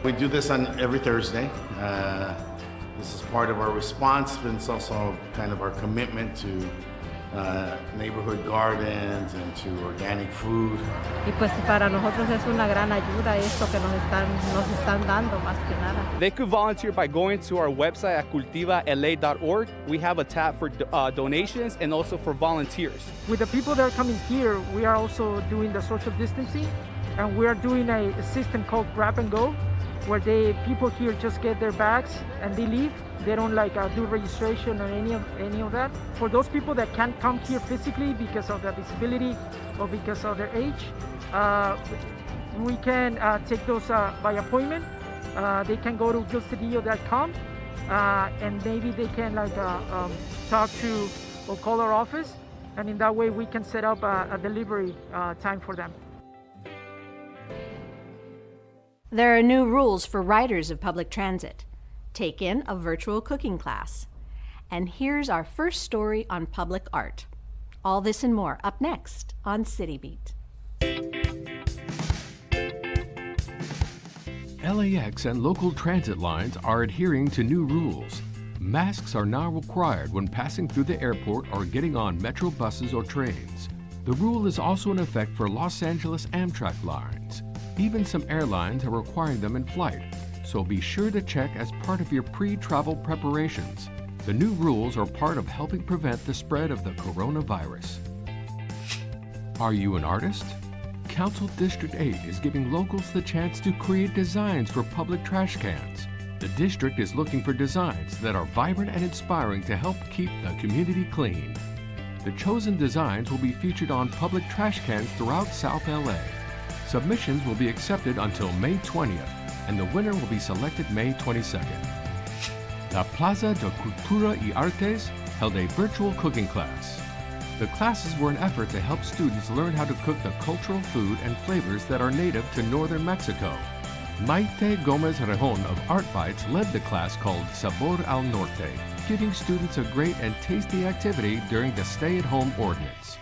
We do this on every Thursday. This is part of our response, but it's also kind of our commitment to neighborhood gardens and to organic food. Y pues para nosotros es una gran ayuda esto que nos están dando más que nada. They could volunteer by going to our website at cultivala.org. We have a tab for donations and also for volunteers. With the people that are coming here, we are also doing the social distancing, and we are doing a system called grab and go, where people here just get their bags and they leave. They don't do registration or any of that. For those people that can't come here physically because of their disability or because of their age, we can take those by appointment. They can go to gilcedillo.com and maybe they can talk to or call our office, and in that way we can set up a delivery time for them. There are new rules for riders of public transit. Take in a virtual cooking class. And here's our first story on public art. All this and more up next on City Beat. LAX and local transit lines are adhering to new rules. Masks are now required when passing through the airport or getting on metro buses or trains. The rule is also in effect for Los Angeles Amtrak lines. Even some airlines are requiring them in flight, so be sure to check as part of your pre-travel preparations. The new rules are part of helping prevent the spread of the coronavirus. Are you an artist? Council District 8 is giving locals the chance to create designs for public trash cans. The district is looking for designs that are vibrant and inspiring to help keep the community clean. The chosen designs will be featured on public trash cans throughout South LA. Submissions will be accepted until May 20th, and the winner will be selected May 22nd. La Plaza de Cultura y Artes held a virtual cooking class. The classes were an effort to help students learn how to cook the cultural food and flavors that are native to northern Mexico. Maite Gomez Rejon of Art Bites led the class called Sabor al Norte, giving students a great and tasty activity during the stay-at-home ordinance.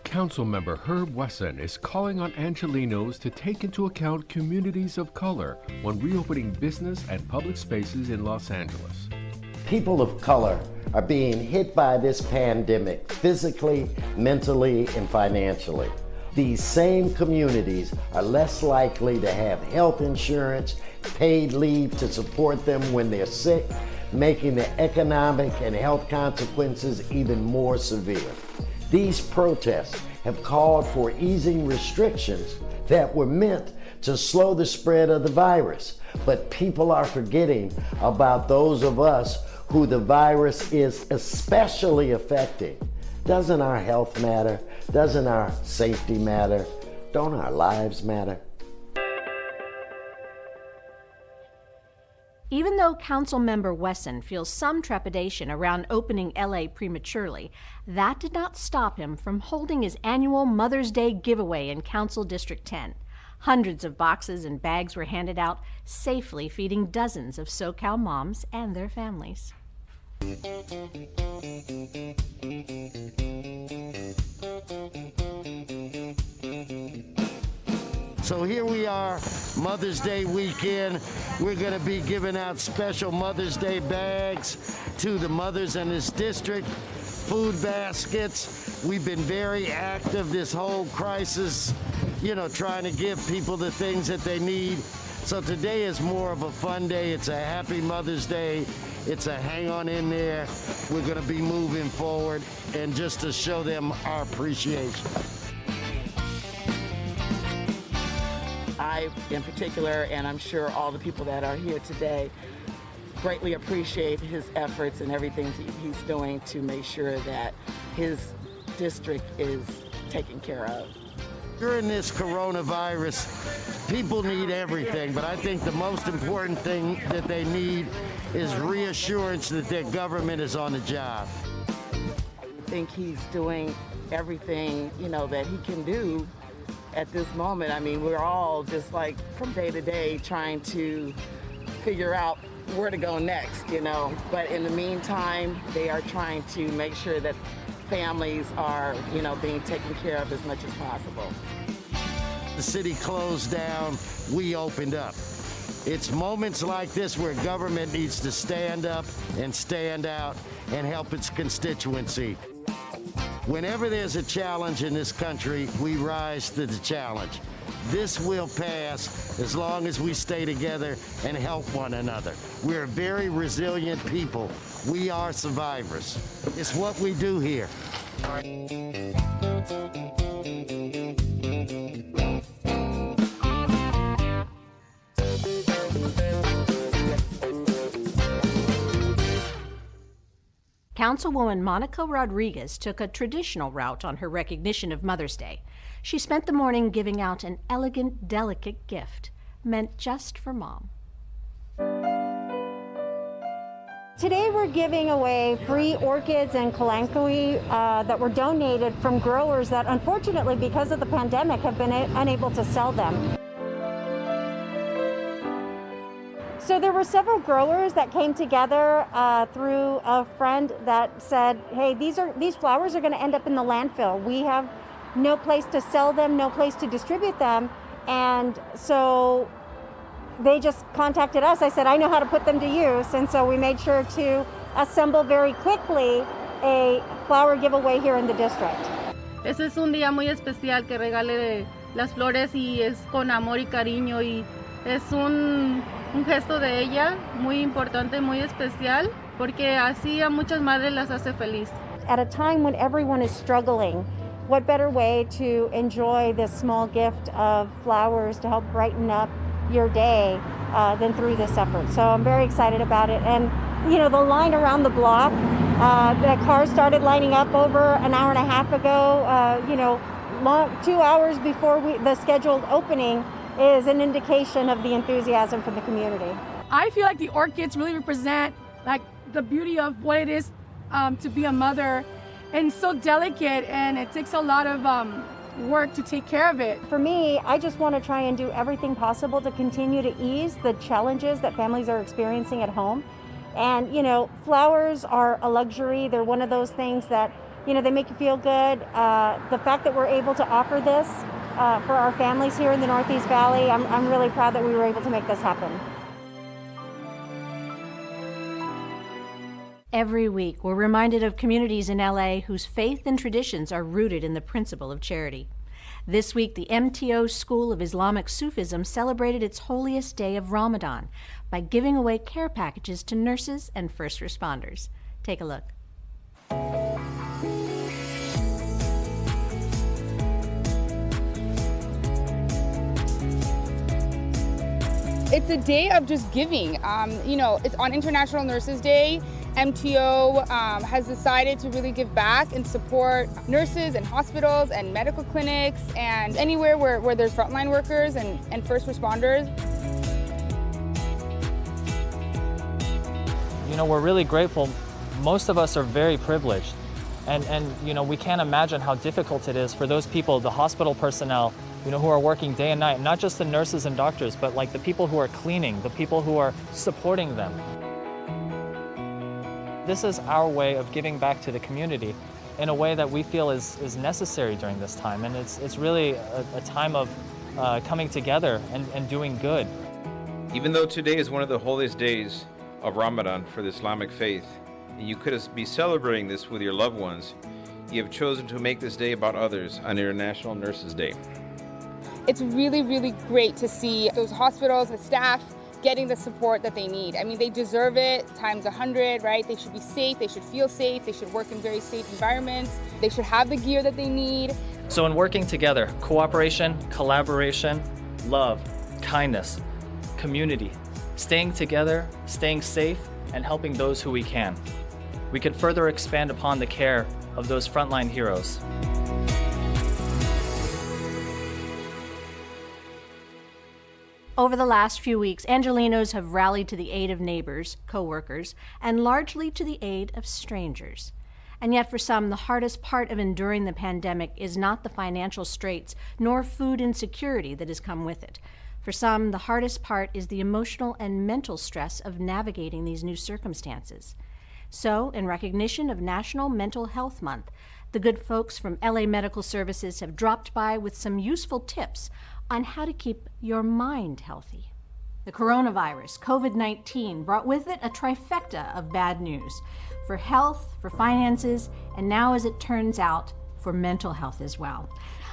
Councilmember Herb Wesson is calling on Angelenos to take into account communities of color when reopening business and public spaces in Los Angeles. People of color are being hit by this pandemic physically, mentally, and financially. These same communities are less likely to have health insurance, paid leave to support them when they're sick, making the economic and health consequences even more severe. These protests have called for easing restrictions that were meant to slow the spread of the virus. But people are forgetting about those of us who the virus is especially affecting. Doesn't our health matter? Doesn't our safety matter? Don't our lives matter? Even though Councilmember Wesson feels some trepidation around opening LA prematurely, that did not stop him from holding his annual Mother's Day giveaway in Council District 10. Hundreds of boxes and bags were handed out, safely feeding dozens of SoCal moms and their families. So here we are, Mother's Day weekend. We're going to be giving out special Mother's Day bags to the mothers in this district, food baskets. We've been very active this whole crisis, trying to give people the things that they need. So today is more of a fun day. It's a happy Mother's Day. It's a hang on in there. We're going to be moving forward, and just to show them our appreciation. I, in particular, and I'm sure all the people that are here today, greatly appreciate his efforts and everything he's doing to make sure that his district is taken care of. During this coronavirus, people need everything, but I think the most important thing that they need is reassurance that their government is on the job. I think he's doing everything, that he can do at this moment. I mean, we're all just like from day to day trying to figure out where to go next, But in the meantime, they are trying to make sure that families are, being taken care of as much as possible. The city closed down, we opened up. It's moments like this where government needs to stand up and stand out and help its constituency. Whenever there's a challenge in this country, we rise to the challenge. This will pass as long as we stay together and help one another. We're a very resilient people. We are survivors. It's what we do here. Councilwoman Monica Rodriguez took a traditional route on her recognition of Mother's Day. She spent the morning giving out an elegant, delicate gift meant just for Mom. Today we're giving away free orchids and kalanchoe that were donated from growers that unfortunately, because of the pandemic, have been unable to sell them. So there were several growers that came together through a friend that said, hey, these flowers are going to end up in the landfill. We have no place to sell them, no place to distribute them. And so they just contacted us. I said, I know how to put them to use. And so we made sure to assemble very quickly a flower giveaway here in the district. Ese es un día muy especial que regale las flores y es con amor y cariño y es un gesto de ella muy importante, muy especial, porque así a muchas madres las hace feliz. At a time when everyone is struggling, what better way to enjoy this small gift of flowers to help brighten up your day than through this effort. So I'm very excited about it. And you know, the line around the block, the cars started lining up over an hour and a half ago, 2 hours before the scheduled opening, is an indication of the enthusiasm from the community. I feel like the orchids really represent like the beauty of what it is to be a mother, and so delicate, and it takes a lot of work to take care of it. For me, I just want to try and do everything possible to continue to ease the challenges that families are experiencing at home. And, you know, flowers are a luxury. They're one of those things that, you know, they make you feel good. The fact that we're able to offer this for our families here in the Northeast Valley, I'm really proud that we were able to make this happen. Every week, we're reminded of communities in LA whose faith and traditions are rooted in the principle of charity. This week, the MTO School of Islamic Sufism celebrated its holiest day of Ramadan by giving away care packages to nurses and first responders. Take a look. It's a day of just giving. It's on International Nurses Day. MTO has decided to really give back and support nurses and hospitals and medical clinics and anywhere where there's frontline workers and first responders. You know, we're really grateful. Most of us are very privileged. And you know, we can't imagine how difficult it is for those people, the hospital personnel, you know, who are working day and night, not just the nurses and doctors, but like the people who are cleaning, the people who are supporting them. This is our way of giving back to the community in a way that we feel is necessary during this time. And it's really a time of coming together and doing good. Even though today is one of the holiest days of Ramadan for the Islamic faith, and you could be celebrating this with your loved ones, you have chosen to make this day about others on International Nurses Day. It's really, really great to see those hospitals, the staff, getting the support that they need. I mean, they deserve it times 100, right? They should be safe, they should feel safe, they should work in very safe environments, they should have the gear that they need. So in working together, cooperation, collaboration, love, kindness, community, staying together, staying safe, and helping those who we can, we could further expand upon the care of those frontline heroes. Over the last few weeks, Angelenos have rallied to the aid of neighbors, co-workers, and largely to the aid of strangers. And yet for some, the hardest part of enduring the pandemic is not the financial straits nor food insecurity that has come with it. For some, the hardest part is the emotional and mental stress of navigating these new circumstances. So, in recognition of National Mental Health Month, the good folks from LA Medical Services have dropped by with some useful tips on how to keep your mind healthy. The coronavirus, COVID-19, brought with it a trifecta of bad news for health, for finances, and now, as it turns out, for mental health as well.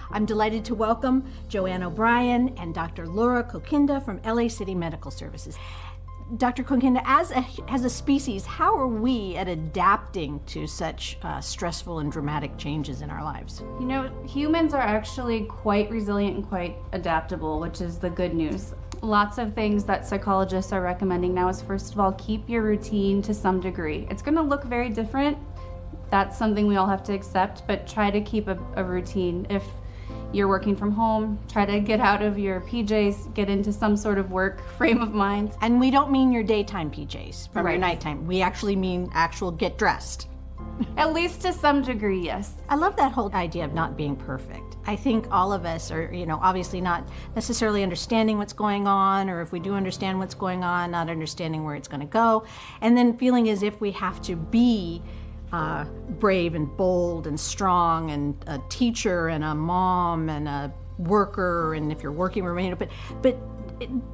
I'm delighted to welcome Joanne O'Brien and Dr. Laura Coquinda from LA City Medical Services. Dr. Coquinda, as a species, how are we at adapting to such stressful and dramatic changes in our lives? You know, humans are actually quite resilient and quite adaptable, which is the good news. Lots of things that psychologists are recommending now is, first of all, keep your routine to some degree. It's going to look very different. That's something we all have to accept, but try to keep a routine. If you're working from home, try to get out of your PJs, get into some sort of work frame of mind. And we don't mean your daytime PJs from Right. your nighttime. We actually mean actual get dressed. At least to some degree, yes. I love that whole idea of not being perfect. I think all of us are, obviously not necessarily understanding what's going on, or if we do understand what's going on, not understanding where it's going to go, and then feeling as if we have to be brave and bold and strong and a teacher and a mom and a worker, and if you're working, remain open. But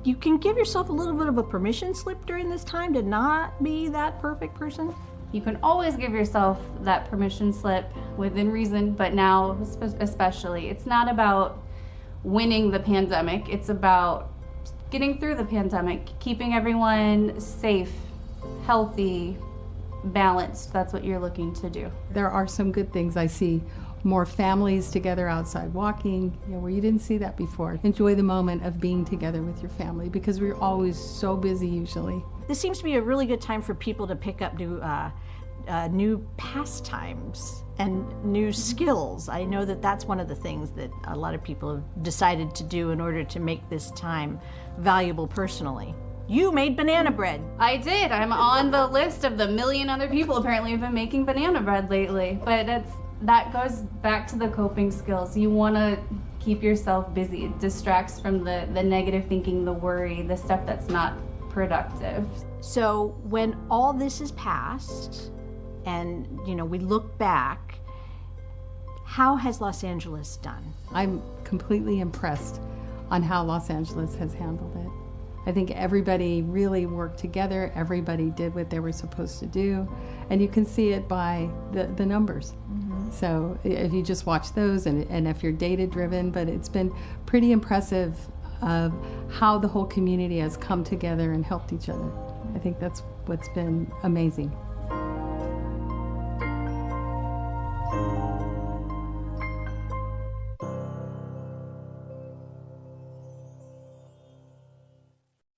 you can give yourself a little bit of a permission slip during this time to not be that perfect person. You can always give yourself that permission slip within reason, but now especially, it's not about winning the pandemic. It's about getting through the pandemic, keeping everyone safe, healthy, balanced. That's what you're looking to do. There are some good things. I see more families together outside walking, where you didn't see that before. Enjoy the moment of being together with your family, because we're always so busy usually. This seems to be a really good time for people to pick up new pastimes and new skills. I know that that's one of the things that a lot of people have decided to do in order to make this time valuable personally. You made banana bread. I did. I'm on the list of the million other people apparently who've been making banana bread lately. But that goes back to the coping skills. You want to keep yourself busy. It distracts from the negative thinking, the worry, the stuff that's not productive. So when all this is past and we look back, how has Los Angeles done? I'm completely impressed on how Los Angeles has handled it. I think everybody really worked together. Everybody did what they were supposed to do. And you can see it by the numbers. Mm-hmm. So if you just watch those and if you're data driven, but it's been pretty impressive of how the whole community has come together and helped each other. I think that's what's been amazing.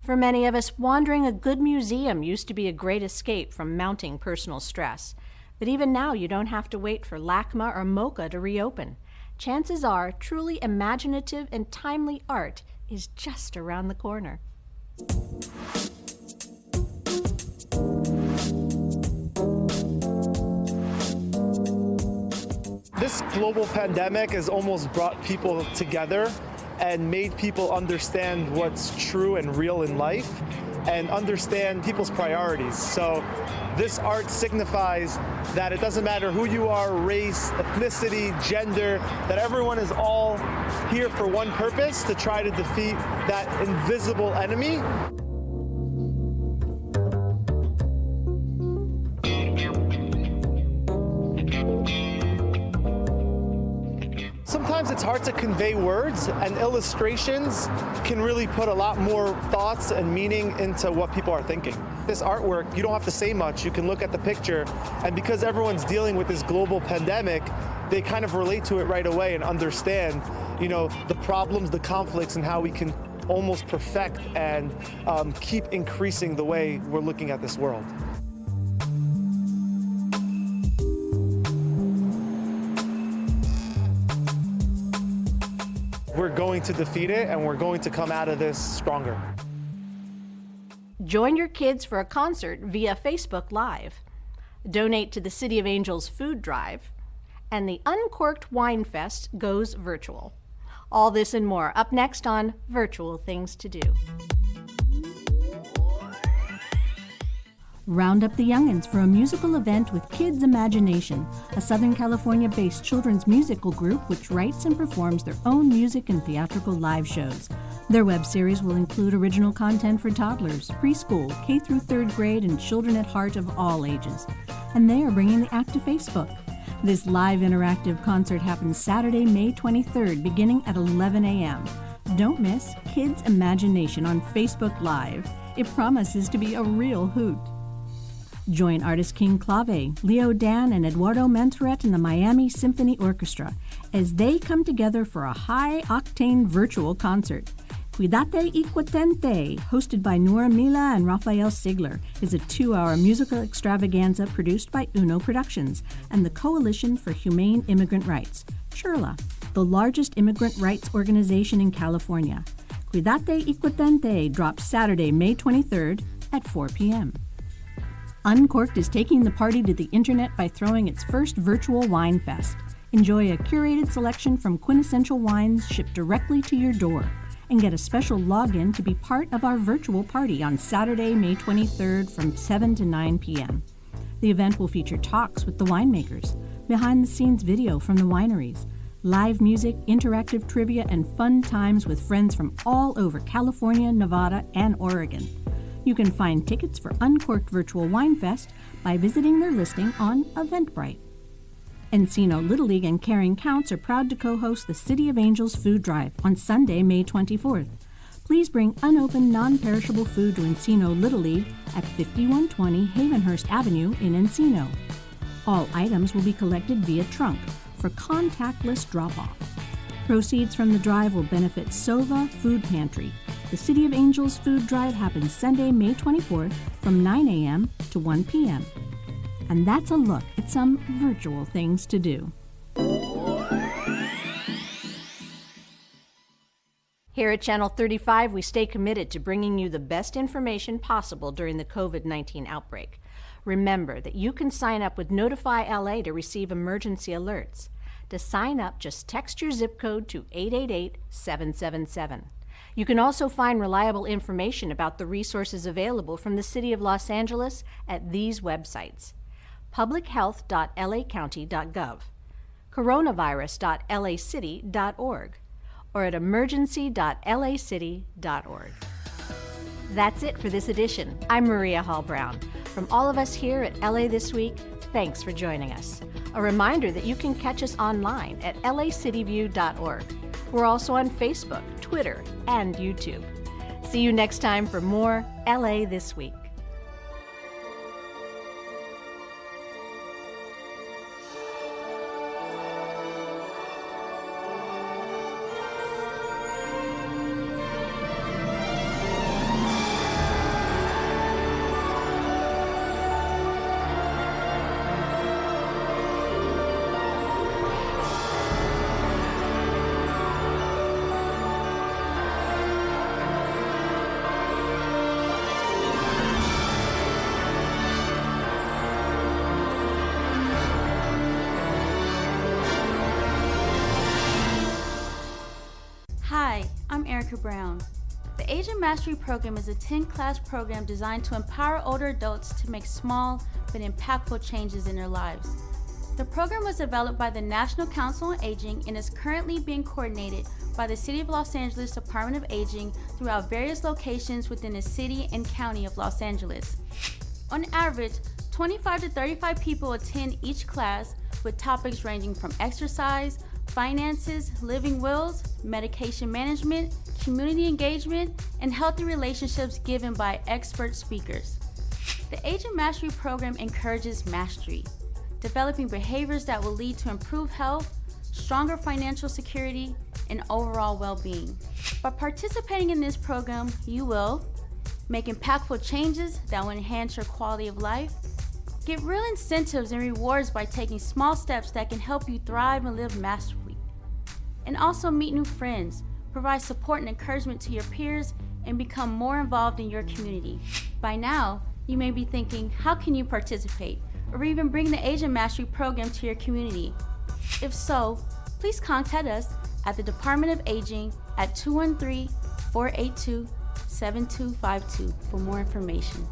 For many of us, wandering a good museum used to be a great escape from mounting personal stress. But even now, you don't have to wait for LACMA or MoCA to reopen. Chances are, truly imaginative and timely art is just around the corner. This global pandemic has almost brought people together and made people understand what's true and real in life and understand people's priorities. So this art signifies that it doesn't matter who you are, race, ethnicity, gender, that everyone is all here for one purpose, to try to defeat that invisible enemy. Sometimes it's hard to convey words, and illustrations can really put a lot more thoughts and meaning into what people are thinking. This artwork, you don't have to say much. You can look at the picture, and because everyone's dealing with this global pandemic, they kind of relate to it right away and understand, the problems, the conflicts, and how we can almost perfect and keep increasing the way we're looking at this world. We're going to defeat it, and we're going to come out of this stronger. Join your kids for a concert via Facebook Live. Donate to the City of Angels food drive. And the Uncorked Wine Fest goes virtual. All this and more up next on Virtual Things to Do. Round up the youngins for a musical event with Kids Imagination, a Southern California-based children's musical group which writes and performs their own music and theatrical live shows. Their web series will include original content for toddlers, preschool, K through 3rd grade, and children at heart of all ages. And they are bringing the act to Facebook. This live interactive concert happens Saturday, May 23rd, beginning at 11 a.m. Don't miss Kids Imagination on Facebook Live. It promises to be a real hoot. Join artist King Clave, Leo Dan, and Eduardo Mentoret in the Miami Symphony Orchestra as they come together for a high-octane virtual concert. Cuidate y Cuatente, hosted by Nora Mila and Rafael Sigler, is a 2-hour musical extravaganza produced by Uno Productions and the Coalition for Humane Immigrant Rights, CHIRLA, the largest immigrant rights organization in California. Cuidate y Cuatente drops Saturday, May 23rd at 4 p.m. Uncorked is taking the party to the internet by throwing its first virtual wine fest. Enjoy a curated selection from quintessential wines shipped directly to your door, and get a special login to be part of our virtual party on Saturday, May 23rd from 7 to 9 p.m. The event will feature talks with the winemakers, behind-the-scenes video from the wineries, live music, interactive trivia, and fun times with friends from all over California, Nevada, and Oregon. You can find tickets for Uncorked Virtual Wine Fest by visiting their listing on Eventbrite. Encino Little League and Caring Counts are proud to co-host the City of Angels Food Drive on Sunday, May 24th. Please bring unopened, non-perishable food to Encino Little League at 5120 Havenhurst Avenue in Encino. All items will be collected via trunk for contactless drop-off. Proceeds from the drive will benefit Sova Food Pantry. The City of Angels Food Drive happens Sunday, May 24th from 9 a.m. to 1 p.m. And that's a look at some virtual things to do. Here at Channel 35, we stay committed to bringing you the best information possible during the COVID-19 outbreak. Remember that you can sign up with Notify LA to receive emergency alerts. To sign up, just text your zip code to 888-777. You can also find reliable information about the resources available from the City of Los Angeles at these websites: publichealth.lacounty.gov, coronavirus.lacity.org, or at emergency.lacity.org. That's it for this edition. I'm Maria Hall Brown. From all of us here at LA This Week, thanks for joining us. A reminder that you can catch us online at lacityview.org. We're also on Facebook, Twitter, and YouTube. See you next time for more LA This Week. Hi, I'm Erica Brown. The Asian Mastery Program is a 10-class program designed to empower older adults to make small but impactful changes in their lives. The program was developed by the National Council on Aging and is currently being coordinated by the City of Los Angeles Department of Aging throughout various locations within the city and county of Los Angeles. On average, 25 to 35 people attend each class, with topics ranging from exercise, finances, living wills, medication management, community engagement, and healthy relationships given by expert speakers. The Aging Mastery Program encourages mastery, developing behaviors that will lead to improved health, stronger financial security, and overall well-being. By participating in this program, you will make impactful changes that will enhance your quality of life, get real incentives and rewards by taking small steps that can help you thrive and live masterfully, and also meet new friends, provide support and encouragement to your peers, and become more involved in your community. By now, you may be thinking, how can you participate, or even bring the Aging Mastery Program to your community? If so, please contact us at the Department of Aging at 213-482-7252 for more information.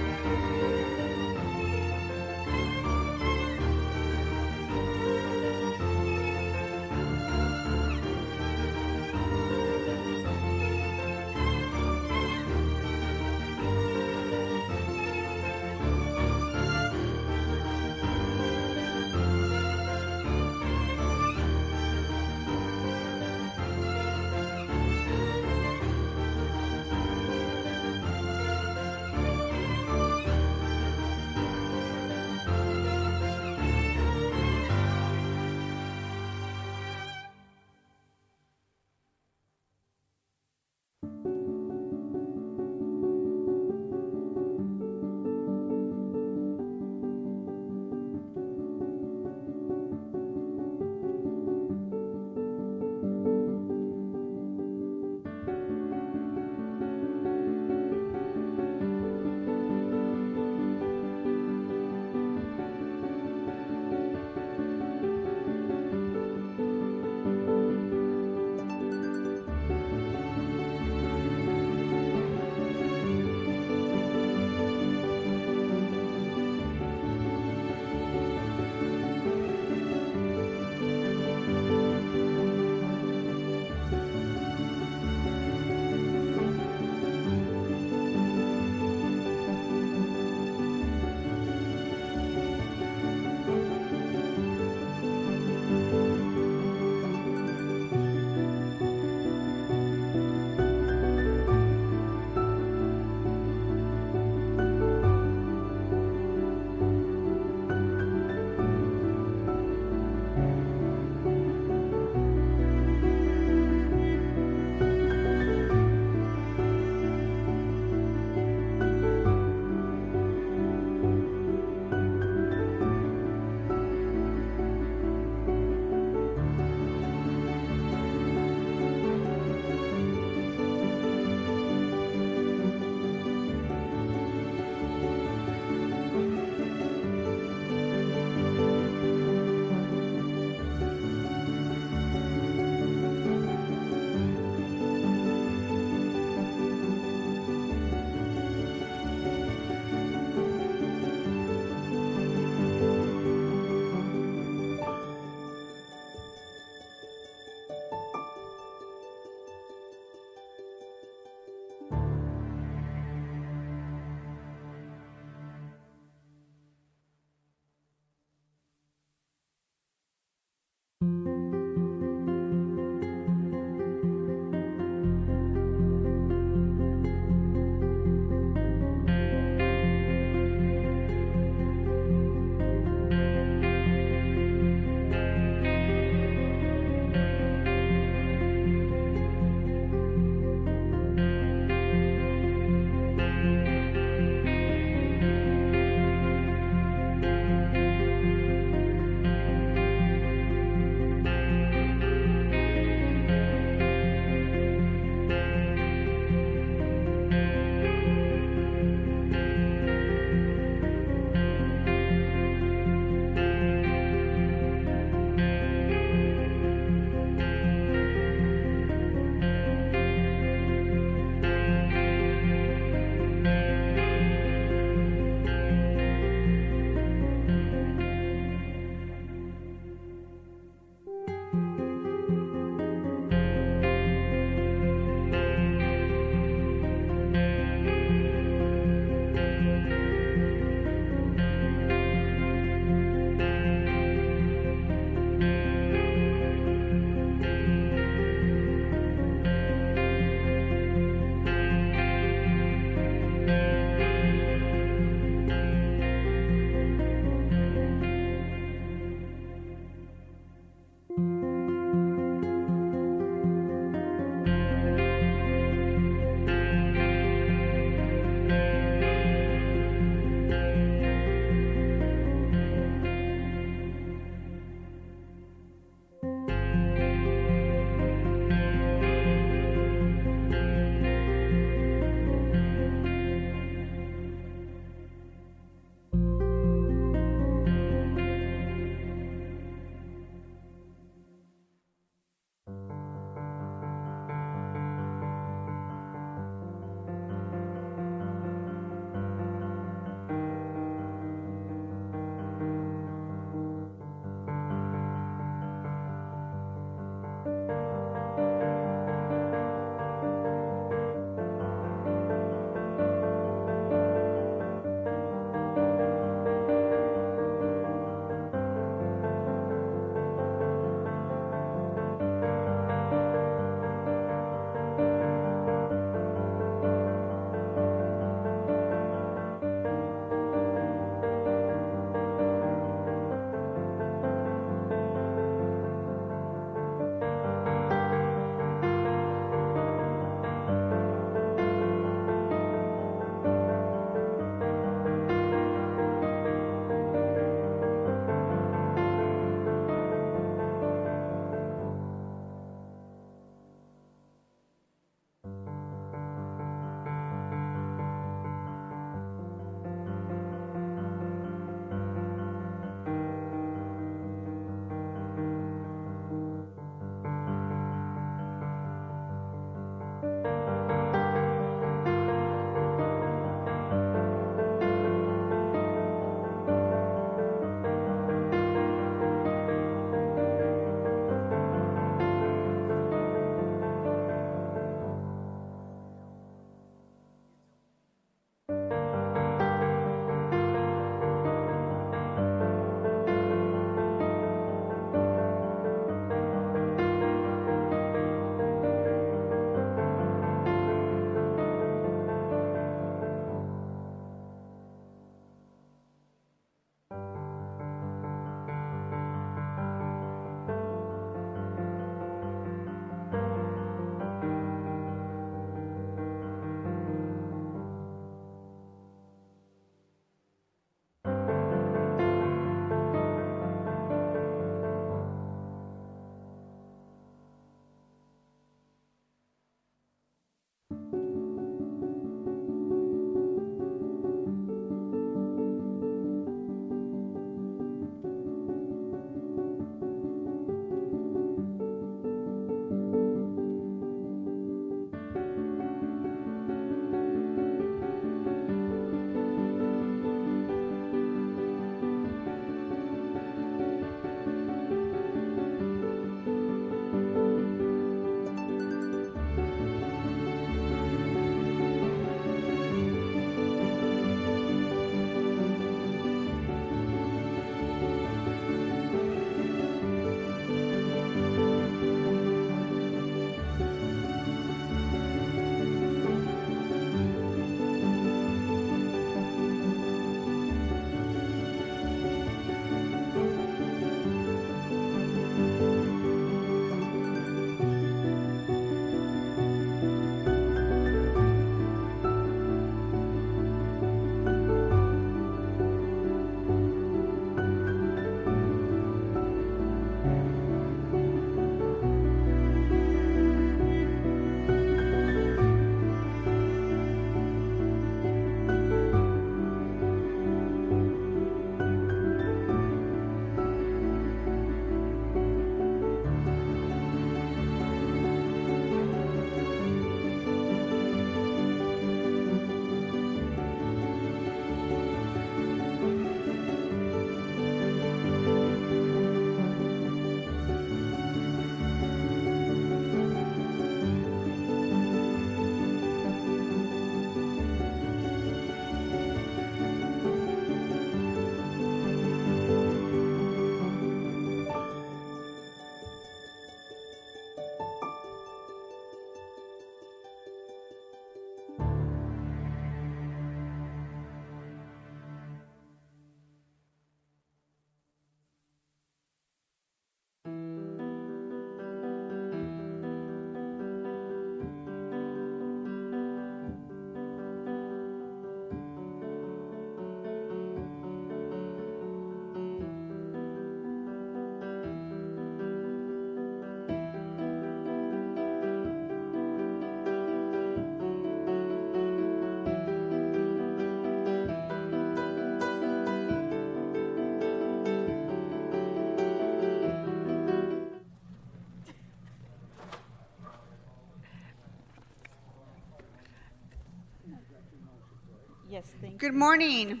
Yes, thank you. Good morning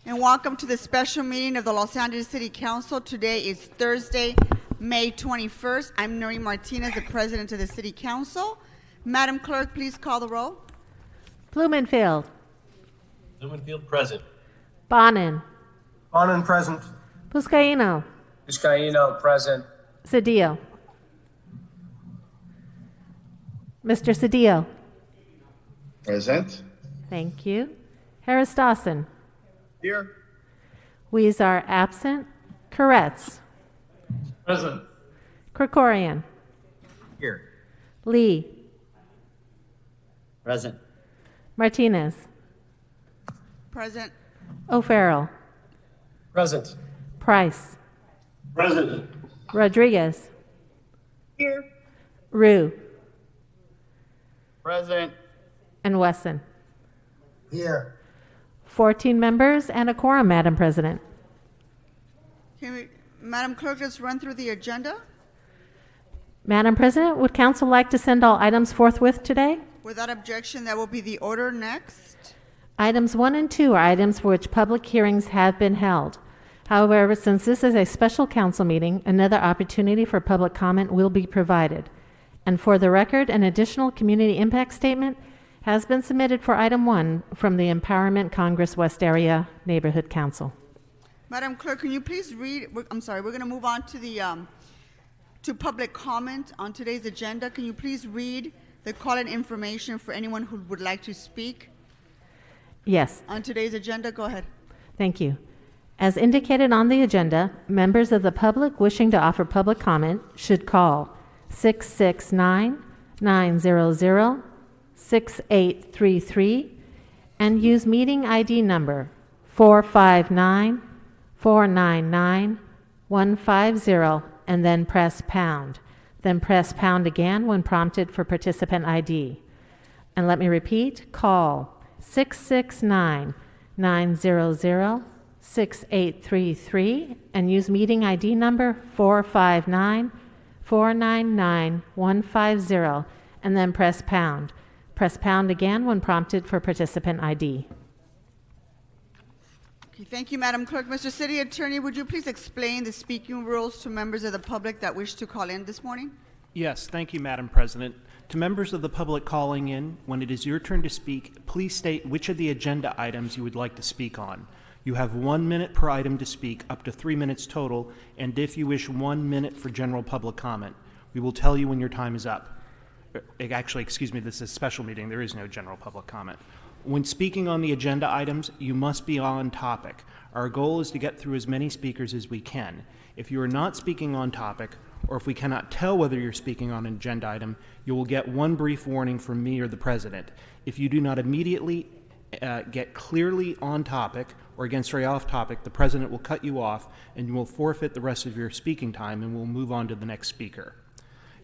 and welcome to the special meeting of the Los Angeles City Council. Today is Thursday, May 21st. I'm Noreen Martinez, the President of the City Council. Madam Clerk, please call the roll. Blumenfield. Blumenfield present. Bonin. Bonin present. Buscaino. Buscaino present. Cedillo. Mr. Cedillo. Present. Thank you. Harris Dawson. Here. Weezar absent. Koretz. Present. Krikorian. Here. Lee. Present. Martinez. Present. O'Farrell. Present. Price. Present. Rodriguez. Here. Rue. Present. And Wesson. Here. 14 members and a quorum, Madam President. Madam Clerk, let's run through the agenda. Madam President, would Council like to send all items forthwith today? Without objection, that will be the order next. Items 1 and 2 are items for which public hearings have been held. However, since this is a special council meeting, another opportunity for public comment will be provided. And for the record, an additional community impact statement has been submitted for item 1 from the Empowerment Congress West Area Neighborhood Council. Madam Clerk, can you please read? I'm sorry, we're going to move on to the to public comment on today's agenda. Can you please read the call-in information for anyone who would like to speak? Yes. On today's agenda, go ahead. Thank you. As indicated on the agenda, members of the public wishing to offer public comment should call 669-900-6833 and use meeting ID number 459-499-150 and then press pound. Then press pound again when prompted for participant ID. And let me repeat, call 669-900-6833 and use meeting ID number 459-499-150 and then press pound. Press pound again when prompted for participant ID. Okay, thank you, Madam Clerk. Mr. City Attorney, would you please explain the speaking rules to members of the public that wish to call in this morning? Yes, thank you, Madam President. To members of the public calling in, when it is your turn to speak, please state which of the agenda items you would like to speak on. You have 1 minute per item to speak, up to 3 minutes total, and if you wish 1 minute for general public comment. We will tell you when your time is up. Actually, excuse me, this is a special meeting. There is no general public comment. When speaking on the agenda items, you must be on topic. Our goal is to get through as many speakers as we can. If you are not speaking on topic, or if we cannot tell whether you're speaking on an agenda item, you will get one brief warning from me or the President. If you do not immediately get clearly on topic or again straight off topic, the President will cut you off and you will forfeit the rest of your speaking time and we'll move on to the next speaker.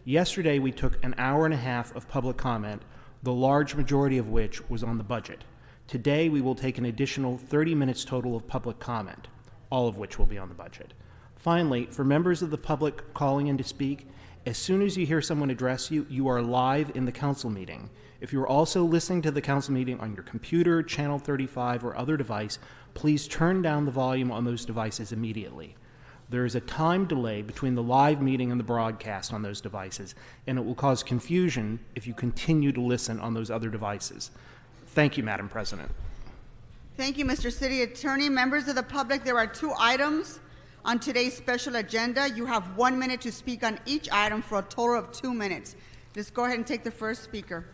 Yesterday, we took an hour and a half of public comment, the large majority of which was on the budget. Today, we will take an additional 30 minutes total of public comment, all of which will be on the budget. Finally, for members of the public calling in to speak, as soon as you hear someone address you, you are live in the council meeting. If you are also listening to the council meeting on your computer, channel 35, or other device, please turn down the volume on those devices immediately. There is a time delay between the live meeting and the broadcast on those devices, and it will cause confusion if you continue to listen on those other devices. Thank you, Madam President. Thank you, Mr. City Attorney. Members of the public, there are 2 items on today's special agenda. You have 1 minute to speak on each item for a total of 2 minutes. Just go ahead and take the first speaker.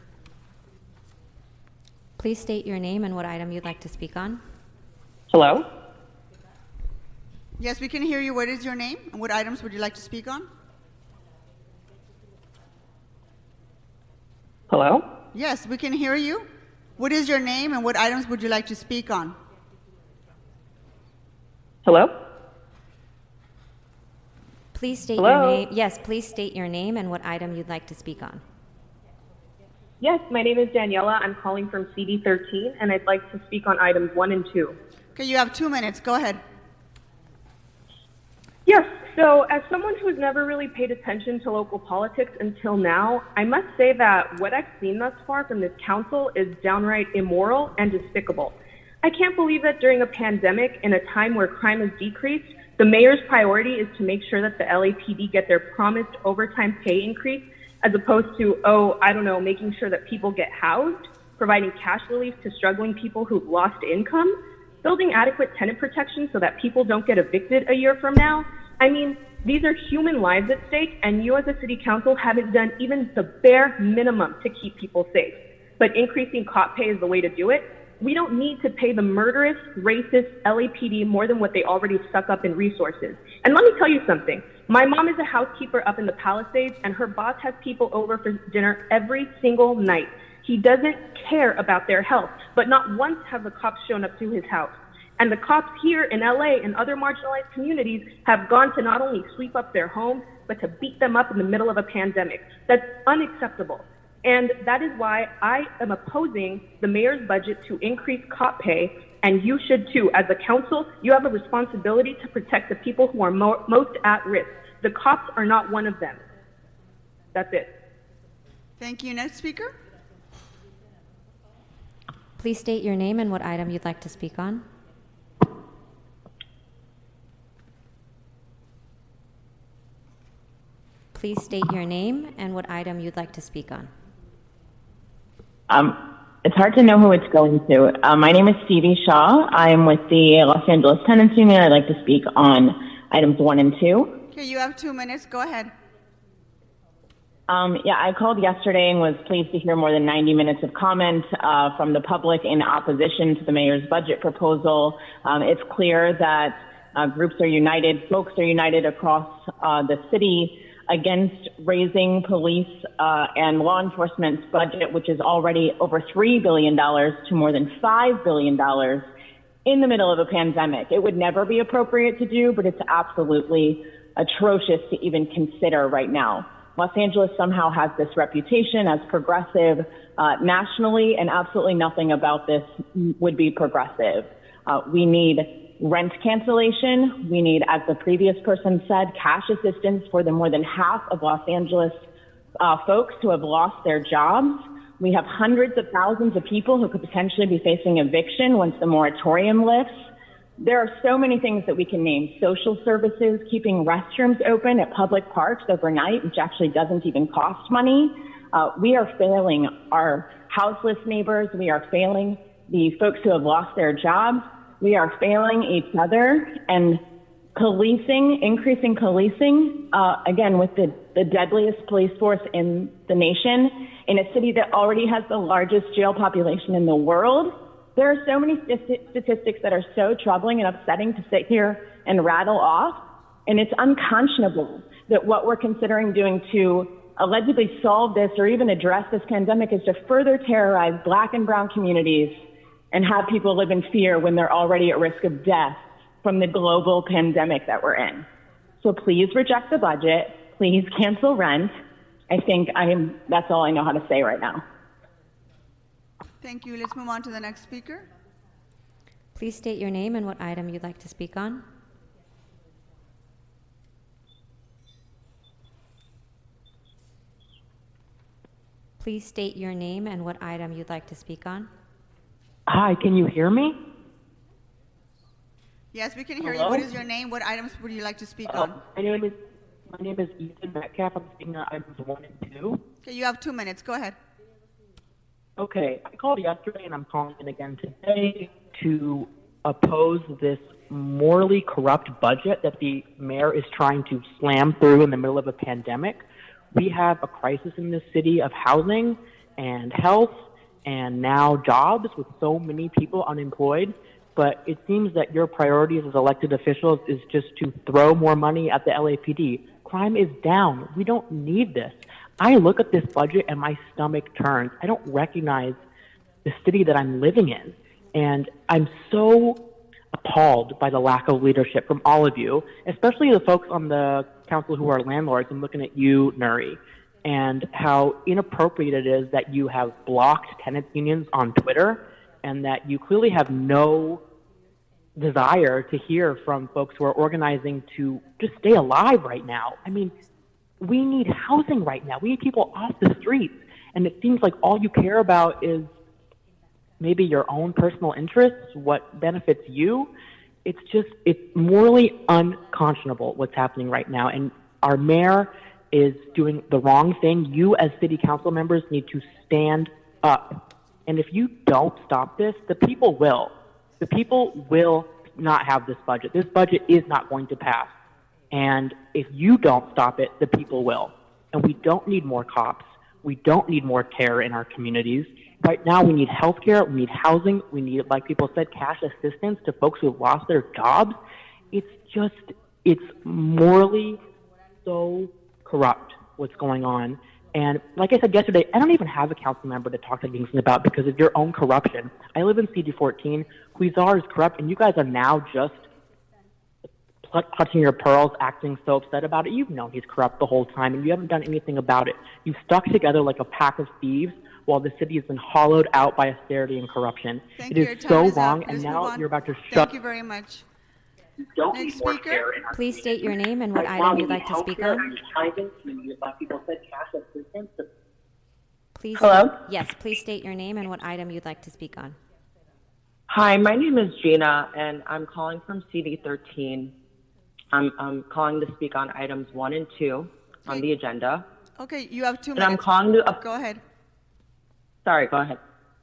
Please state your name and what item you'd like to speak on. Hello? Yes, we can hear you. What is your name and what items would you like to speak on? Hello? Yes, we can hear you. What is your name and what items would you like to speak on? Hello? Please state Hello? your name. Yes, please state your name and what item you'd like to speak on. Yes, my name is Daniela. I'm calling from CD13, and I'd like to speak on items 1 and 2. Okay, you have 2 minutes. Go ahead. Yes, so as someone who's never really paid attention to local politics until now, I must say that what I've seen thus far from this council is downright immoral and despicable. I can't believe that during a pandemic, in a time where crime has decreased, the mayor's priority is to make sure that the LAPD get their promised overtime pay increase, as opposed to, making sure that people get housed, providing cash relief to struggling people who've lost income, building adequate tenant protection so that people don't get evicted a year from now. I mean, these are human lives at stake, and you as a city council haven't done even the bare minimum to keep people safe. But increasing cop pay is the way to do it. We don't need to pay the murderous, racist LAPD more than what they already suck up in resources. And let me tell you something. My mom is a housekeeper up in the Palisades, and her boss has people over for dinner every single night. He doesn't care about their health, but not once have the cops shown up to his house. And the cops here in LA and other marginalized communities have gone to not only sweep up their homes, but to beat them up in the middle of a pandemic. That's unacceptable. And that is why I am opposing the mayor's budget to increase cop pay, and you should too. As a council, you have a responsibility to protect the people who are most at risk. The cops are not one of them. That's it. Thank you. Next speaker. Please state your name and what item you'd like to speak on. Please state your name and what item you'd like to speak on. It's hard to know who it's going to. My name is Stevie Shaw. I'm with the Los Angeles Tenants Union. I'd like to speak on items 1 and 2. Okay, you have 2 minutes. Go ahead. I called yesterday and was pleased to hear more than 90 minutes of comment from the public in opposition to the mayor's budget proposal. It's clear that groups are united, folks are united across the city against raising police and law enforcement's budget, which is already over $3 billion to more than $5 billion in the middle of a pandemic. It would never be appropriate to do, but it's absolutely atrocious to even consider right now. Los Angeles somehow has this reputation as progressive nationally, and absolutely nothing about this would be progressive. We need rent cancellation. We need, as the previous person said, cash assistance for the more than half of Los Angeles folks who have lost their jobs. We have hundreds of thousands of people who could potentially be facing eviction once the moratorium lifts. There are so many things that we can name. Social services, keeping restrooms open at public parks overnight, which actually doesn't even cost money. We are failing our houseless neighbors. We are failing the folks who have lost their jobs. We are failing each other, and policing, increasing policing, again, with the deadliest police force in the nation, in a city that already has the largest jail population in the world. There are so many statistics that are so troubling and upsetting to sit here and rattle off, and it's unconscionable that what we're considering doing to allegedly solve this or even address this pandemic is to further terrorize Black and brown communities and have people live in fear when they're already at risk of death from the global pandemic that we're in. So please reject the budget. Please cancel rent. I think that's all I know how to say right now. Thank you. Let's move on to the next speaker. Please state your name and what item you'd like to speak on. Please state your name and what item you'd like to speak on. Hi, can you hear me? Yes, we can hear Hello? you. What is your name? What items would you like to speak on? My name is Ethan Metcalf. I'm speaking on items 1 and 2. Okay, you have 2 minutes. Go ahead. Okay, I called yesterday and I'm calling in again today to oppose this morally corrupt budget that the mayor is trying to slam through in the middle of a pandemic. We have a crisis in this city of housing and health and now jobs with so many people unemployed. But it seems that your priorities as elected officials is just to throw more money at the LAPD. Crime is down. We don't need this. I look at this budget and my stomach turns. I don't recognize the city that I'm living in. And I'm so appalled by the lack of leadership from all of you, especially the folks on the council who are landlords. I'm looking at you, Nuri, and how inappropriate it is that you have blocked tenants unions on Twitter and that you clearly have no desire to hear from folks who are organizing to just stay alive right now. I mean, we need housing right now. We need people off the streets. And it seems like all you care about is maybe your own personal interests, what benefits you. It's morally unconscionable what's happening right now. And our mayor is doing the wrong thing. You as city council members need to stand up. And if you don't stop this, the people will. The people will not have this budget. This budget is not going to pass. And if you don't stop it, the people will. And we don't need more cops. We don't need more terror in our communities. Right now, we need health care, we need housing, we need, like people said, cash assistance to folks who have lost their jobs. It's morally so corrupt what's going on. And like I said yesterday, I don't even have a council member to talk to Kingston about because of your own corruption. I live in CD14. Huizar is corrupt, and you guys are now just clutching your pearls, acting so upset about it. You've known he's corrupt the whole time, and you haven't done anything about it. You've stuck together like a pack of thieves while the city has been hollowed out by austerity and corruption. It is so wrong, and now you're about to shut. Thank you very much. Don't Next need more speaker. terror in our Please state your name and Right what now, item we you'd need like to speak healthcare, on. we need housing, we need, like people said, cash assistance. Please. Hello? Yes, please state your name and what item you'd like to speak on. Hi, my name is Gina, and I'm calling from CD13. I'm calling to speak on items 1 and 2 on the agenda. Okay, you have 2 And minutes. I'm calling to. Go ahead. Sorry, go ahead.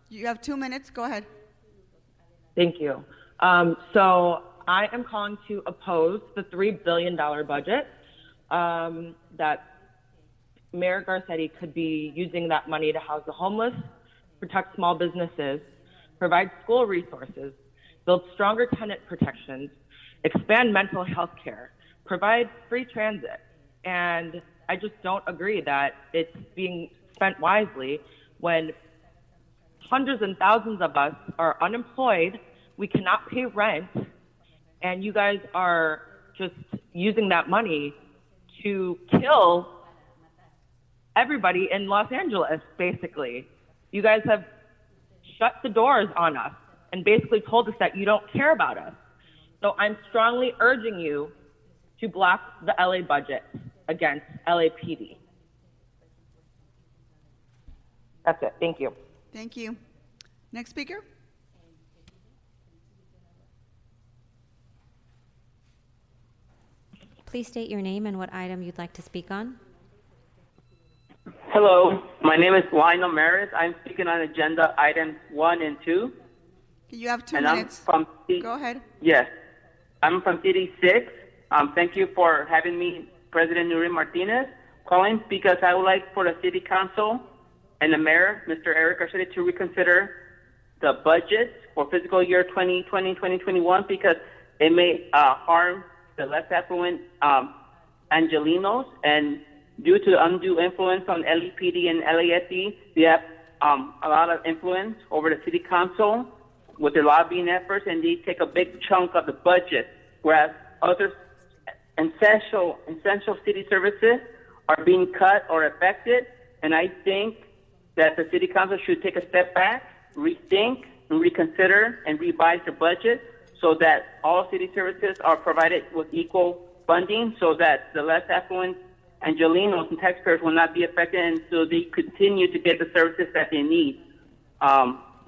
You have 2 minutes. Go ahead. Thank you. So I am calling to oppose the $3 billion budget that Mayor Garcetti could be using that money to house the homeless, protect small businesses, provide school resources, build stronger tenant protections, expand mental health care, provide free transit. And I just don't agree that it's being spent wisely when hundreds and thousands of us are unemployed, we cannot pay rent, and you guys are just using that money to kill everybody in Los Angeles, basically. You guys have shut the doors on us and basically told us that you don't care about us. So I'm strongly urging you to block the LA budget against LAPD. That's it. Thank you. Thank you. Next speaker. Please state your name and what item you'd like to speak on. Hello, my name is Lionel Maris. I'm speaking on agenda items 1 and 2. You have 2 and minutes. Go ahead. Yes, I'm from City 6. Thank you for having me, President Nury Martinez, calling because I would like for the City Council and the Mayor, Mr. Eric Garcetti, to reconsider the budget for fiscal year 2020-2021 because it may harm the less affluent Angelinos, and due to the undue influence on LAPD and LASD, they have a lot of influence over the City Council with their lobbying efforts, and they take a big chunk of the budget, whereas other essential city services are being cut or affected. And I think that the City Council should take a step back, rethink, and reconsider, and revise the budget so that all city services are provided with equal funding so that the less affluent Angelinos and taxpayers will not be affected, and so they continue to get the services that they need.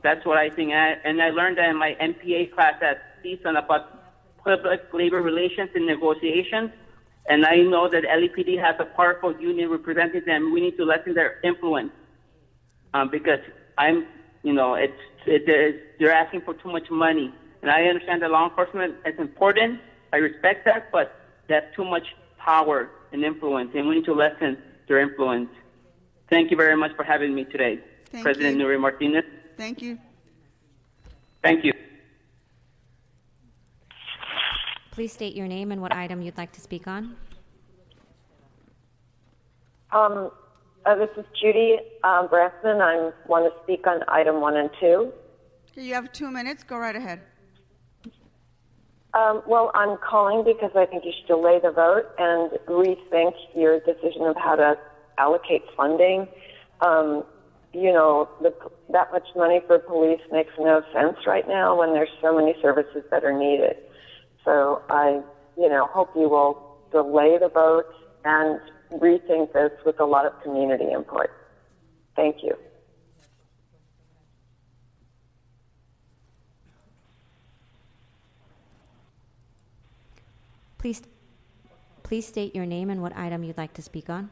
That's what I think. And I learned that in my MPA class at CSUN about public labor relations and negotiations. And I know that LAPD has a powerful union representing them. We need to lessen their influence because they're asking for too much money. And I understand that law enforcement is important. I respect that, but that's too much power and influence, and we need to lessen their influence. Thank you very much for having me today, President Nury Martinez. Thank you. Thank you. Please state your name and what item you'd like to speak on. This is Judy Bransman. I want to speak on item 1 and 2. Okay, you have 2 minutes. Go right ahead. Well, I'm calling because I think you should delay the vote and rethink your decision of how to allocate funding. That much money for police makes no sense right now when there's so many services that are needed. So I, hope you will delay the vote and rethink this with a lot of community input. Thank you. Please state your name and what item you'd like to speak on.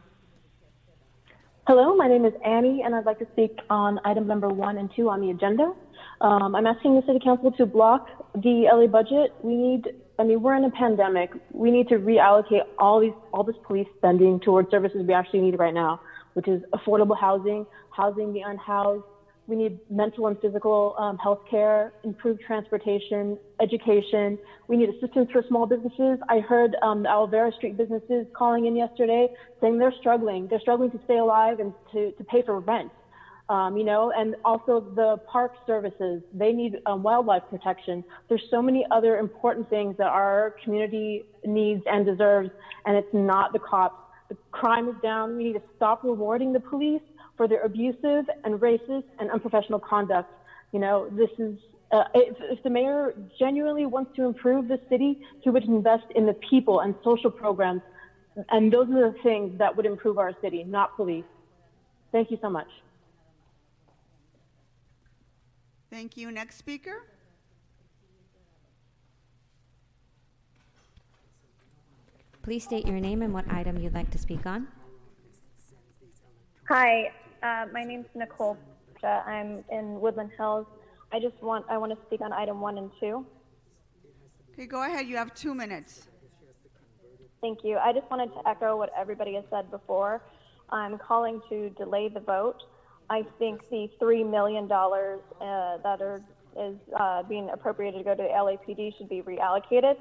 Hello, my name is Annie, and I'd like to speak on item number 1 and 2 on the agenda. I'm asking the City Council to block the LA budget. We're in a pandemic. We need to reallocate all this police spending towards services we actually need right now, which is affordable housing, housing the unhoused. We need mental and physical health care, improved transportation, education. We need assistance for small businesses. I heard the Alvera Street businesses calling in yesterday saying they're struggling. They're struggling to stay alive and to pay for rent. And also the park services, they need wildlife protection. There's so many other important things that our community needs and deserves, and it's not the cops. The crime is down. We need to stop rewarding the police for their abusive and racist and unprofessional conduct. This is, if the mayor genuinely wants to improve the city, he would invest in the people and social programs. And those are the things that would improve our city, not police. Thank you so much. Thank you. Next speaker. Please state your name and what item you'd like to speak on. Hi, my name's Nicole. I'm in Woodland Hills. I want to speak on item 1 and 2. Okay, go ahead. You have 2 minutes. Thank you. I just wanted to echo what everybody has said before. I'm calling to delay the vote. I think the $3 million that is being appropriated to go to the LAPD should be reallocated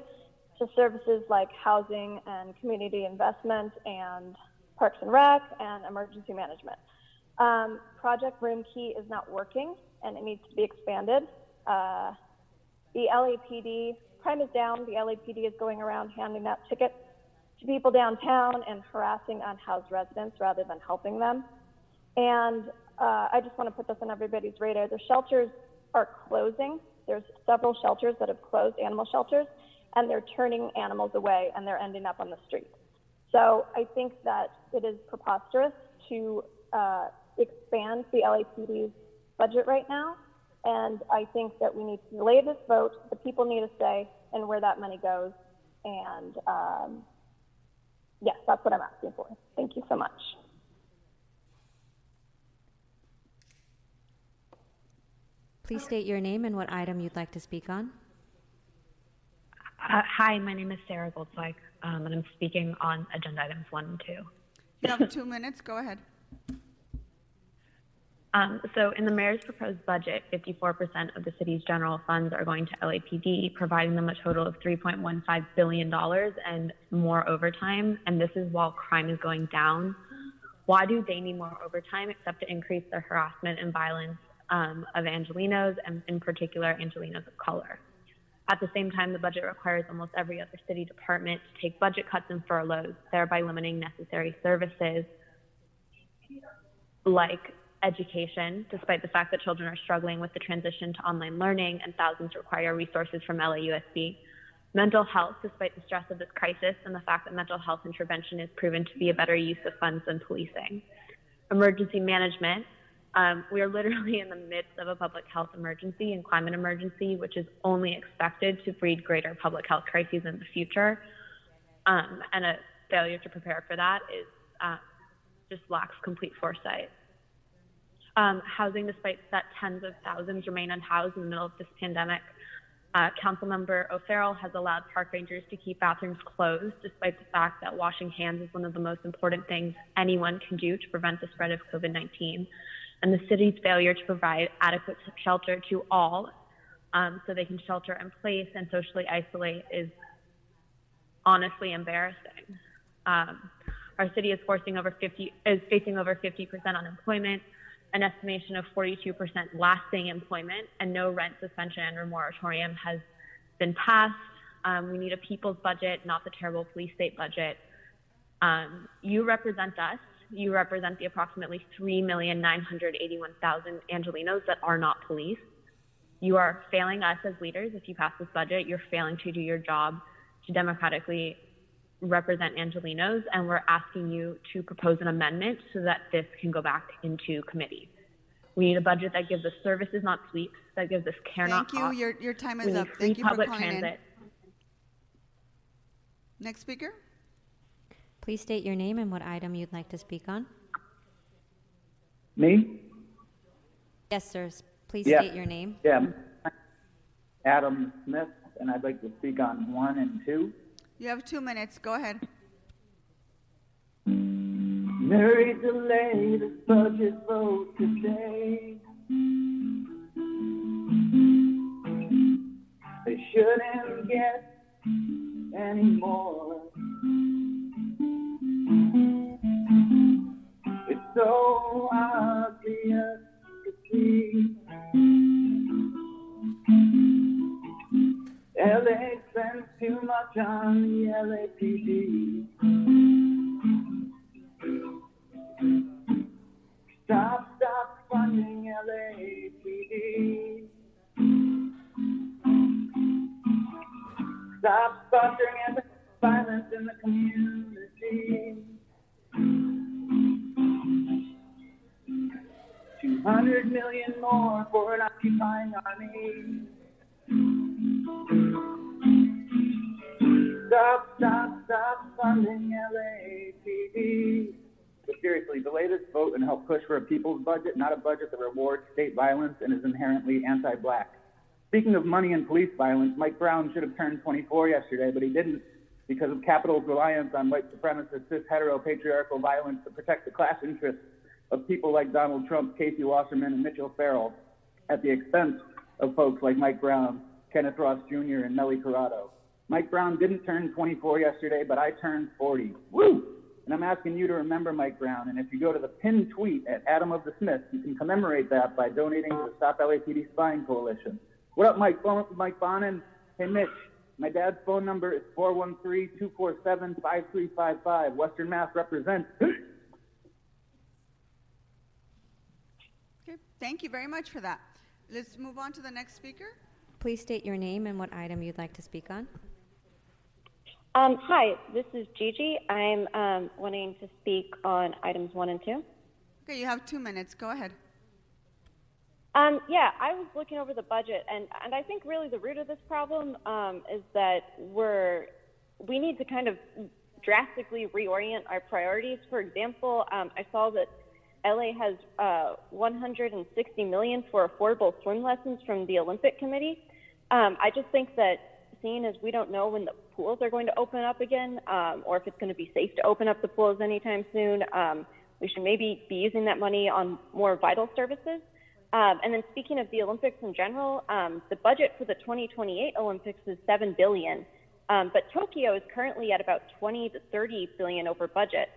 to services like housing and community investment and Parks and Rec and emergency management. Project Room Key is not working and it needs to be expanded. The LAPD, crime is down. The LAPD is going around handing out tickets to people downtown and harassing unhoused residents rather than helping them. And I just want to put this on everybody's radar. The shelters are closing. There's several shelters that have closed, animal shelters, and they're turning animals away and they're ending up on the street. So I think that it is preposterous to expand the LAPD's budget right now. And I think that we need to delay this vote. The people need a say in where that money goes. And yes, that's what I'm asking for. Thank you so much. Please state your name and what item you'd like to speak on. Hi, my name is Sarah Goldzweig, and I'm speaking on agenda items 1 and 2. You have 2 minutes. Go ahead. So in the mayor's proposed budget, 54% of the city's general funds are going to LAPD, providing them a total of $3.15 billion and more overtime. And this is while crime is going down. Why do they need more overtime except to increase the harassment and violence of Angelenos, and in particular, Angelenos of color? At the same time, the budget requires almost every other city department to take budget cuts and furloughs, thereby limiting necessary services like education, despite the fact that children are struggling with the transition to online learning and thousands require resources from LAUSD. Mental health, despite the stress of this crisis and the fact that mental health intervention is proven to be a better use of funds than policing. Emergency management. We are literally in the midst of a public health emergency and climate emergency, which is only expected to breed greater public health crises in the future. And a failure to prepare for that is just lacks complete foresight. Housing, despite that tens of thousands remain unhoused in the middle of this pandemic. Councilmember O'Farrell has allowed park rangers to keep bathrooms closed, despite the fact that washing hands is one of the most important things anyone can do to prevent the spread of COVID-19. And the city's failure to provide adequate shelter to all so they can shelter in place and socially isolate is honestly embarrassing. Our city is facing over 50% unemployment, an estimation of 42% lasting employment, and no rent suspension or moratorium has been passed. We need a people's budget, not the terrible police state budget. You represent us. You represent the approximately 3,981,000 Angelenos that are not police. You are failing us as leaders. If you pass this budget, you're failing to do your job to democratically represent Angelenos, and we're asking you to propose an amendment so that this can go back into committee. We need a budget that gives us services, not sweeps, that gives us care, not costs. Thank you. Your time We is need up. free Thank you for public calling in. transit. Next speaker. Please state your name and what item you'd like to speak on. Me? Yes, sir. Please Yeah. state your name. Yeah. Adam Smith, and I'd like to speak on 1 and 2. You have 2 minutes. Go ahead. Mary delayed this budget vote today. They shouldn't get any more. It's so obvious to see. LA spends too much on the LAPD. Stop funding LAPD. Stop sponsoring violence in the community. $200 million more for an occupying army. Stop funding LAPD. But seriously, delay this vote and help push for a people's budget, not a budget that rewards state violence and is inherently anti-black. Speaking of money and police violence, Mike Brown should have turned 24 yesterday, but he didn't because of Capitol's reliance on white supremacist, cis, hetero, patriarchal violence to protect the class interests of people like Donald Trump, Casey Wasserman, and Mitchell Farrell at the expense of folks like Mike Brown, Kenneth Ross Jr., and Nellie Corrado. Mike Brown didn't turn 24 yesterday, but I turned 40. Woo! And I'm asking you to remember Mike Brown. And if you go to the pinned tweet at Adam of the Smith, you can commemorate that by donating to the Stop LAPD Spying Coalition. What up, Mike Bonin? Hey, Mitch. My dad's phone number is 413-247-5355. Western Mass represents. Okay, thank you very much for that. Let's move on to the next speaker. Please state your name and what item you'd like to speak on. Hi, this is Gigi. I'm wanting to speak on items 1 and 2. Okay, you have 2 minutes. Go ahead. Yeah, I was looking over the budget, and I think really the root of this problem is that we need to kind of drastically reorient our priorities. For example, I saw that LA has $160 million for affordable swim lessons from the Olympic Committee. I just think that seeing as we don't know when the pools are going to open up again, or if it's going to be safe to open up the pools anytime soon, we should maybe be using that money on more vital services. And then speaking of the Olympics in general, the budget for the 2028 Olympics is $7 billion, but Tokyo is currently at about $20 to $30 billion over budget.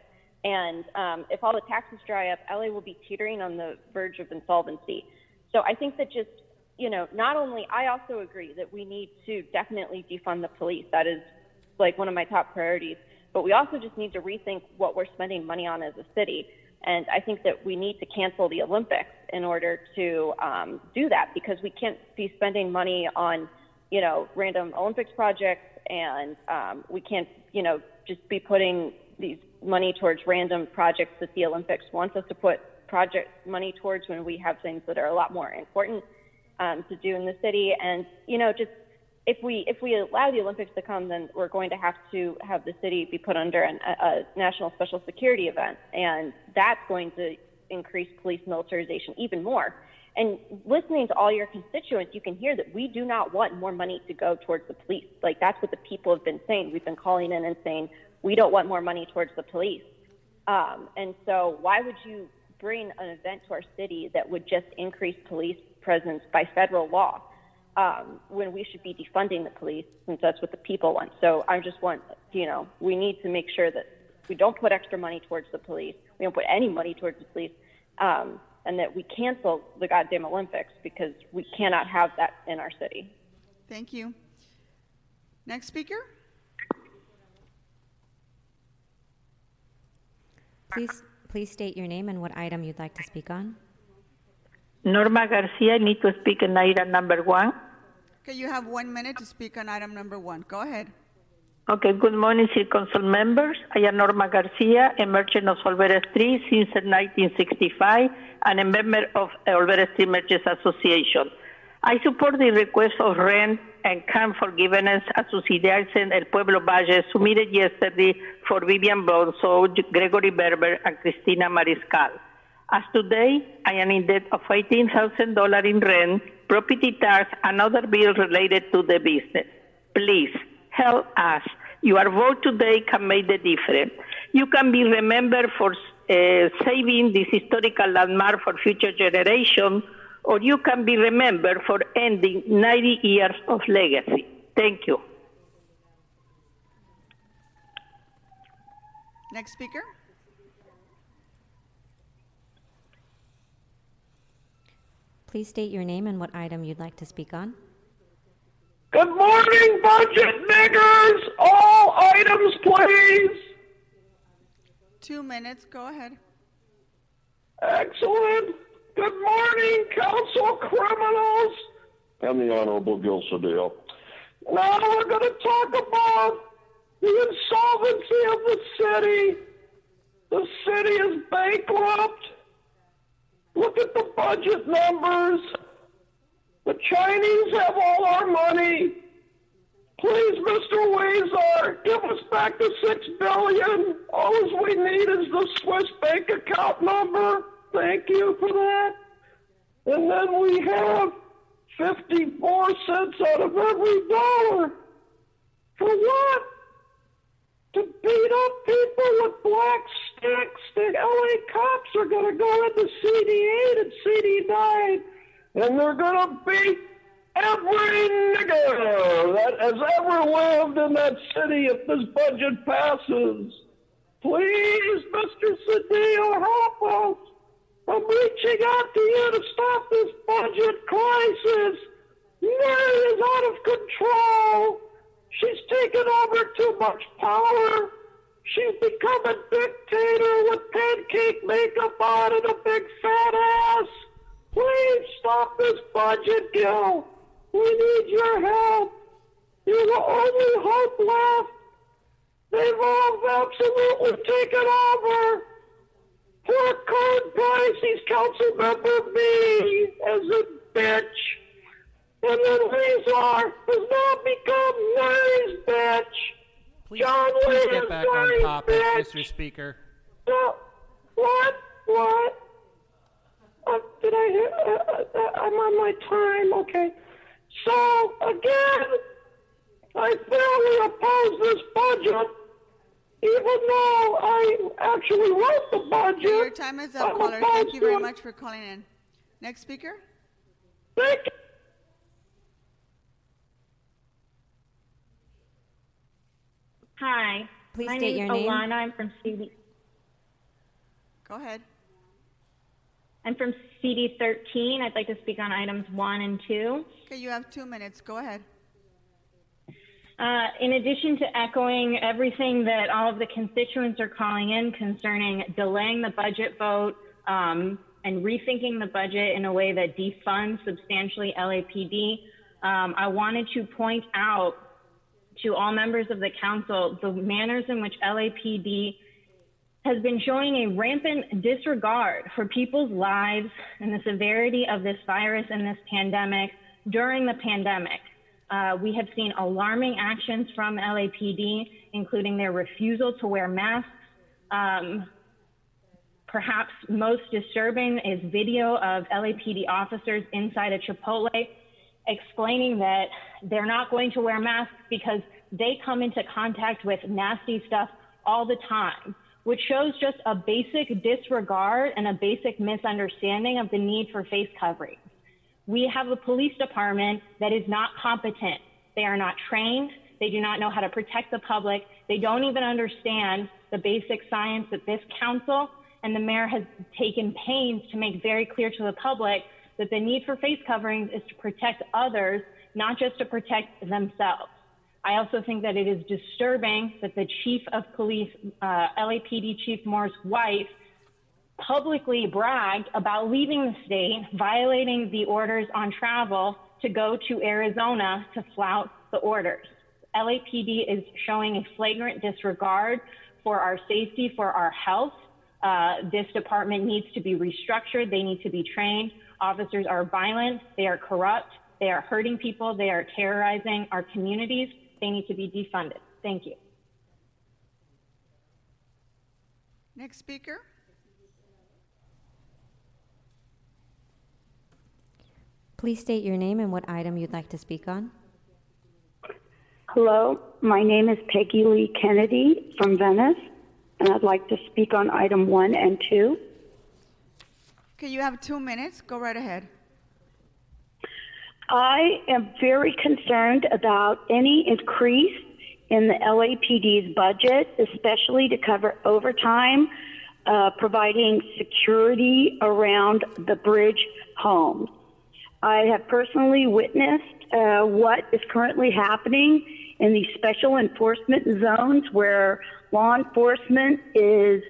And if all the taxes dry up, LA will be teetering on the verge of insolvency. So I think that just, not only, I also agree that we need to definitely defund the police. That is like one of my top priorities. But we also just need to rethink what we're spending money on as a city. And I think that we need to cancel the Olympics in order to do that, because we can't be spending money on, random Olympics projects, and we can't, just be putting these money towards random projects that the Olympics wants us to put project money towards when we have things that are a lot more important to do in the city. And, just if we allow the Olympics to come, then we're going to have the city be put under a national special security event. And that's going to increase police militarization even more. And listening to all your constituents, you can hear that we do not want more money to go towards the police. Like, that's what the people have been saying. We've been calling in and saying, we don't want more money towards the police. And so why would you bring an event to our city that would just increase police presence by federal law when we should be defunding the police, since that's what the people want? So I just want, we need to make sure that we don't put extra money towards the police. We don't put any money towards the police. And that we cancel the goddamn Olympics, because we cannot have that in our city. Thank you. Next speaker. Please state your name and what item you'd like to speak on. Norma Garcia, I need to speak on item number 1. Okay, you have 1 minute to speak on item number 1. Go ahead. Okay, good morning, City Council members. I am Norma Garcia, a merchant of Olvera Street since 1965 and a member of Olvera Street Merchants Association. I support the request of Rent and Camp Forgiveness Association El Pueblo Valle submitted yesterday for Vivian Bonso, Gregory Berber, and Cristina Mariscal. As today, I am in debt of $18,000 in rent, property tax, and other bills related to the business. Please help us. Your vote today can make the difference. You can be remembered for saving this historical landmark for future generations, or you can be remembered for ending 90 years of legacy. Thank you. Next speaker. Please state your name and what item you'd like to speak on. Good morning, budget niggers. All items, please. 2 minutes. Go ahead. Excellent. Good morning, council criminals. I'm the Honorable Gil Cedillo. Now we're going to talk about the insolvency of the city. The city is bankrupt. Look at the budget numbers. The Chinese have all our money. Please, Mr. Weezer, give us back the $6 billion. All we need is the Swiss bank account number. Thank you for that. And then we have 54 cents out of every dollar. For what? To beat up people with black sticks. The LA cops are going to go into CD8 and CD9, and they're going to beat every nigger that has ever lived in that city if this budget passes. Please, Mr. Cedillo, help us. I'm reaching out to you to stop this budget crisis. Mary is out of control. She's taken over too much power. She's become a dictator with pancake makeup on and a big fat ass. Please stop this budget, Gil. We need your help. You're the only hope left. They've all absolutely taken over. Poor Code Price, he's council member B as a bitch. And then Rezar has now become Mary's bitch. John Please Lee get is back on Mary's topic, bitch. Mr. Speaker. What? Did I hear? I'm on my time. Okay. So, again, I thoroughly oppose this budget, even though I actually wrote the budget. Your time is up, caller. Thank you very much for calling in. Next speaker. Thank you. Hi. Please My state name your is name. Alana. I'm from CD. Go ahead. I'm from CD 13. I'd like to speak on items 1 and 2. Okay, you have 2 minutes. Go ahead. In addition to echoing everything that all of the constituents are calling in concerning delaying the budget vote and rethinking the budget in a way that defunds substantially LAPD, I wanted to point out to all members of the council the manners in which LAPD has been showing a rampant disregard for people's lives and the severity of this virus and this pandemic during the pandemic. We have seen alarming actions from LAPD, including their refusal to wear masks. Perhaps most disturbing is video of LAPD officers inside a Chipotle explaining that they're not going to wear masks because they come into contact with nasty stuff all the time, which shows just a basic disregard and a basic misunderstanding of the need for face coverings. We have a police department that is not competent. They are not trained. They do not know how to protect the public. They don't even understand the basic science that this council and the mayor has taken pains to make very clear to the public, that the need for face coverings is to protect others, not just to protect themselves. I also think that it is disturbing that the chief of police, LAPD Chief Moore's wife, publicly bragged about leaving the state, violating the orders on travel to go to Arizona to flout the orders. LAPD is showing a flagrant disregard for our safety, for our health. This department needs to be restructured. They need to be trained. Officers are violent. They are corrupt. They are hurting people. They are terrorizing our communities. They need to be defunded. Thank you. Next speaker. Please state your name and what item you'd like to speak on. Hello, my name is Peggy Lee Kennedy from Venice, and I'd like to speak on item 1 and 2. Okay, you have 2 minutes. Go right ahead. I am very concerned about any increase in the LAPD's budget, especially to cover overtime, providing security around the bridge homes. I have personally witnessed what is currently happening in these special enforcement zones where law enforcement is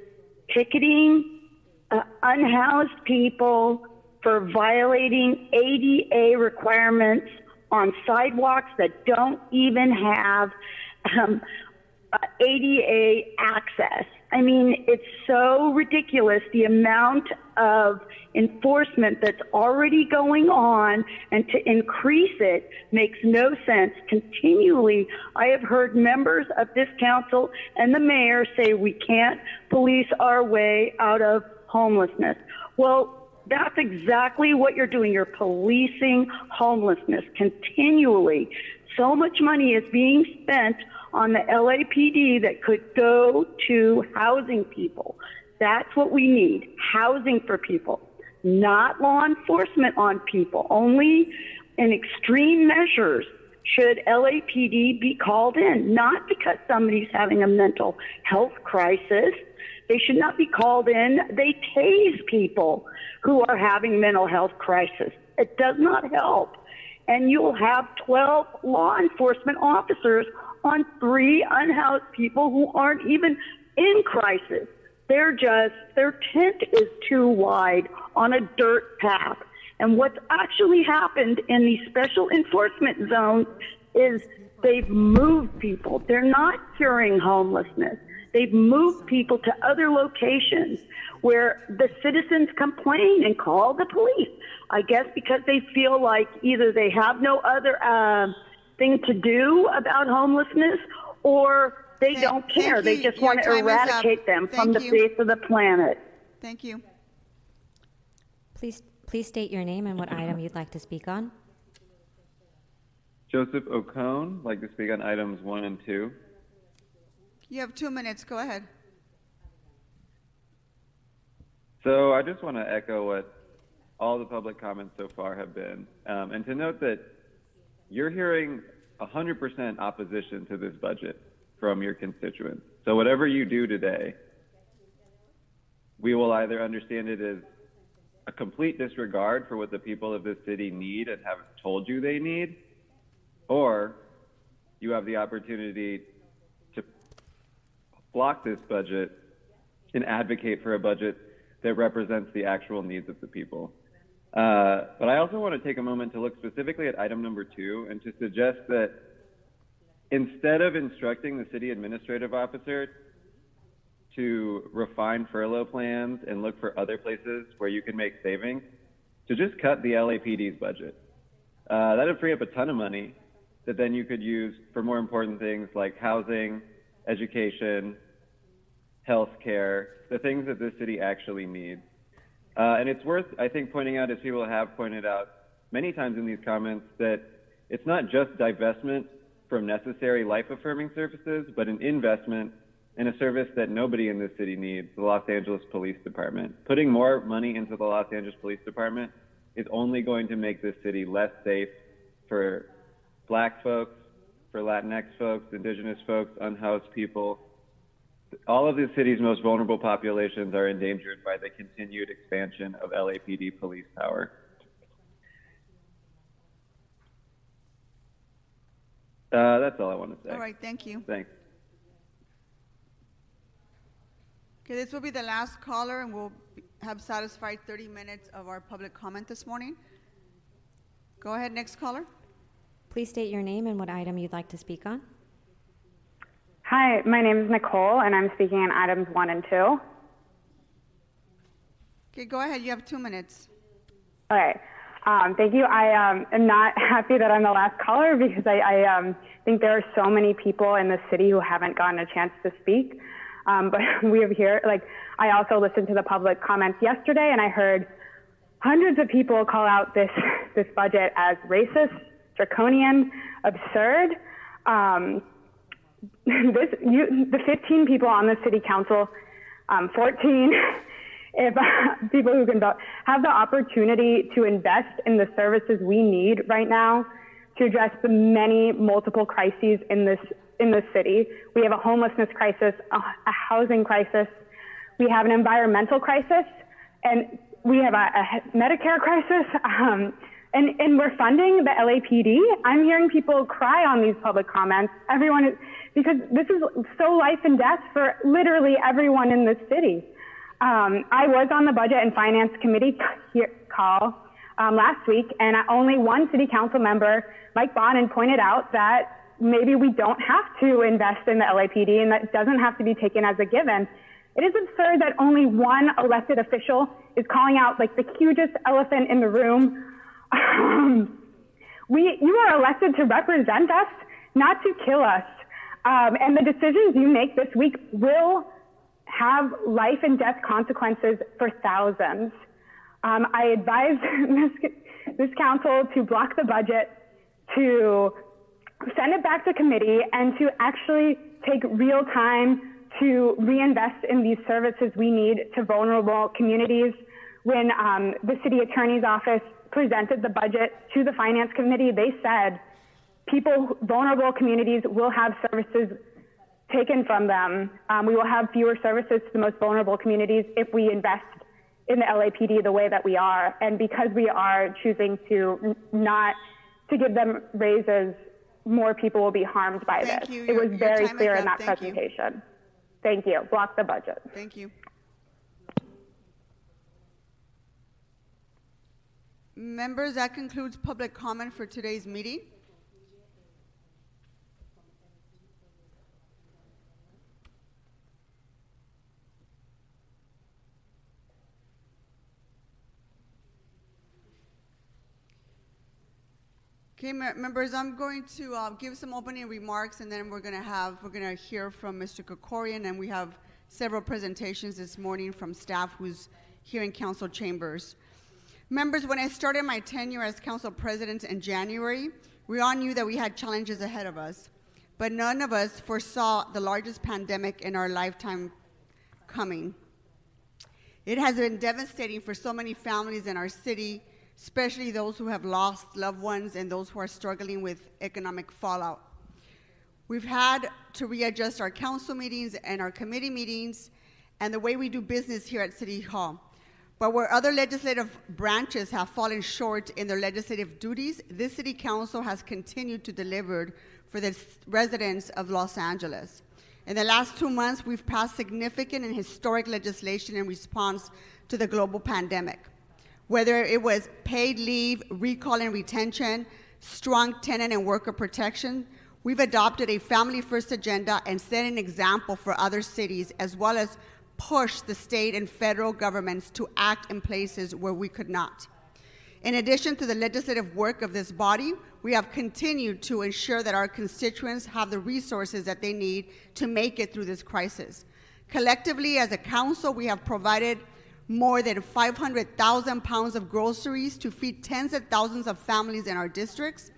picketing unhoused people for violating ADA requirements on sidewalks that don't even have ADA access. I mean, it's so ridiculous, the amount of enforcement that's already going on, and to increase it makes no sense. Continually, I have heard members of this council and the mayor say we can't police our way out of homelessness. Well, that's exactly what you're doing. You're policing homelessness continually. So much money is being spent on the LAPD that could go to housing people. That's what we need, housing for people, not law enforcement on people. Only in extreme measures should LAPD be called in, not because somebody's having a mental health crisis. They should not be called in. They tase people who are having mental health crisis. It does not help. And you'll have 12 law enforcement officers on 3 unhoused people who aren't even in crisis. Their tent is too wide on a dirt path. And what's actually happened in these special enforcement zones is they've moved people. They're not curing homelessness. They've moved people to other locations where the citizens complain and call the police. I guess because they feel like either they have no other thing to do about homelessness, or they don't care. They just want to eradicate them from the face of the planet. Thank you. Please state your name and what item you'd like to speak on. Joseph Ocone, like to speak on items 1 and 2. You have 2 minutes. Go ahead. So I just want to echo what all the public comments so far have been, and to note that you're hearing 100% opposition to this budget from your constituents. So whatever you do today, we will either understand it as a complete disregard for what the people of this city need and have told you they need, or you have the opportunity to block this budget and advocate for a budget that represents the actual needs of the people. But I also want to take a moment to look specifically at item number 2 and to suggest that instead of instructing the city administrative officer to refine furlough plans and look for other places where you can make savings, to just cut the LAPD's budget. That would free up a ton of money that then you could use for more important things like housing, education, healthcare, the things that this city actually needs. And it's worth, I think, pointing out, as people have pointed out many times in these comments, that it's not just divestment from necessary life-affirming services, but an investment in a service that nobody in this city needs, the Los Angeles Police Department. Putting more money into the Los Angeles Police Department is only going to make this city less safe for Black folks, for Latinx folks, Indigenous folks, unhoused people. All of the city's most vulnerable populations are endangered by the continued expansion of LAPD police power. That's all I want to say. All right, thank you. Thanks. Okay, this will be the last caller, and we'll have satisfied 30 minutes of our public comment this morning. Go ahead, next caller. Please state your name and what item you'd like to speak on. Hi, my name is Nicole, and I'm speaking on items 1 and 2. Okay, go ahead. You have 2 minutes. Okay. Thank you. I am not happy that I'm the last caller because I think there are so many people in the city who haven't gotten a chance to speak. But we have here, like, I also listened to the public comments yesterday, and I heard hundreds of people call out this budget as racist, draconian, absurd. The 15 people on the city council, 14 if people who can vote, have the opportunity to invest in the services we need right now to address the many multiple crises in this city. We have a homelessness crisis, a housing crisis, we have an environmental crisis, and we have a Medicare crisis, and we're funding the LAPD. I'm hearing people cry on these public comments. Because this is so life and death for literally everyone in this city. I was on the Budget and Finance Committee call last week, and only one city council member, Mike Bonin, pointed out that maybe we don't have to invest in the LAPD and that doesn't have to be taken as a given. It is absurd that only one elected official is calling out like the hugest elephant in the room. You are elected to represent us, not to kill us. And the decisions you make this week will have life and death consequences for thousands. I advise this council to block the budget, to send it back to committee, and to actually take real time to reinvest in these services we need to vulnerable communities. When the city attorney's office presented the budget to the finance committee, they said vulnerable communities will have services taken from them. We will have fewer services to the most vulnerable communities if we invest in the LAPD the way that we are. And because we are choosing to not to give them raises, more people will be harmed by this. It was very clear in that presentation. Thank you. Block the budget. Thank you. Members, that concludes public comment for today's meeting. Okay, members, I'm going to give some opening remarks, and then we're going to hear from Mr. Krikorian, and we have several presentations this morning from staff who's here in council chambers. Members, when I started my tenure as council president in January, we all knew that we had challenges ahead of us, but none of us foresaw the largest pandemic in our lifetime coming. It has been devastating for so many families in our city, especially those who have lost loved ones and those who are struggling with economic fallout. We've had to readjust our council meetings and our committee meetings and the way we do business here at City Hall. But where other legislative branches have fallen short in their legislative duties, this City Council has continued to deliver for the residents of Los Angeles. In the last 2 months, we've passed significant and historic legislation in response to the global pandemic. Whether it was paid leave, recall and retention, strong tenant and worker protection, we've adopted a family-first agenda and set an example for other cities, as well as push the state and federal governments to act in places where we could not. In addition to the legislative work of this body, we have continued to ensure that our constituents have the resources that they need to make it through this crisis. Collectively, as a council, we have provided more than 500,000 pounds of groceries to feed tens of thousands of families in our districts,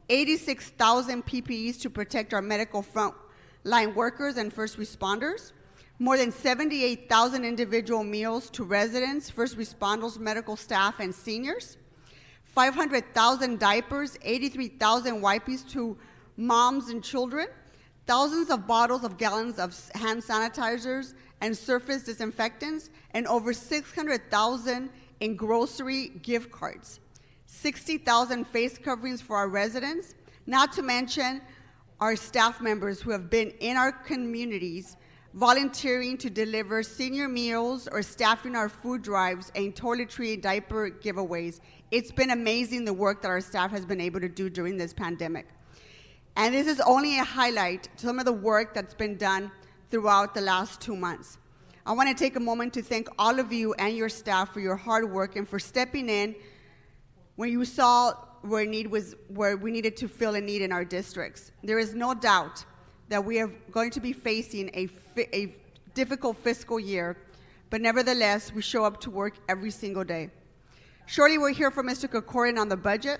86,000 PPEs to protect our medical frontline workers and first responders, more than 78,000 individual meals to residents, first responders, medical staff, and seniors, 500,000 diapers, 83,000 wipes to moms and children, thousands of bottles of gallons of hand sanitizers and surface disinfectants, and over 600,000 in grocery gift cards, 60,000 face coverings for our residents, not to mention our staff members who have been in our communities volunteering to deliver senior meals or staffing our food drives and toiletry and diaper giveaways. It's been amazing the work that our staff has been able to do during this pandemic. And this is only a highlight to some of the work that's been done throughout the last 2 months. I want to take a moment to thank all of you and your staff for your hard work and for stepping in when you saw where we needed to fill a need in our districts. There is no doubt that we are going to be facing a difficult fiscal year, but nevertheless, we show up to work every single day. Surely we'll hear from Mr. Krikorian on the budget,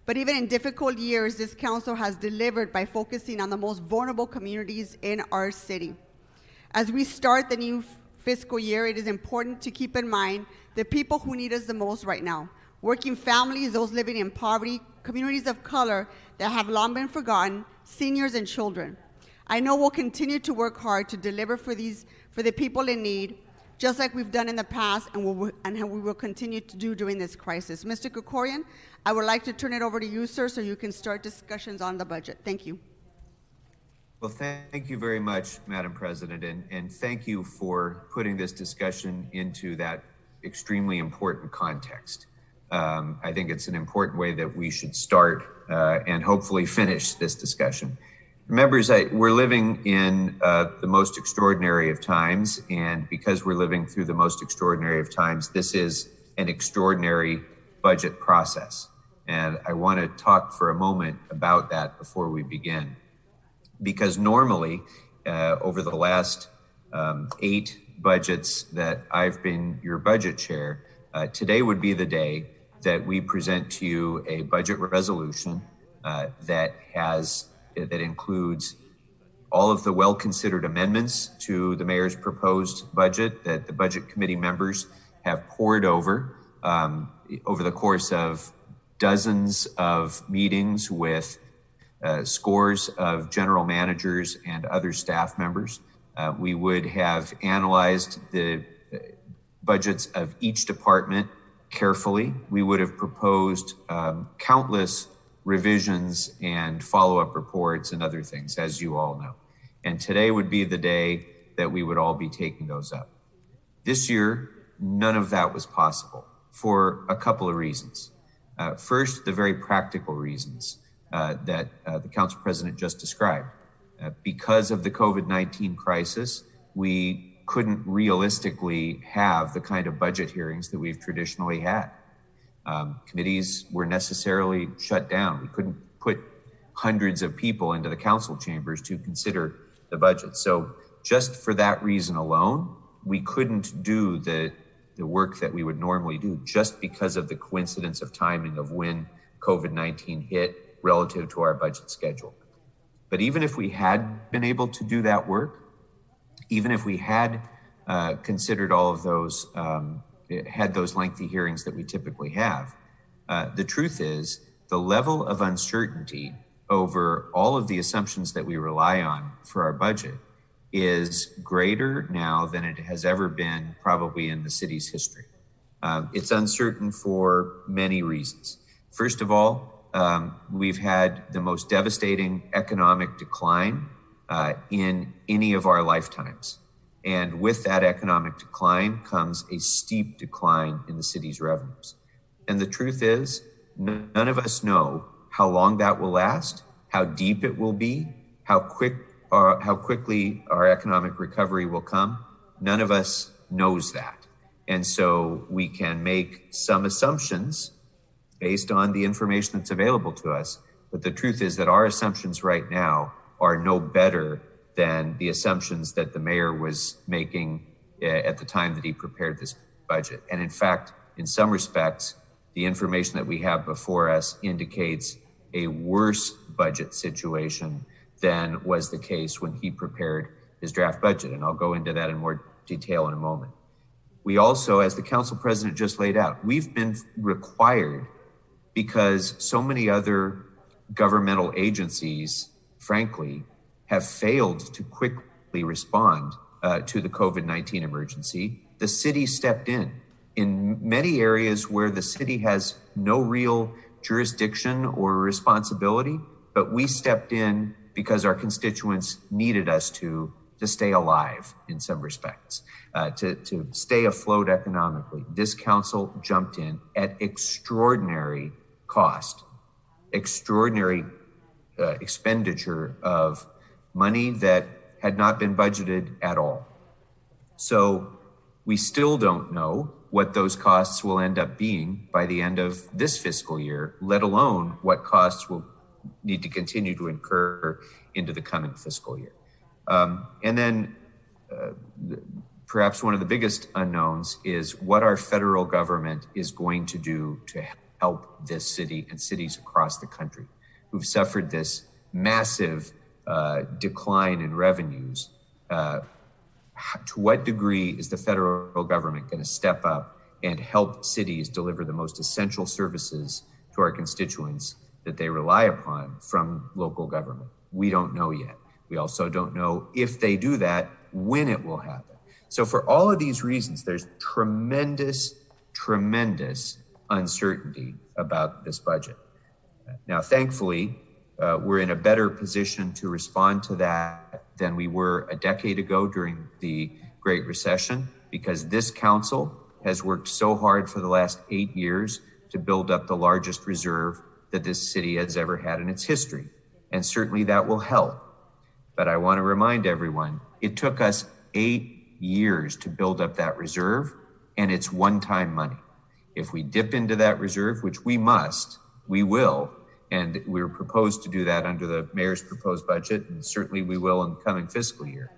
but even in difficult years, this council has delivered by focusing on the most vulnerable communities in our city. As we start the new fiscal year, it is important to keep in mind the people who need us the most right now. Working families, those living in poverty, communities of color that have long been forgotten, seniors and children. I know we'll continue to work hard to deliver for the people in need, just like we've done in the past and we will continue to do during this crisis. Mr. Krikorian, I would like to turn it over to you, sir, so you can start discussions on the budget. Thank you. Well, thank you very much, Madam President, and thank you for putting this discussion into that extremely important context. I think it's an important way that we should start and hopefully finish this discussion. Members, we're living in the most extraordinary of times, and because we're living through the most extraordinary of times, this is an extraordinary budget process. And I want to talk for a moment about that before we begin. Because normally, over the last 8 budgets that I've been your budget chair, today would be the day that we present to you a budget resolution that includes all of the well-considered amendments to the mayor's proposed budget that the budget committee members have poured over the course of dozens of meetings with scores of general managers and other staff members. We would have analyzed the budgets of each department carefully. We would have proposed countless revisions and follow-up reports and other things, as you all know. And today would be the day that we would all be taking those up. This year, none of that was possible for a couple of reasons. First, the very practical reasons that the council president just described. Because of the COVID-19 crisis, we couldn't realistically have the kind of budget hearings that we've traditionally had. Committees were necessarily shut down. We couldn't put hundreds of people into the council chambers to consider the budget. So just for that reason alone, we couldn't do the work that we would normally do just because of the coincidence of timing of when COVID-19 hit relative to our budget schedule. But even if we had been able to do that work, even if we had considered all of those, had those lengthy hearings that we typically have, the truth is the level of uncertainty over all of the assumptions that we rely on for our budget is greater now than it has ever been probably in the city's history. It's uncertain for many reasons. First of all, we've had the most devastating economic decline in any of our lifetimes. And with that economic decline comes a steep decline in the city's revenues. And the truth is, none of us know how long that will last, how deep it will be, how quickly our economic recovery will come. None of us knows that. And so we can make some assumptions based on the information that's available to us. But the truth is that our assumptions right now are no better than the assumptions that the mayor was making at the time that he prepared this budget. And in fact, in some respects, the information that we have before us indicates a worse budget situation than was the case when he prepared his draft budget. And I'll go into that in more detail in a moment. We also, as the council president just laid out, we've been required, because so many other governmental agencies, frankly, have failed to quickly respond to the COVID-19 emergency. The city stepped in many areas where the city has no real jurisdiction or responsibility, but we stepped in because our constituents needed us to stay alive in some respects, to stay afloat economically. This council jumped in at extraordinary cost, extraordinary expenditure of money that had not been budgeted at all. So we still don't know what those costs will end up being by the end of this fiscal year, let alone what costs will need to continue to incur into the coming fiscal year. And then perhaps one of the biggest unknowns is what our federal government is going to do to help this city and cities across the country who've suffered this massive decline in revenues. To what degree is the federal government going to step up and help cities deliver the most essential services to our constituents that they rely upon from local government? We don't know yet. We also don't know if they do that, when it will happen. So for all of these reasons, there's tremendous uncertainty about this budget. Now, thankfully, we're in a better position to respond to that than we were a decade ago during the Great Recession, because this council has worked so hard for the last 8 years to build up the largest reserve that this city has ever had in its history. And certainly that will help. But I want to remind everyone, it took us 8 years to build up that reserve, and it's one-time money. If we dip into that reserve, which we must, we will, and we're proposed to do that under the mayor's proposed budget, and certainly we will in the coming fiscal year.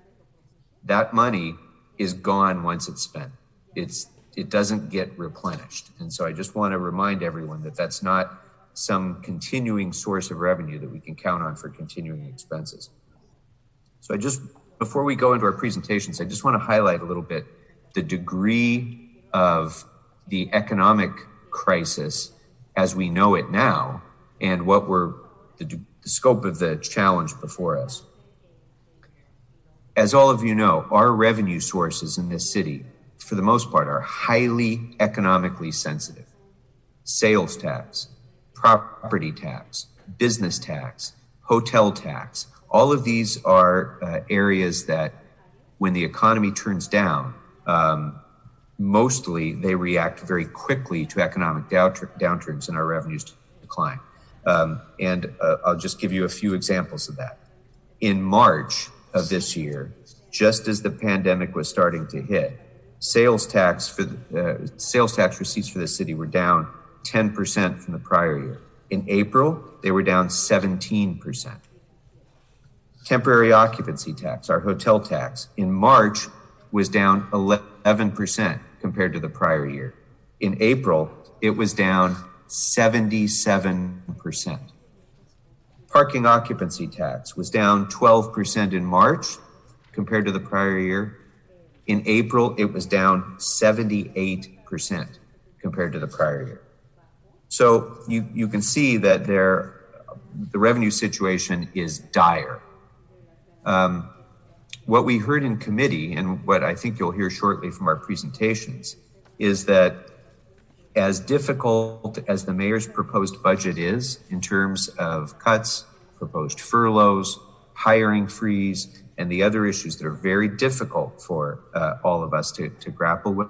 That money is gone once it's spent. It doesn't get replenished. And so I just want to remind everyone that that's not some continuing source of revenue that we can count on for continuing expenses. So before we go into our presentations, I just want to highlight a little bit the degree of the economic crisis as we know it now, and what the scope of the challenge before us. As all of you know, our revenue sources in this city, for the most part, are highly economically sensitive. Sales tax, property tax, business tax, hotel tax, all of these are areas that when the economy turns down, mostly they react very quickly to economic downturns and our revenues decline. And I'll just give you a few examples of that. In March of this year, just as the pandemic was starting to hit, sales tax receipts for the city were down 10% from the prior year. In April, they were down 17%. Temporary occupancy tax, our hotel tax, in March was down 11% compared to the prior year. In April, it was down 77%. Parking occupancy tax was down 12% in March compared to the prior year. In April, it was down 78% compared to the prior year. So you can see that the revenue situation is dire. What we heard in committee, and what I think you'll hear shortly from our presentations, is that as difficult as the mayor's proposed budget is in terms of cuts, proposed furloughs, hiring freeze, and the other issues that are very difficult for all of us to grapple with,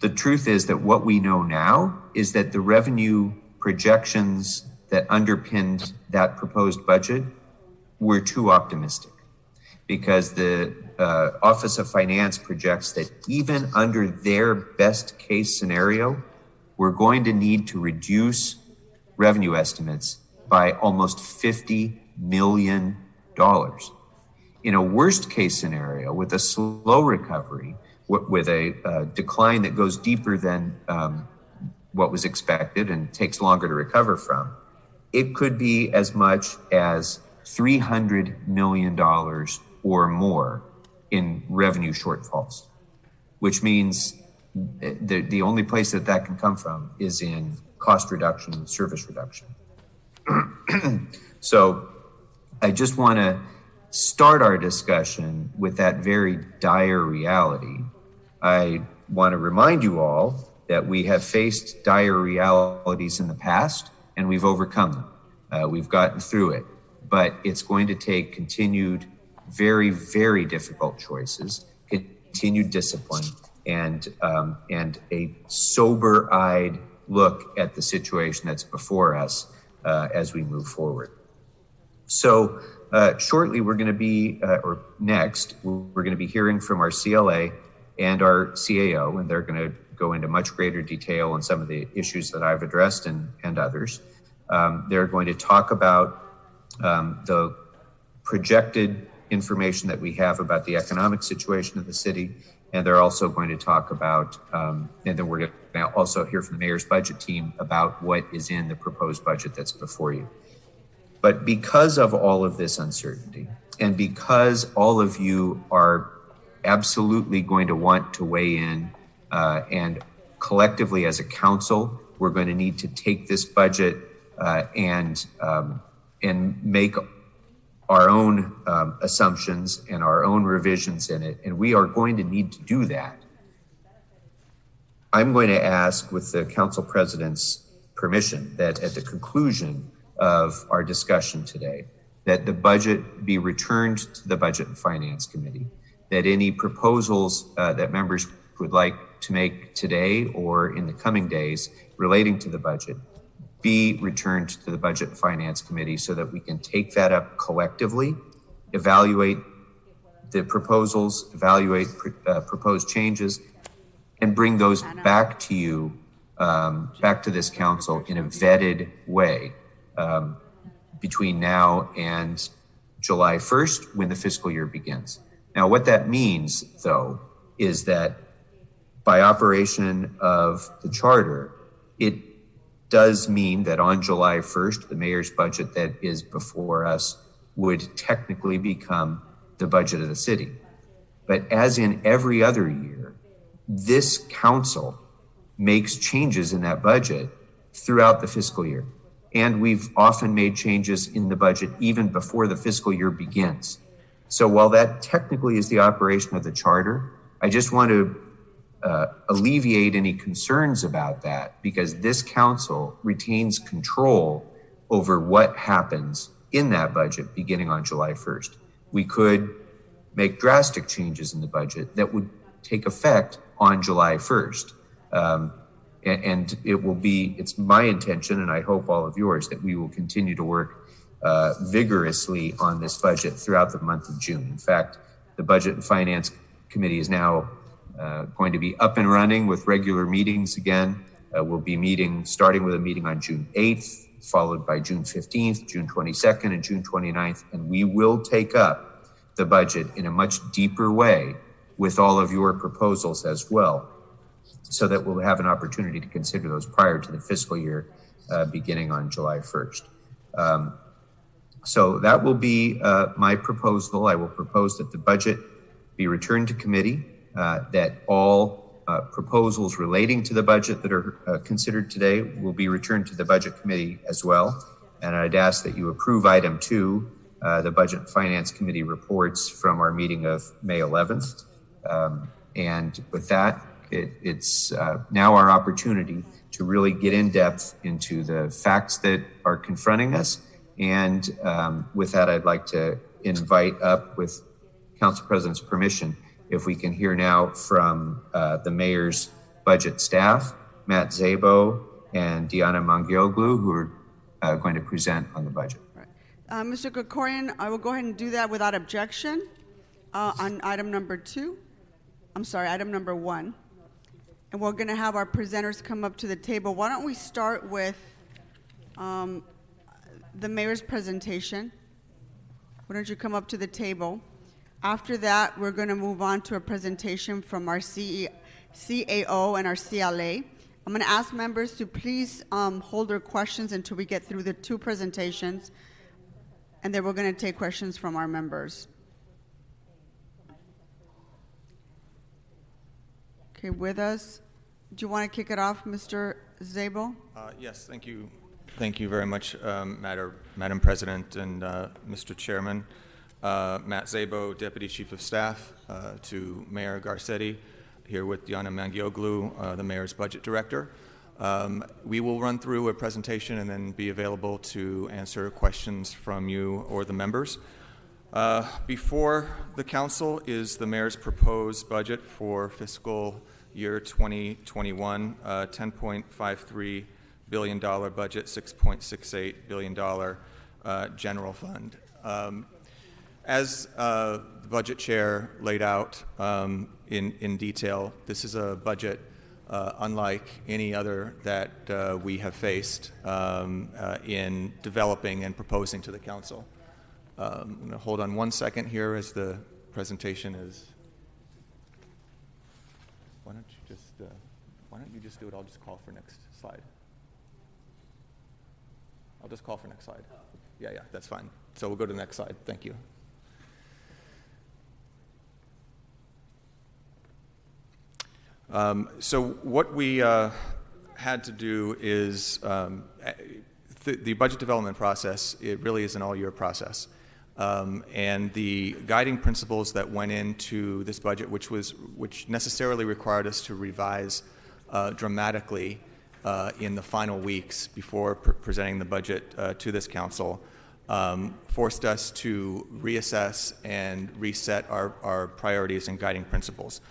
the truth is that what we know now is that the revenue projections that underpinned that proposed budget were too optimistic, because the Office of Finance projects that even under their best case scenario, we're going to need to reduce revenue estimates by almost $50 million. In a worst case scenario, with a slow recovery, with a decline that goes deeper than what was expected and takes longer to recover from, it could be as much as $300 million or more in revenue shortfalls, which means the only place that can come from is in cost reduction and service reduction. So I just want to start our discussion with that very dire reality. I want to remind you all that we have faced dire realities in the past and we've overcome them. We've gotten through it, but it's going to take continued very, very difficult choices, continued discipline, and a sober-eyed look at the situation that's before us as we move forward. So shortly, we're going to be, or next, we're going to be hearing from our CLA and our CAO, and they're going to go into much greater detail on some of the issues that I've addressed and others. They're going to talk about the projected information that we have about the economic situation of the city, and they're also going to talk about, and then we're going to also hear from the mayor's budget team about what is in the proposed budget that's before you. But because of all of this uncertainty, and because all of you are absolutely going to want to weigh in, and collectively as a council, we're going to need to take this budget and make our own assumptions and our own revisions in it, and we are going to need to do that. I'm going to ask, with the council president's permission, that at the conclusion of our discussion today, that the budget be returned to the Budget and Finance Committee, that any proposals that members would like to make today or in the coming days relating to the budget be returned to the Budget and Finance Committee so that we can take that up collectively, evaluate the proposals, evaluate proposed changes, and bring those back to you, back to this council in a vetted way between now and July 1st when the fiscal year begins. Now, what that means, though, is that by operation of the charter, it does mean that on July 1st, the mayor's budget that is before us would technically become the budget of the city. But as in every other year, this council makes changes in that budget throughout the fiscal year. And we've often made changes in the budget even before the fiscal year begins. So while that technically is the operation of the charter, I just want to alleviate any concerns about that, because this council retains control over what happens in that budget beginning on July 1st. We could make drastic changes in the budget that would take effect on July 1st. And it's my intention, and I hope all of yours, that we will continue to work vigorously on this budget throughout the month of June. In fact, the Budget and Finance Committee is now going to be up and running with regular meetings again. We'll be starting with a meeting on June 8th, followed by June 15th, June 22nd, and June 29th. And we will take up the budget in a much deeper way with all of your proposals as well, so that we'll have an opportunity to consider those prior to the fiscal year beginning on July 1st. So that will be my proposal. I will propose that the budget be returned to committee, that all proposals relating to the budget that are considered today will be returned to the Budget Committee as well. And I'd ask that you approve item 2, the Budget and Finance Committee reports from our meeting of May 11th. And with that, it's now our opportunity to really get in depth into the facts that are confronting us. And with that, I'd like to invite up, with Council President's permission, if we can hear now from the mayor's budget staff, Matt Szabo and Diana Mangioglu, who are going to present on the budget. Mr. Krikorian, I will go ahead and do that without objection on item number 2. I'm sorry, item number 1. And we're going to have our presenters come up to the table. Why don't we start with the mayor's presentation? Why don't you come up to the table? After that, we're going to move on to a presentation from our CAO and our CLA. I'm going to ask members to please hold their questions until we get through the 2 presentations, and then we're going to take questions from our members. Okay, with us. Do you want to kick it off, Mr. Szabo? Yes, thank you. Thank you very much, Madam President and Mr. Chairman. Matt Szabo, Deputy Chief of Staff to Mayor Garcetti, here with Diana Mangioglu, the Mayor's Budget Director. We will run through a presentation and then be available to answer questions from you or the members. Before the Council is the Mayor's proposed budget for fiscal year 2021, $10.53 billion budget, $6.68 billion general fund. As the budget chair laid out in detail, this is a budget unlike any other that we have faced in developing and proposing to the council. I'm going to hold on one second here as the presentation is. Why don't you just do it? I'll just call for next slide. I'll just call for next slide. Yeah, that's fine. So we'll go to the next slide. Thank you. So what we had to do is the budget development process, it really is an all-year process. And the guiding principles that went into this budget, which necessarily required us to revise dramatically in the final weeks before presenting the budget to this council, forced us to reassess and reset our priorities and guiding principles.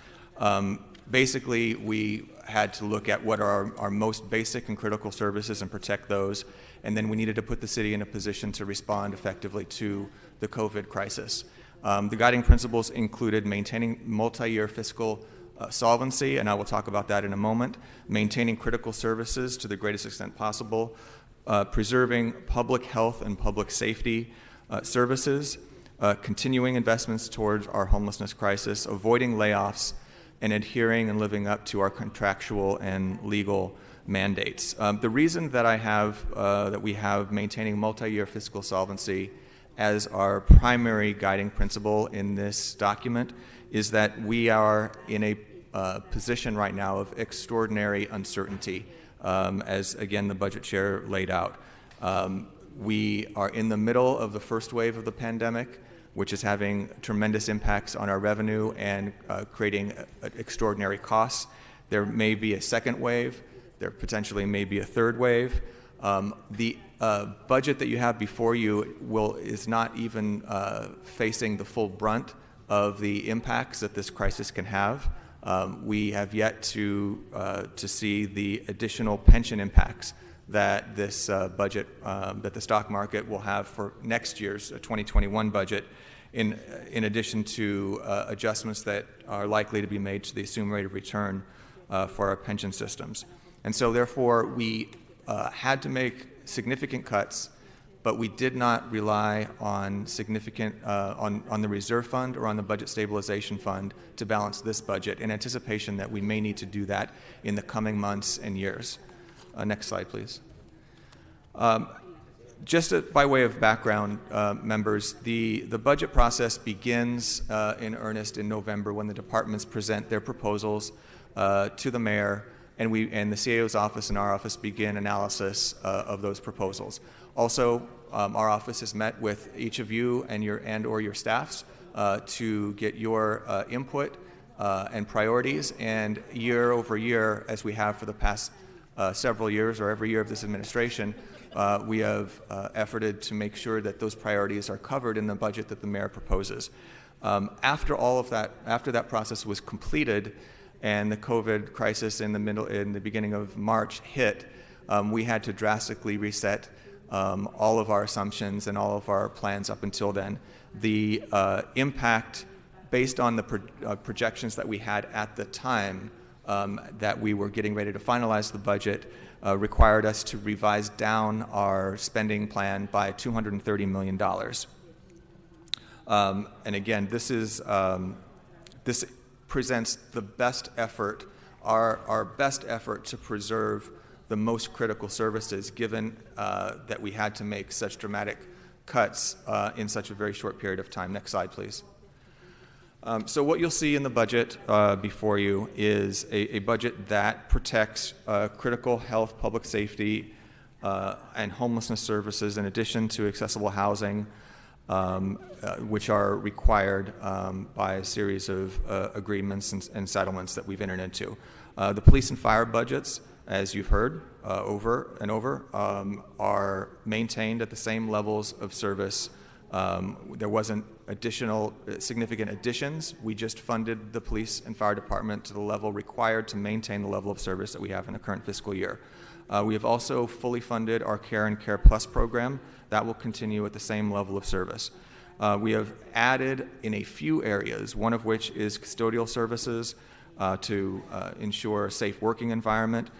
Basically, we had to look at what are our most basic and critical services and protect those, and then we needed to put the city in a position to respond effectively to the COVID crisis. The guiding principles included maintaining multi-year fiscal solvency, and I will talk about that in a moment, maintaining critical services to the greatest extent possible, preserving public health and public safety services, continuing investments towards our homelessness crisis, avoiding layoffs, and adhering and living up to our contractual and legal mandates. The reason that that we have maintaining multi-year fiscal solvency as our primary guiding principle in this document is that we are in a position right now of extraordinary uncertainty, as again the budget chair laid out. We are in the middle of the first wave of the pandemic, which is having tremendous impacts on our revenue and creating extraordinary costs. There may be a second wave. There potentially may be a third wave. The budget that you have before you is not even facing the full brunt of the impacts that this crisis can have. We have yet to see the additional pension impacts that this budget, that the stock market will have for next year's 2021 budget, in addition to adjustments that are likely to be made to the assumed rate of return for our pension systems. And so therefore we had to make significant cuts, but we did not rely on significant, on the reserve fund or on the budget stabilization fund to balance this budget in anticipation that we may need to do that in the coming months and years. Next slide, please. Just by way of background, members, the budget process begins in earnest in November when the departments present their proposals to the mayor, and the CAO's office and our office begin analysis of those proposals. Also, our office has met with each of you and your staffs to get your input and priorities, and year over year, as we have for the past several years or every year of this administration, we have efforted to make sure that those priorities are covered in the budget that the mayor proposes. After that process was completed and the COVID crisis in the beginning of March hit, we had to drastically reset all of our assumptions and all of our plans up until then. The impact based on the projections that we had at the time that we were getting ready to finalize the budget required us to revise down our spending plan by $230 million. And again, this presents the best effort, our best effort to preserve the most critical services, given that we had to make such dramatic cuts in such a very short period of time. Next slide, please. So what you'll see in the budget before you is a budget that protects critical health, public safety, and homelessness services in addition to accessible housing, which are required by a series of agreements and settlements that we've entered into. The police and fire budgets, as you've heard over and over, are maintained at the same levels of service. There wasn't significant additions. We just funded the police and fire department to the level required to maintain the level of service that we have in the current fiscal year. We have also fully funded our Care and Care Plus program. That will continue at the same level of service. We have added in a few areas, one of which is custodial services to ensure a safe working environment.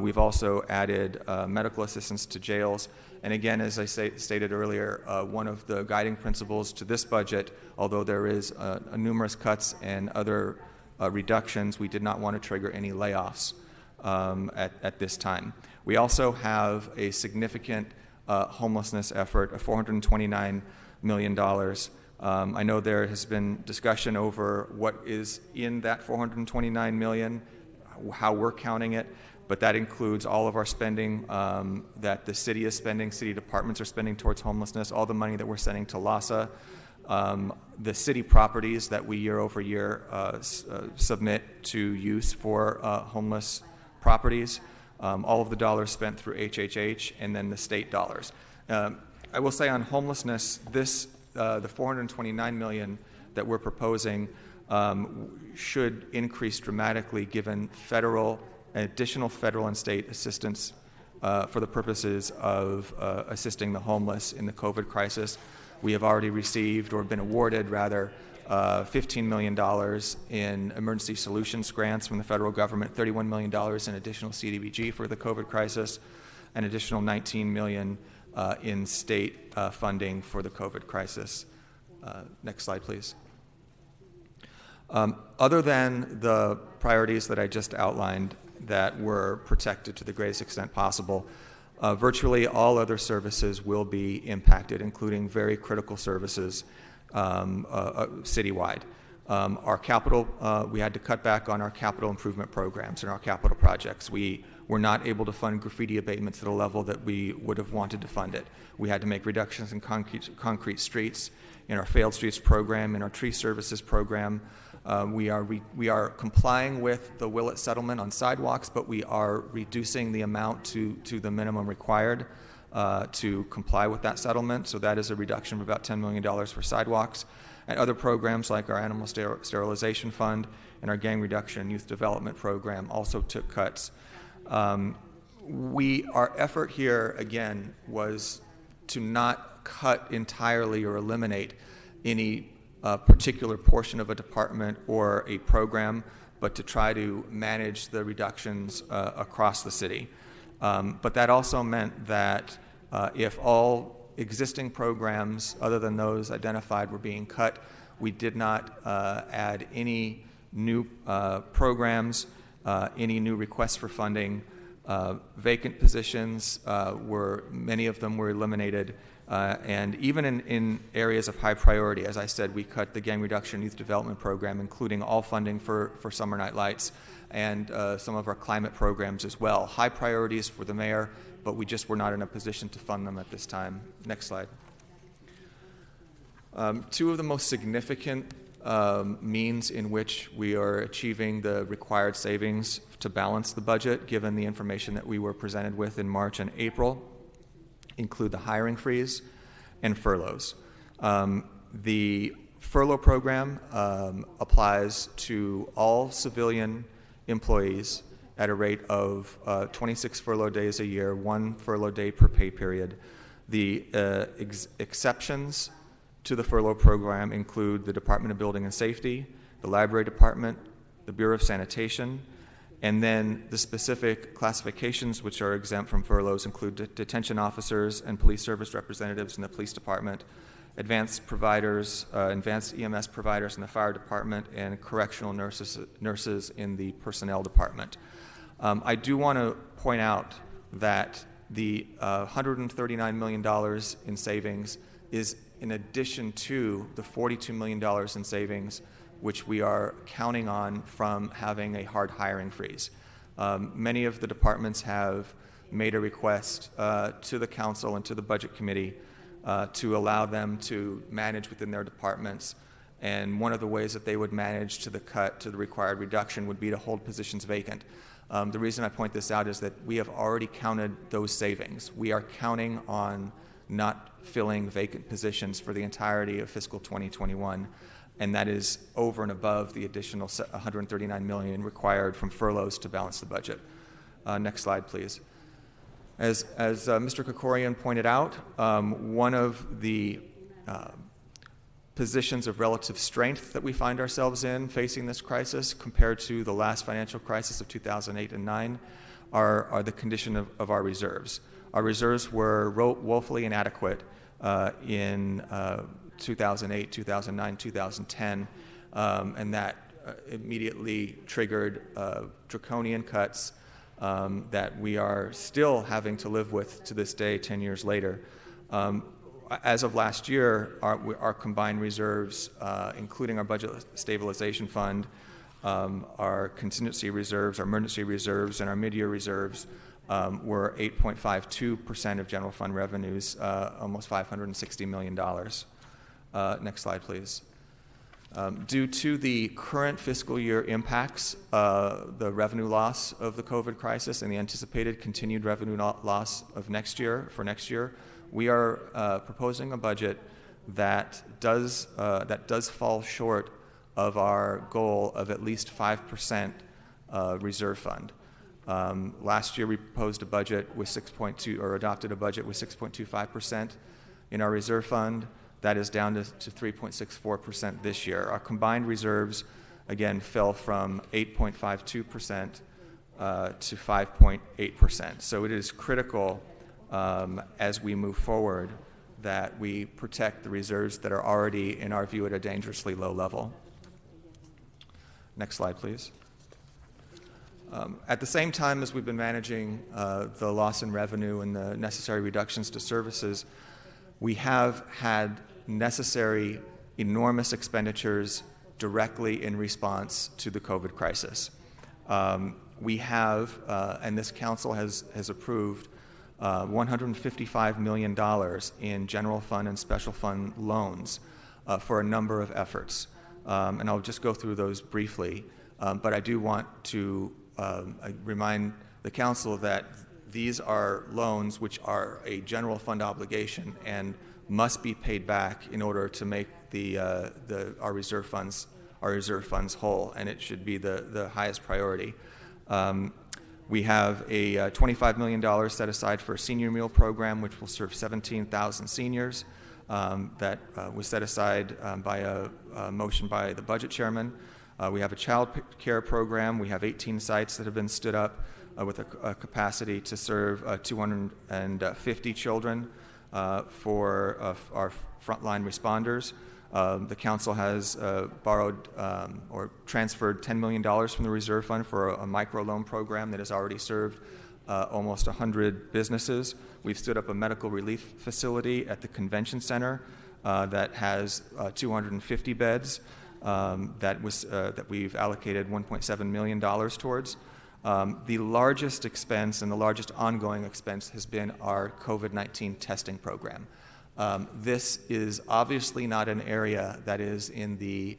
We've also added medical assistance to jails. And again, as I stated earlier, one of the guiding principles to this budget, although there is numerous cuts and other reductions, we did not want to trigger any layoffs at this time. We also have a significant homelessness effort of $429 million. I know there has been discussion over what is in that $429 million, how we're counting it, but that includes all of our spending that the city is spending, city departments are spending towards homelessness, all the money that we're sending to LAHSA, the city properties that we year over year submit to use for homeless properties, all of the dollars spent through HHH, and then the state dollars. I will say on homelessness, the $429 million that we're proposing should increase dramatically given additional federal and state assistance for the purposes of assisting the homeless in the COVID crisis. We have already received, or been awarded rather, $15 million in emergency solutions grants from the federal government, $31 million in additional CDBG for the COVID crisis, and additional $19 million in state funding for the COVID crisis. Next slide, please. Other than the priorities that I just outlined that were protected to the greatest extent possible, virtually all other services will be impacted, including very critical services citywide. Our capital, we had to cut back on our capital improvement programs and our capital projects. We were not able to fund graffiti abatements at a level that we would have wanted to fund it. We had to make reductions in concrete streets, in our failed streets program, in our tree services program. We are complying with the Willett settlement on sidewalks, but we are reducing the amount to the minimum required to comply with that settlement. So that is a reduction of about $10 million for sidewalks. And other programs like our Animal Sterilization Fund and our Gang Reduction and Youth Development Program also took cuts. Our effort here, again, was to not cut entirely or eliminate any particular portion of a department or a program, but to try to manage the reductions across the city. But that also meant that if all existing programs, other than those identified, were being cut, we did not add any new programs, any new requests for funding. Vacant positions, many of them were eliminated. And even in areas of high priority, as I said, we cut the Gang Reduction Youth Development Program, including all funding for Summer Night Lights and some of our climate programs as well. High priorities for the mayor, but we just were not in a position to fund them at this time. Next slide. Two of the most significant means in which we are achieving the required savings to balance the budget, given the information that we were presented with in March and April, include the hiring freeze and furloughs. The furlough program applies to all civilian employees at a rate of 26 furlough days a year, 1 furlough day per pay period. The exceptions to the furlough program include the Department of Building and Safety, the Library Department, the Bureau of Sanitation, and then the specific classifications which are exempt from furloughs include detention officers and police service representatives in the police department, advanced providers, advanced EMS providers in the fire department, and correctional nurses in the personnel department. I do want to point out that the $139 million in savings is in addition to the $42 million in savings which we are counting on from having a hard hiring freeze. Many of the departments have made a request to the council and to the budget committee to allow them to manage within their departments. And one of the ways that they would manage to the required reduction would be to hold positions vacant. The reason I point this out is that we have already counted those savings. We are counting on not filling vacant positions for the entirety of fiscal 2021. And that is over and above the additional $139 million required from furloughs to balance the budget. Next slide, please. As Mr. Krikorian pointed out, one of the positions of relative strength that we find ourselves in facing this crisis compared to the last financial crisis of 2008 and 9 are the condition of our reserves. Our reserves were woefully inadequate in 2008, 2009, 2010, and that immediately triggered draconian cuts that we are still having to live with to this day, 10 years later. As of last year, our combined reserves, including our budget stabilization fund, our contingency reserves, our emergency reserves, and our mid-year reserves were 8.52% of general fund revenues, almost $560 million. Next slide, please. Due to the current fiscal year impacts, the revenue loss of the COVID crisis and the anticipated continued revenue loss of next year, we are proposing a budget that does fall short of our goal of at least 5% reserve fund. Last year, we proposed a budget with adopted a budget with 6.25% in our reserve fund. That is down to 3.64% this year. Our combined reserves, again, fell from 8.52% to 5.8%. So it is critical as we move forward that we protect the reserves that are already, in our view, at a dangerously low level. Next slide, please. At the same time as we've been managing the loss in revenue and the necessary reductions to services, we have had necessary enormous expenditures directly in response to the COVID crisis. We have, and this council has approved, $155 million in general fund and special fund loans for a number of efforts. And I'll just go through those briefly. But I do want to remind the council that these are loans which are a general fund obligation and must be paid back in order to make our reserve funds whole, and it should be the highest priority. We have a $25 million set aside for a senior meal program, which will serve 17,000 seniors. That was set aside by a motion by the budget chairman. We have a child care program. We have 18 sites that have been stood up with a capacity to serve 250 children for our frontline responders. The council has borrowed or transferred $10 million from the reserve fund for a microloan program that has already served almost 100 businesses. We've stood up a medical relief facility at the convention center that has 250 beds that we've allocated $1.7 million towards. The largest expense and the largest ongoing expense has been our COVID-19 testing program. This is obviously not an area that is in the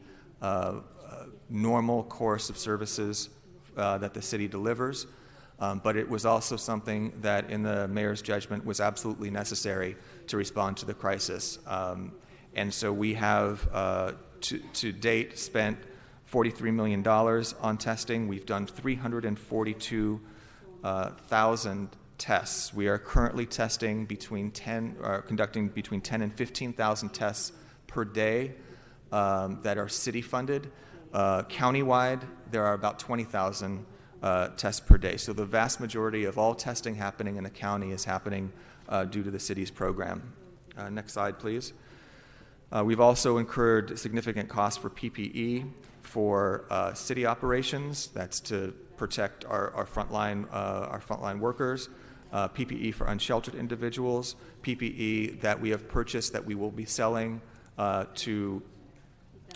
normal course of services that the city delivers, but it was also something that, in the mayor's judgment, was absolutely necessary to respond to the crisis. And so we have, to date, spent $43 million on testing. We've done 342,000 tests. We are currently conducting between 10 and 15,000 tests per day that are city funded. Countywide, there are about 20,000 tests per day. So the vast majority of all testing happening in the county is happening due to the city's program. Next slide, please. We've also incurred significant costs for PPE for city operations. That's to protect our frontline workers. PPE for unsheltered individuals, PPE that we have purchased that we will be selling to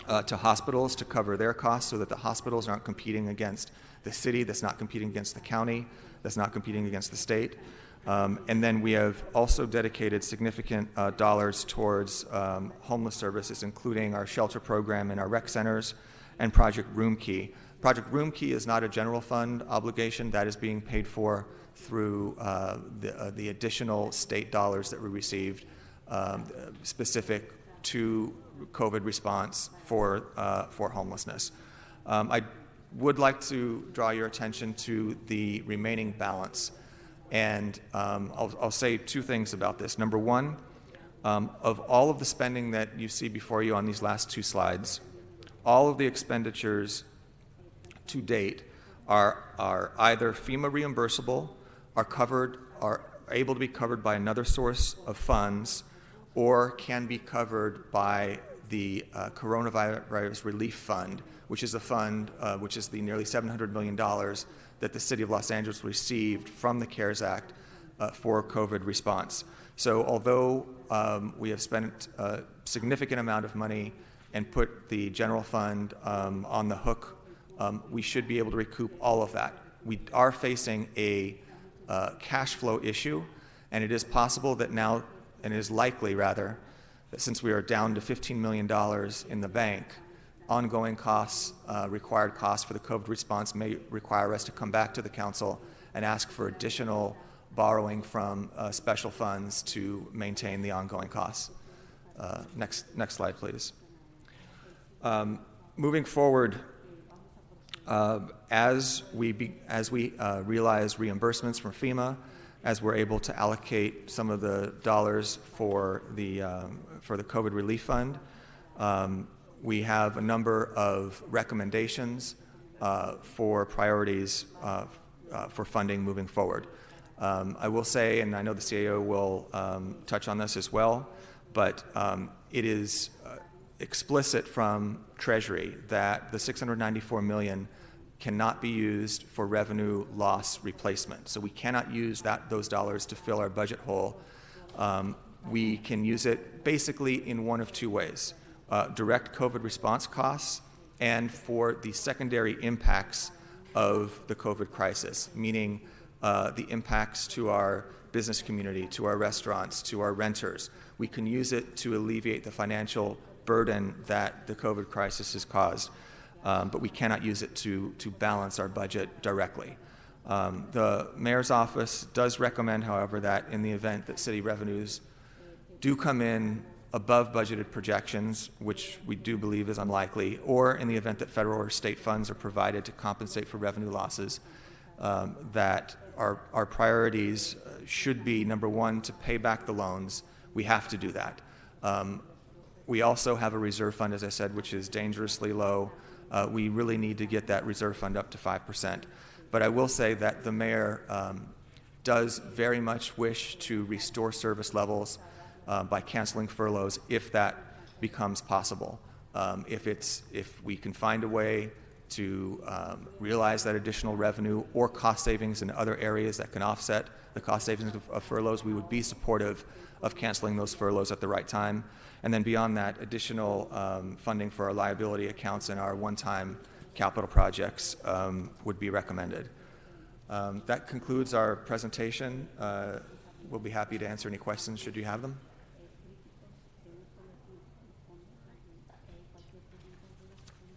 hospitals to cover their costs, so that the hospitals aren't competing against the city, that's not competing against the county, that's not competing against the state. And then we have also dedicated significant dollars towards homeless services, including our shelter program in our rec centers and Project Room Key. Project Room Key is not a general fund obligation. That is being paid for through the additional state dollars that we received specific to COVID response for homelessness. I would like to draw your attention to the remaining balance. And I'll say two things about this. Number one, Of all of the spending that you see before you on these last two slides, all of the expenditures to date are either FEMA reimbursable, are able to be covered by another source of funds, or can be covered by the Coronavirus Relief Fund, which is a fund which is the nearly $700 million that the City of Los Angeles received from the CARES Act for COVID response. So although we have spent a significant amount of money and put the general fund on the hook, we should be able to recoup all of that. We are facing a cash flow issue, and it is possible that now, and it is likely rather, that since we are down to $15 million in the bank, ongoing costs, required costs for the COVID response may require us to come back to the council and ask for additional borrowing from special funds to maintain the ongoing costs. Next slide, please. Moving forward, as we realize reimbursements from FEMA, as we're able to allocate some of the dollars for the COVID Relief Fund, we have a number of recommendations for priorities for funding moving forward. I will say, and I know the CAO will touch on this as well, but it is explicit from Treasury that the $694 million cannot be used for revenue loss replacement. So we cannot use those dollars to fill our budget hole. We can use it basically in one of two ways: direct COVID response costs and for the secondary impacts of the COVID crisis, meaning the impacts to our business community, to our restaurants, to our renters. We can use it to alleviate the financial burden that the COVID crisis has caused, but we cannot use it to balance our budget directly. The mayor's office does recommend, however, that in the event that city revenues do come in above budgeted projections, which we do believe is unlikely, or in the event that federal or state funds are provided to compensate for revenue losses, that our priorities should be, number one, to pay back the loans. We have to do that. We also have a reserve fund, as I said, which is dangerously low. We really need to get that reserve fund up to 5%. But I will say that the mayor does very much wish to restore service levels by canceling furloughs if that becomes possible. If we can find a way to realize that additional revenue or cost savings in other areas that can offset the cost savings of furloughs, we would be supportive of canceling those furloughs at the right time. And then beyond that, additional funding for our liability accounts and our one-time capital projects would be recommended. That concludes our presentation. We'll be happy to answer any questions should you have them.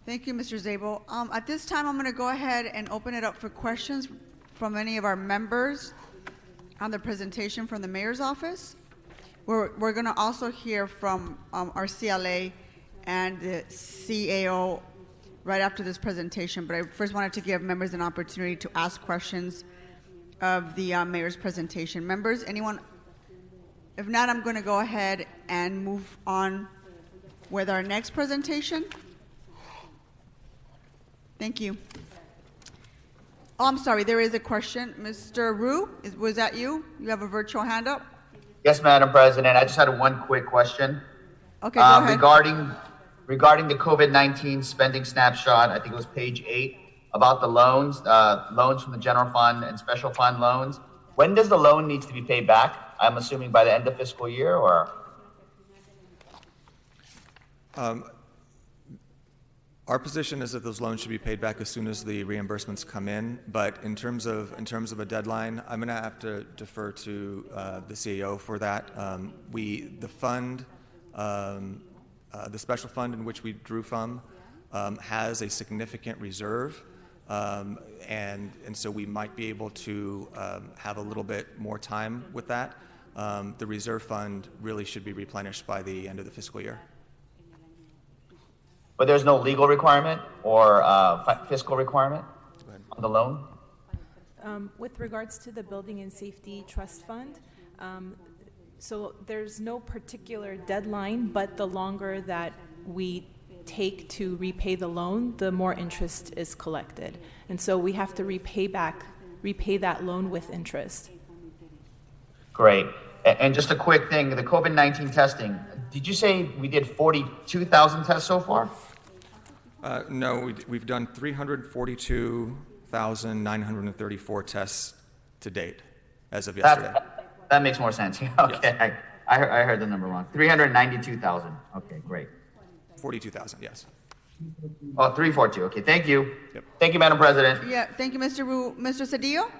Thank you, Mr. Zabel. At this time, I'm going to go ahead and open it up for questions from any of our members on the presentation from the mayor's office. We're going to also hear from our CLA and the CAO right after this presentation, but I first wanted to give members an opportunity to ask questions of the mayor's presentation. Members, anyone? If not, I'm going to go ahead and move on with our next presentation. Thank you. Oh, I'm sorry, there is a question. Mr. Rue, was that you? You have a virtual hand up? Yes, Madam President. I just had one quick question. Okay, go ahead. Regarding the COVID-19 spending snapshot, I think it was page 8, about the loans, loans from the general fund and special fund loans. When does the loan need to be paid back? I'm assuming by the end of fiscal year, or? Our position is that those loans should be paid back as soon as the reimbursements come in. But in terms of a deadline, I'm going to have to defer to the CAO for that. The fund, the special fund in which we drew from, has a significant reserve, and so we might be able to have a little bit more time with that. The reserve fund really should be replenished by the end of the fiscal year. But there's no legal requirement or fiscal requirement on the loan? With regards to the Building and Safety Trust Fund, So there's no particular deadline, but the longer that we take to repay the loan, the more interest is collected. And so we have to repay that loan with interest. Great. And just a quick thing, the COVID-19 testing, did you say we did 42,000 tests so far? No, we've done 342,934 tests to date as of yesterday. That makes more sense. Okay, yes. I heard the number wrong. 392,000. Okay, great. 42,000, yes. Oh, 342. Okay, thank you. Yep. Thank you, Madam President. Yeah, thank you, Mr. Cedillo.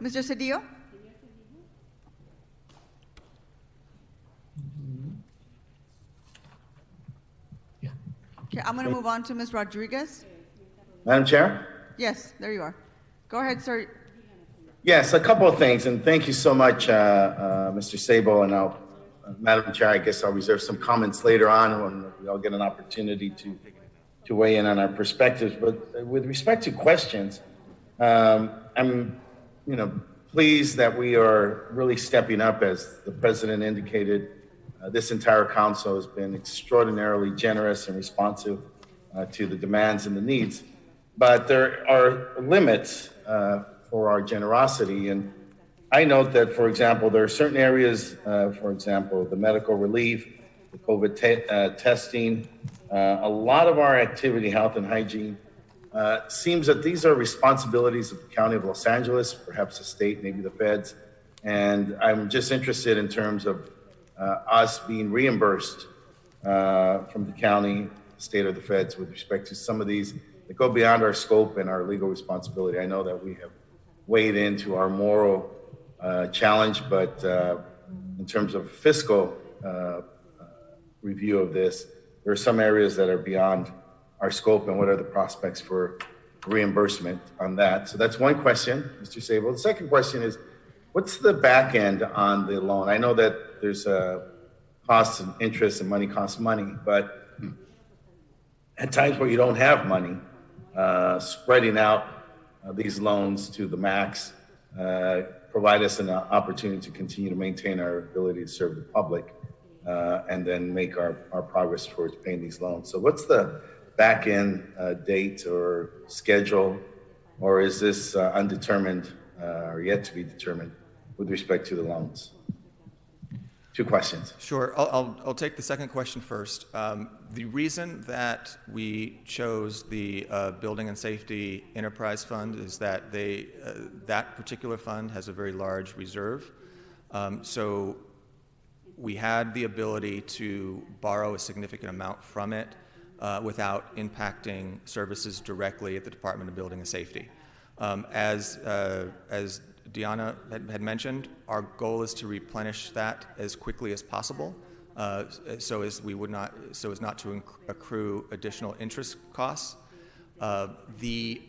Mr. Cedillo? Okay, I'm going to move on to Ms. Rodriguez. Madam Chair? Yes, there you are. Go ahead, sir. Yes, a couple of things, and thank you so much, Mr. Sabo. And Madam Chair, I guess I'll reserve some comments later on when we all get an opportunity to weigh in on our perspectives. But with respect to questions, I'm, pleased that we are really stepping up, as the President indicated. This entire council has been extraordinarily generous and responsive to the demands and the needs. But there are limits for our generosity. And I note that, for example, there are certain areas, for example, the medical relief, the COVID testing, a lot of our activity, health and hygiene, seems that these are responsibilities of the County of Los Angeles, perhaps the state, maybe the feds. And I'm just interested in terms of us being reimbursed from the county, state, or the feds with respect to some of these that go beyond our scope and our legal responsibility. I know that we have weighed into our moral challenge, but in terms of fiscal review of this, there are some areas that are beyond our scope, and what are the prospects for reimbursement on that? So that's one question, Mr. Sabo. The second question is, what's the back end on the loan? I know that there's costs and interest, and money costs money, but at times where you don't have money, spreading out these loans to the max provide us an opportunity to continue to maintain our ability to serve the public and then make our progress towards paying these loans. So what's the back end date or schedule, or is this undetermined or yet to be determined with respect to the loans? Two questions. Sure. I'll take the second question first. The reason that we chose the Building and Safety Enterprise Fund is that that particular fund has a very large reserve. So we had the ability to borrow a significant amount from it without impacting services directly at the Department of Building and Safety. As Deanna had mentioned, our goal is to replenish that as quickly as possible, so as not to accrue additional interest costs. The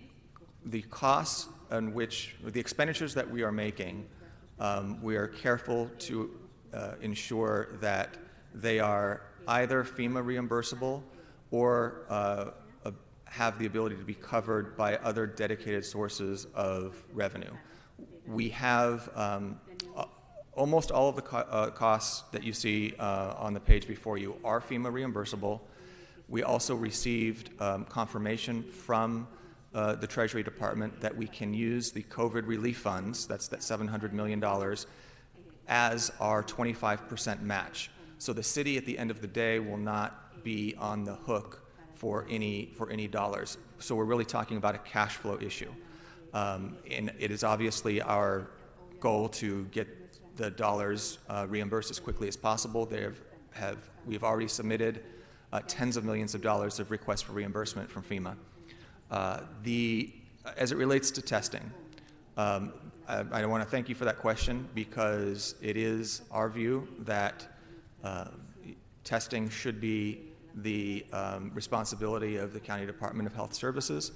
costs on which the expenditures that we are making, we are careful to ensure that they are either FEMA reimbursable or have the ability to be covered by other dedicated sources of revenue. We have almost all of the costs that you see on the page before you are FEMA reimbursable. We also received confirmation from the Treasury Department that we can use the COVID relief funds, that's that $700 million, as our 25% match. So the city at the end of the day will not be on the hook for any dollars. So we're really talking about a cash flow issue. And it is obviously our goal to get the dollars reimbursed as quickly as possible. We've already submitted tens of millions of dollars of requests for reimbursement from FEMA. As it relates to testing, I want to thank you for that question, because it is our view that testing should be the responsibility of the County Department of Health Services.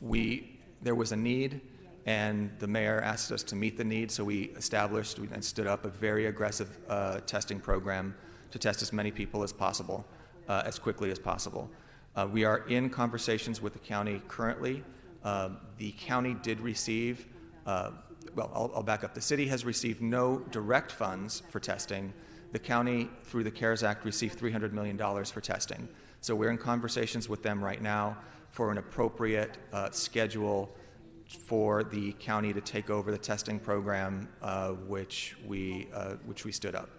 There was a need, and the mayor asked us to meet the need, so we established and stood up a very aggressive testing program to test as many people as possible, as quickly as possible. We are in conversations with the county currently. The county did receive, I'll back up. The city has received no direct funds for testing. The county, through the CARES Act, received $300 million for testing. So we're in conversations with them right now for an appropriate schedule for the county to take over the testing program, which we stood up.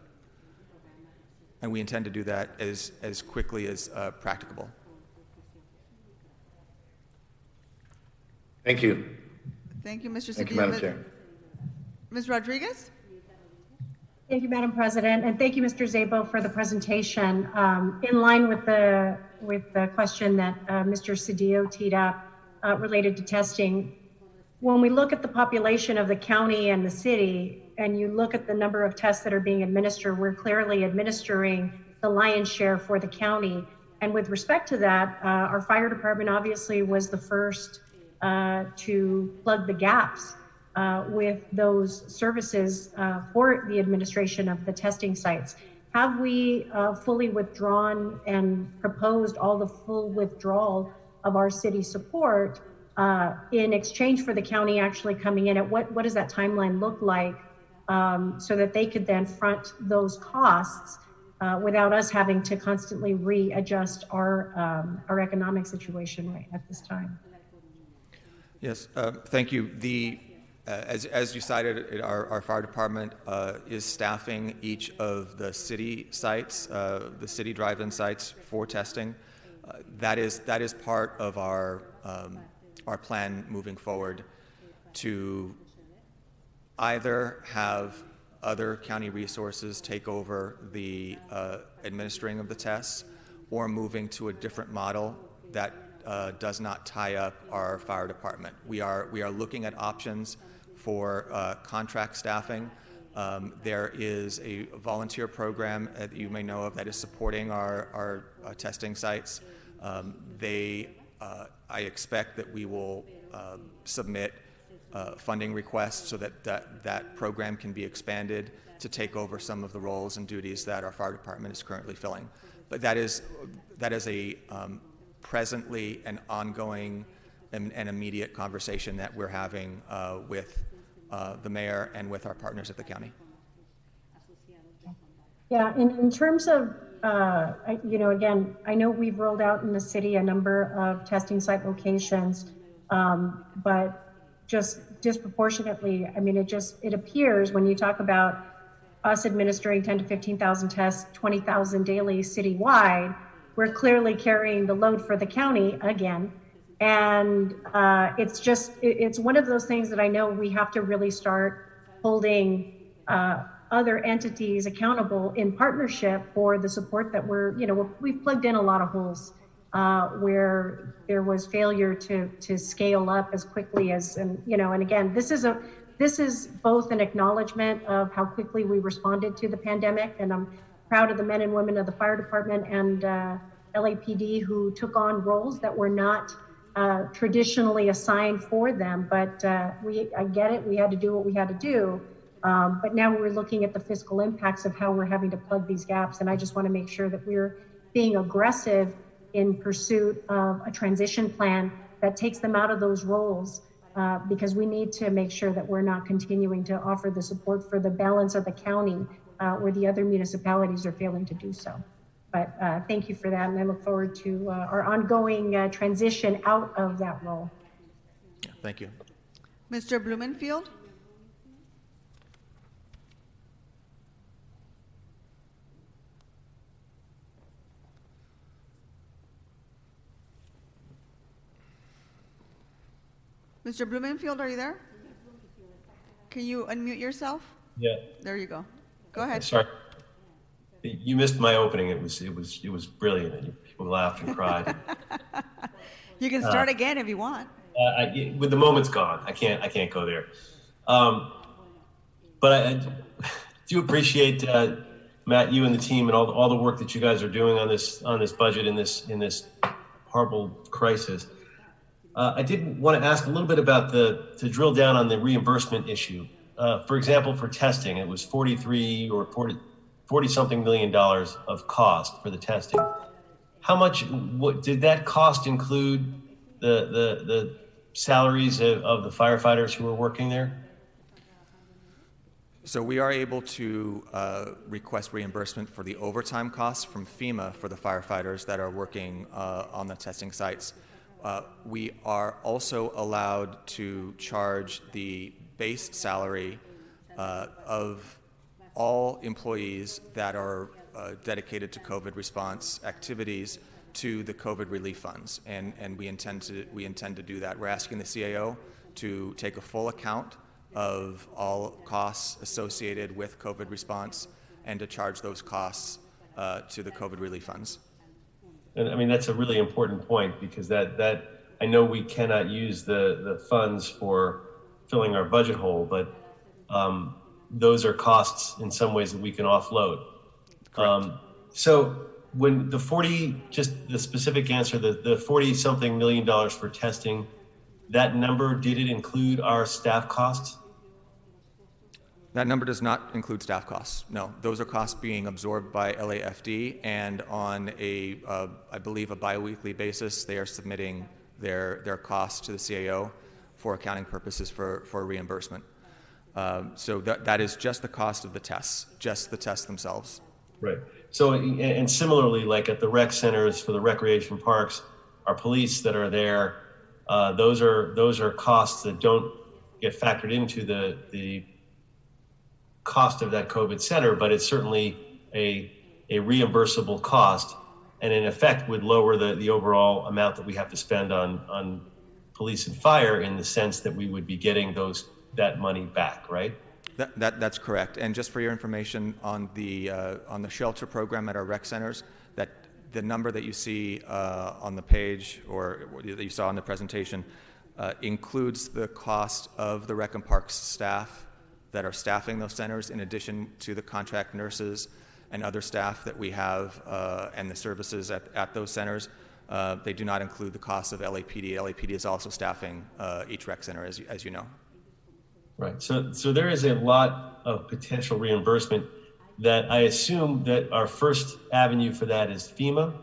And we intend to do that as quickly as practicable. Thank you. Thank you, Mr. Thank you, Cedillo. Madam Chair. Ms. Rodriguez? Thank you, Madam President, and thank you, Mr. Szabo, for the presentation. In line with the question that Mr. Cedillo teed up related to testing, when we look at the population of the county and the city, and you look at the number of tests that are being administered, we're clearly administering the lion's share for the county. And with respect to that, our fire department obviously was the first to plug the gaps with those services for the administration of the testing sites. Have we fully withdrawn and proposed all the full withdrawal of our city support in exchange for the county actually coming in? At what does that timeline look like so that they could then front those costs without us having to constantly readjust our economic situation right at this time? Yes, thank you. As you cited, our fire department is staffing each of the city sites, the city drive-in sites for testing. That is part of our plan moving forward to either have other county resources take over the administering of the tests, or moving to a different model that does not tie up our fire department. We are looking at options for contract staffing. There is a volunteer program that you may know of that is supporting our testing sites. I expect that we will submit funding requests so that program can be expanded to take over some of the roles and duties that our fire department is currently filling. But that is a presently an ongoing and immediate conversation that we're having with the mayor and with our partners at the county. Yeah, in terms of, again, I know we've rolled out in the city a number of testing site locations, but just disproportionately, I mean, it appears when you talk about us administering 10 to 15,000 tests, 20,000 daily citywide, we're clearly carrying the load for the county again. And it's one of those things that I know we have to really start holding other entities accountable in partnership for the support that we've plugged in a lot of holes where there was failure to scale up as quickly as, and again, this is both an acknowledgement of how quickly we responded to the pandemic, and I'm proud of the men and women of the fire department and LAPD who took on roles that were not traditionally assigned for them, but I get it, we had to do what we had to do. But now we're looking at the fiscal impacts of how we're having to plug these gaps. And I just want to make sure that we're being aggressive in pursuit of a transition plan that takes them out of those roles, because we need to make sure that we're not continuing to offer the support for the balance of the county where the other municipalities are failing to do so. But thank you for that. And I look forward to our ongoing transition out of that role. Thank you. Mr. Blumenfield? Mr. Blumenfield, are you there? Can you unmute yourself? Yeah. There you go. Go ahead. Sorry. You missed my opening. It was brilliant. People laughed and cried. You can start again if you want. With the moment's gone. I can't go there. But I do appreciate Matt, you and the team, and all the work that you guys are doing on this budget in this horrible crisis. I did want to ask a little bit about to drill down on the reimbursement issue. For example, for testing, it was 40 something million dollars of cost for the testing. how much, what did that cost include the salaries of the firefighters who were working there? So we are able to request reimbursement for the overtime costs from FEMA for the firefighters that are working on the testing sites. We are also allowed to charge the base salary of all employees that are dedicated to COVID response activities to the COVID relief funds, and we intend to do that. We're asking the CAO to take a full account of all costs associated with COVID response and to charge those costs to the COVID relief funds. And I mean, that's a really important point, because that I know we cannot use the funds for filling our budget hole, but those are costs in some ways that we can offload. So when the 40, just the specific answer, the 40-something million for testing, that number, did it include our staff costs? That number does not include staff costs. No, those are costs being absorbed by LAFD, and on a, I believe, a biweekly basis, they are submitting their costs to the CAO for accounting purposes for reimbursement. So that is just the cost of the tests, just the tests themselves. Right. So, and similarly, like at the rec centers for the recreation parks, our police that are there, those are costs that don't get factored into the cost of that COVID center, but it's certainly a reimbursable cost, and in effect would lower the overall amount that we have to spend on police and fire, in the sense that we would be getting that money back, right? That's correct. And just for your information, on the shelter program at our rec centers, that the number that you see on the page, or that you saw in the presentation, includes the cost of the rec and parks staff that are staffing those centers, in addition to the contract nurses and other staff that we have and the services at those centers. They do not include the cost of LAPD. LAPD is also staffing each rec center, as you know. Right. So there is a lot of potential reimbursement that I assume that our first avenue for that is FEMA,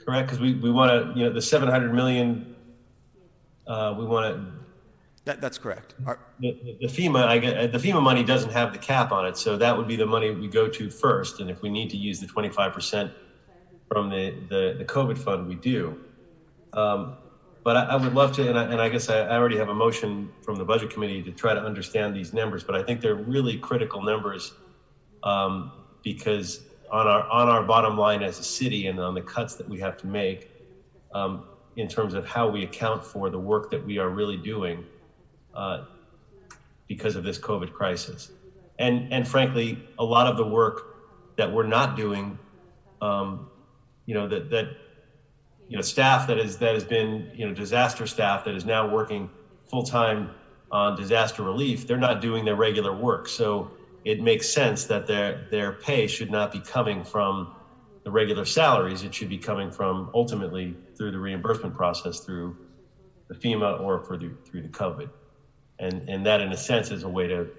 correct? Because we want to, the 700 million, we want to. That's correct. The FEMA money doesn't have the cap on it, so that would be the money we go to first. And if we need to use the 25% from the COVID fund, we do. But I would love to, and I guess I already have a motion from the Budget Committee to try to understand these numbers, but I think they're really critical numbers because on our bottom line as a city, and on the cuts that we have to make in terms of how we account for the work that we are really doing because of this COVID crisis. And frankly, a lot of the work that we're not doing, staff that has been, disaster staff that is now working full-time on disaster relief, they're not doing their regular work. So it makes sense that their pay should not be coming from the regular salaries. It should be coming from, ultimately, through the reimbursement process, through the FEMA or through the COVID. And that, in a sense, is a way to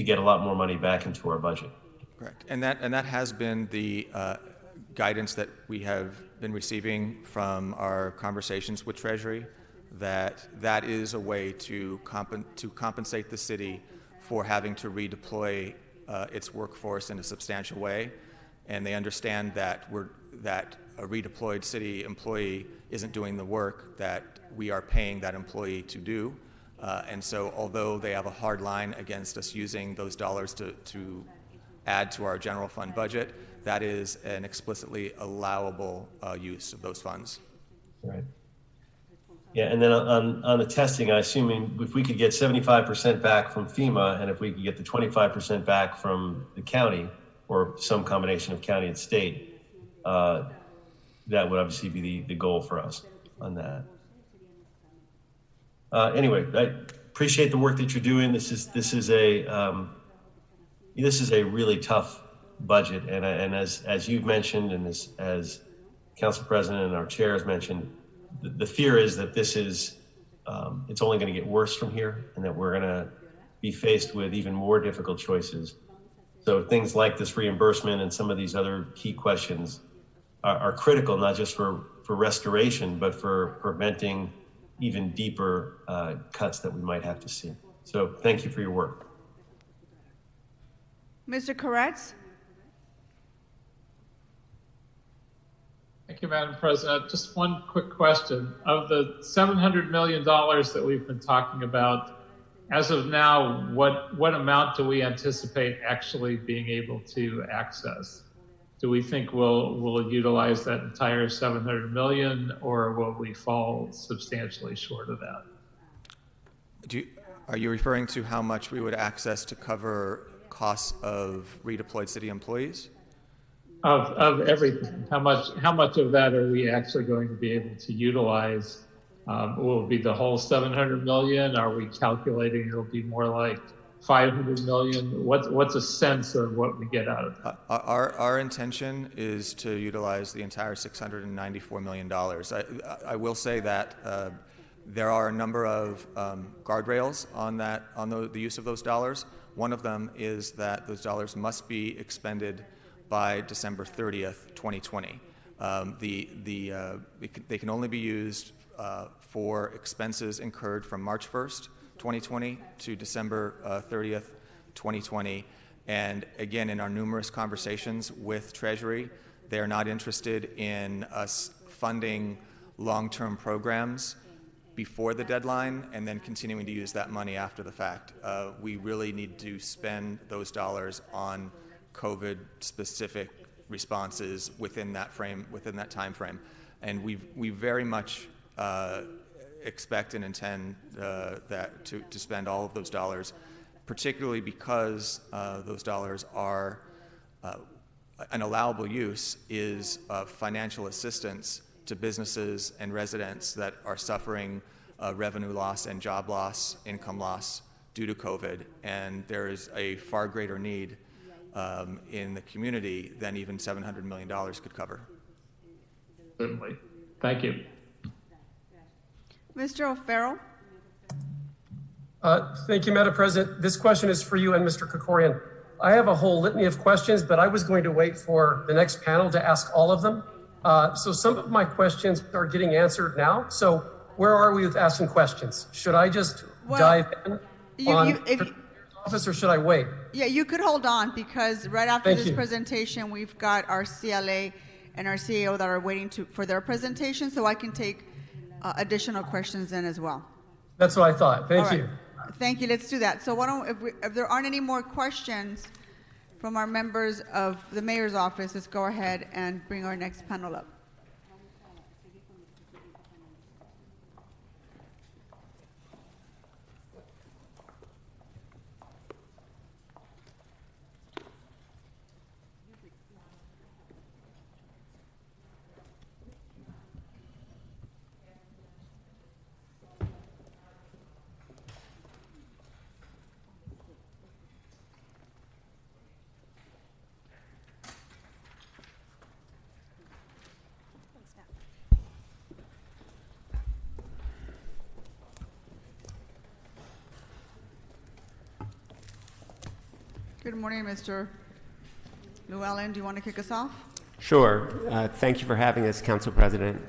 get a lot more money back into our budget. Correct. And that has been the guidance that we have been receiving from our conversations with Treasury, that is a way to compensate the city for having to redeploy its workforce in a substantial way. And they understand that a redeployed city employee isn't doing the work that we are paying that employee to do. And so although they have a hard line against us using those dollars to add to our general fund budget, that is an explicitly allowable use of those funds. Right. Yeah, and then on the testing, I assume if we could get 75% back from FEMA, and if we could get the 25% back from the county, or some combination of county and state, that would obviously be the goal for us on that. Anyway, I appreciate the work that you're doing. This is a really tough budget, and as you've mentioned, and as Council President and our chair has mentioned, the fear is that this is it's only going to get worse from here, and that we're going to be faced with even more difficult choices. So things like this reimbursement and some of these other key questions are critical, not just for restoration, but for preventing even deeper cuts that we might have to see. So thank you for your work. Mr. Koretz? Thank you, Madam President. Just one quick question. Of the $700 million that we've been talking about, as of now, what amount do we anticipate actually being able to access? Do we think we'll utilize that entire $700 million, or will we fall substantially short of that? Are you referring to how much we would access to cover costs of redeployed city employees? Of everything. How much of that are we actually going to be able to utilize? Will it be the whole $700 million? Are we calculating it'll be more like $500 million? What's a sense of what we get out of it? Our intention is to utilize the entire $694 million. I will say that there are a number of guardrails on the use of those dollars. One of them is that those dollars must be expended by December 30th, 2020. They can only be used for expenses incurred from March 1st, 2020 to December 30th, 2020. And again, in our numerous conversations with Treasury, they are not interested in us funding long-term programs before the deadline and then continuing to use that money after the fact. We really need to spend those dollars on COVID-specific responses within that time frame, and we very much expect and intend that to spend all of those dollars, particularly because those dollars are an allowable use is financial assistance to businesses and residents that are suffering revenue loss and job loss, income loss due to COVID, and there is a far greater need in the community than even $700 million could cover. Certainly. Thank you. Mr. O'Farrell? Thank you, Madam President. This question is for you and Mr. Krikorian. I have a whole litany of questions, but I was going to wait for the next panel to ask all of them. So some of my questions are getting answered now. So where are we with asking questions? Should I just dive in office, or should I wait? Yeah, you could hold on, because right after this presentation, we've got our CLA and our CAO that are waiting for their presentation, so I can take additional questions in as well. That's what I thought. Thank you. Thank you. Let's do that. So if there aren't any more questions from our members of the mayor's office, let's go ahead and bring our next panel up. Good morning, Mr. Llewellyn. Do you want to kick us off? Sure. Thank you for having us, Council President.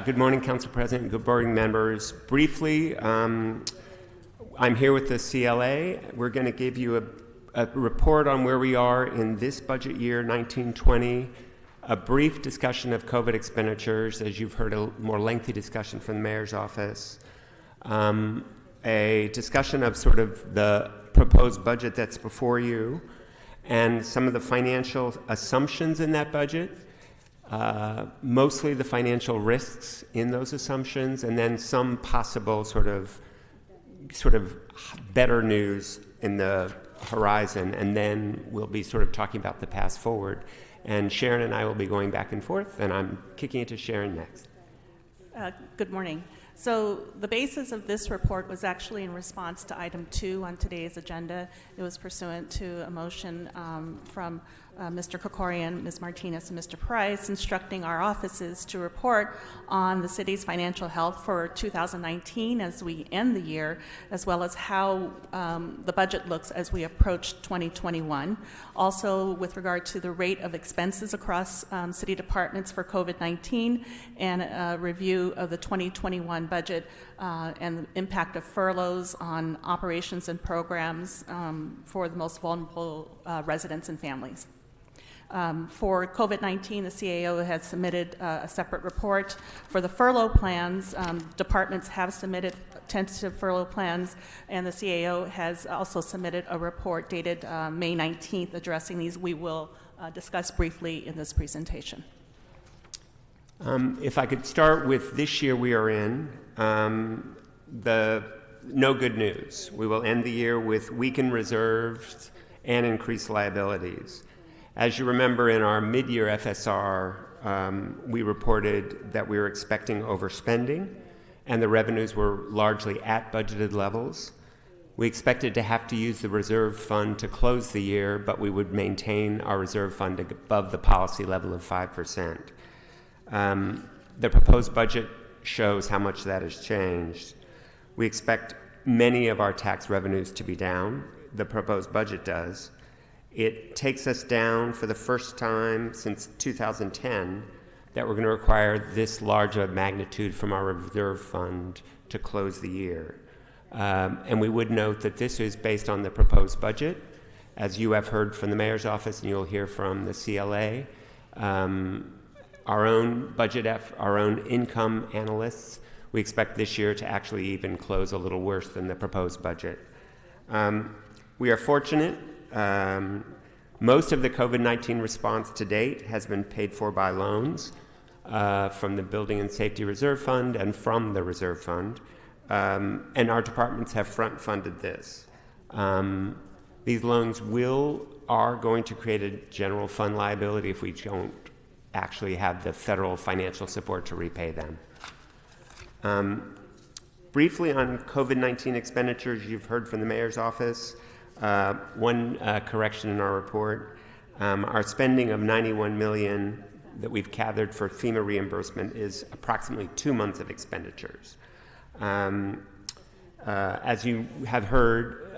Good morning, Council President. Good morning, members. Briefly, I'm here with the CLA. We're going to give you a report on where we are in this budget year, 1920, a brief discussion of COVID expenditures, as you've heard a more lengthy discussion from the mayor's office, a discussion of sort of the proposed budget that's before you, and some of the financial assumptions in that budget, mostly the financial risks in those assumptions, and then some possible sort of better news in the horizon, and then we'll be sort of talking about the path forward. And Sharon and I will be going back and forth, and I'm kicking it to Sharon next. Good morning. So the basis of this report was actually in response to item 2 on today's agenda. It was pursuant to a motion from Mr. Krikorian, Ms. Martinez, and Mr. Price, instructing our offices to report on the city's financial health for 2019 as we end the year, as well as how the budget looks as we approach 2021. Also, with regard to the rate of expenses across city departments for COVID-19, and a review of the 2021 budget and the impact of furloughs on operations and programs for the most vulnerable residents and families. For COVID-19, the CAO has submitted a separate report. For the furlough plans, departments have submitted tentative furlough plans, and the CAO has also submitted a report dated May 19th addressing these. We will discuss briefly in this presentation. If I could start with this year we are in, the no good news. We will end the year with weakened reserves and increased liabilities. As you remember, in our mid-year FSR, we reported that we were expecting overspending, and the revenues were largely at budgeted levels. We expected to have to use the reserve fund to close the year, but we would maintain our reserve fund above the policy level of 5%. The proposed budget shows how much that has changed. We expect many of our tax revenues to be down. The proposed budget does. It takes us down for the first time since 2010 that we're going to require this large of magnitude from our reserve fund to close the year. And we would note that this is based on the proposed budget. As you have heard from the mayor's office and you'll hear from the CLA, our own budget, our own income analysts, we expect this year to actually even close a little worse than the proposed budget. We are fortunate. Most of the COVID-19 response to date has been paid for by loans from the Building and Safety Reserve Fund and from the Reserve Fund. And our departments have front-funded this. These loans are going to create a general fund liability if we don't actually have the federal financial support to repay them. Briefly on COVID-19 expenditures, you've heard from the mayor's office. One correction in our report, our spending of $91 million that we've gathered for FEMA reimbursement is approximately 2 months of expenditures. As you have heard,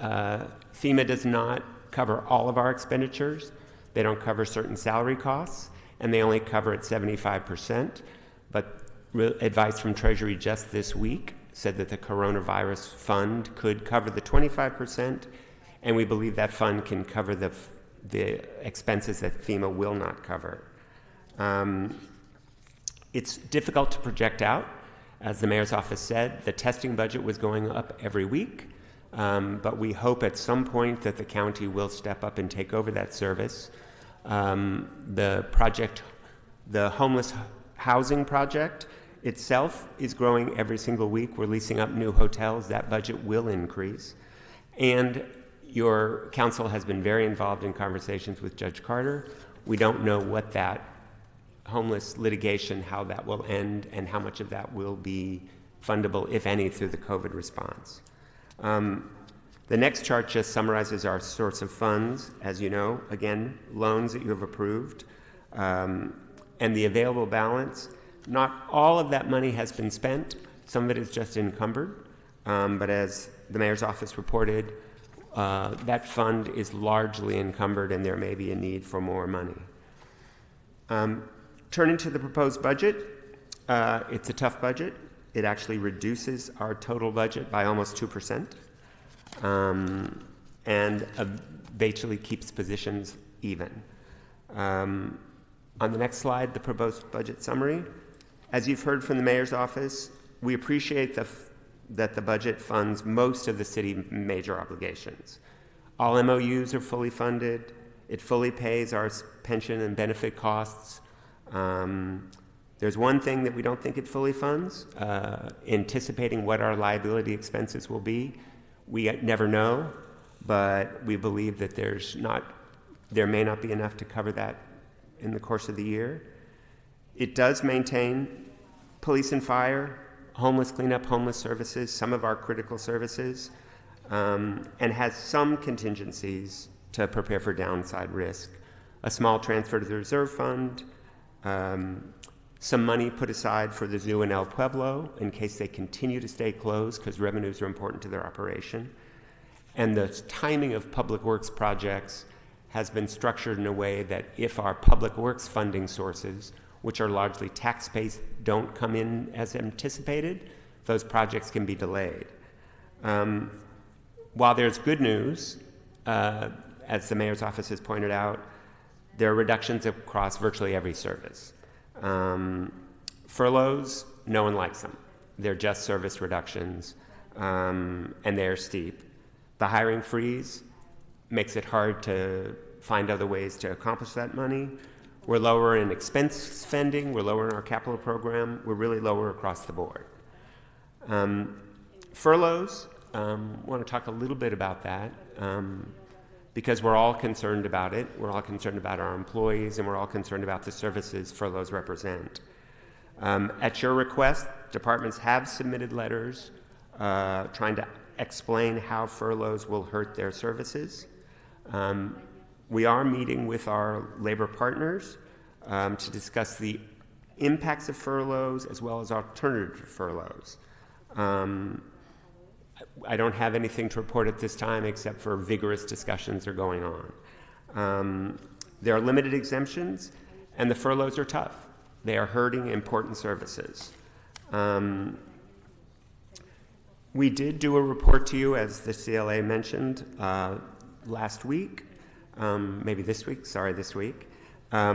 FEMA does not cover all of our expenditures. They don't cover certain salary costs, and they only cover at 75%. But advice from Treasury just this week said that the coronavirus fund could cover the 25%, and we believe that fund can cover the expenses that FEMA will not cover. It's difficult to project out. As the mayor's office said, the testing budget was going up every week, but we hope at some point that the county will step up and take over that service. The homeless housing project itself is growing every single week. We're leasing up new hotels. That budget will increase. And your council has been very involved in conversations with Judge Carter. We don't know what that homeless litigation, how that will end, and how much of that will be fundable, if any, through the COVID response. The next chart just summarizes our source of funds. As you know, again, loans that you have approved, and the available balance. Not all of that money has been spent. Some of it is just encumbered. But as the mayor's office reported, that fund is largely encumbered and there may be a need for more money. Turning to the proposed budget, it's a tough budget. It actually reduces our total budget by almost 2%, and basically keeps positions even. On the next slide, the proposed budget summary. As you've heard from the mayor's office, we appreciate that the budget funds most of the city major obligations. All MOUs are fully funded. It fully pays our pension and benefit costs. There's one thing that we don't think it fully funds, anticipating what our liability expenses will be. We never know, but we believe that there may not be enough to cover that in the course of the year. It does maintain police and fire, homeless cleanup, homeless services, some of our critical services, and has some contingencies to prepare for downside risk. a small transfer to the reserve fund, some money put aside for the zoo in El Pueblo in case they continue to stay closed because revenues are important to their operation. And the timing of public works projects has been structured in a way that if our public works funding sources, which are largely tax-based, don't come in as anticipated, those projects can be delayed. While there's good news, as the mayor's office has pointed out, there are reductions across virtually every service. Furloughs, no one likes them. They're just service reductions, and they're steep. The hiring freeze makes it hard to find other ways to accomplish that money. We're lower in expense spending. We're lower in our capital program. We're really lower across the board. Furloughs, I want to talk a little bit about that because we're all concerned about it. We're all concerned about our employees, and we're all concerned about the services furloughs represent. At your request, departments have submitted letters trying to explain how furloughs will hurt their services. We are meeting with our labor partners to discuss the impacts of furloughs as well as alternative furloughs. I don't have anything to report at this time except for vigorous discussions are going on. There are limited exemptions, and the furloughs are tough. They are hurting important services. We did do a report to you, as the CLA mentioned, last week, this week,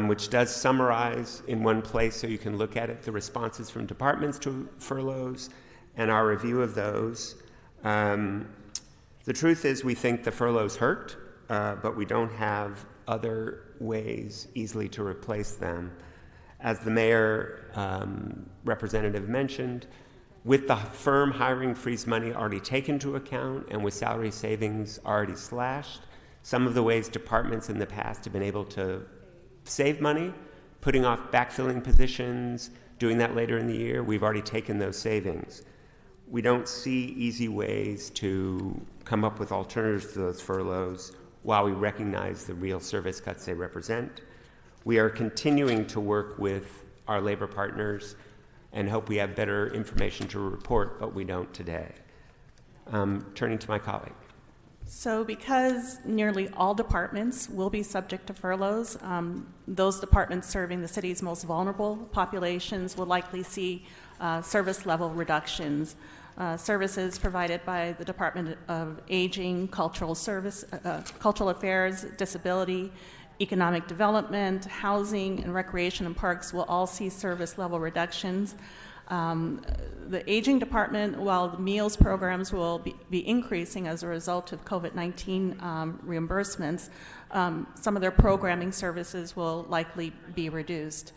which does summarize in one place so you can look at it, the responses from departments to furloughs and our review of those. The truth is we think the furloughs hurt, but we don't have other ways easily to replace them. As the mayor representative mentioned, with the firm hiring freeze money already taken into account and with salary savings already slashed, some of the ways departments in the past have been able to save money, putting off backfilling positions, doing that later in the year, we've already taken those savings. We don't see easy ways to come up with alternatives to those furloughs while we recognize the real service cuts they represent. We are continuing to work with our labor partners and hope we have better information to report, but we don't today. Turning to my colleague. So because nearly all departments will be subject to furloughs, those departments serving the city's most vulnerable populations will likely see service level reductions. Services provided by the Department of Aging, Cultural Affairs, Disability, Economic Development, Housing, and Recreation and Parks will all see service level reductions. The Aging Department, while the meals programs will be increasing as a result of COVID-19 reimbursements, some of their programming services will likely be reduced.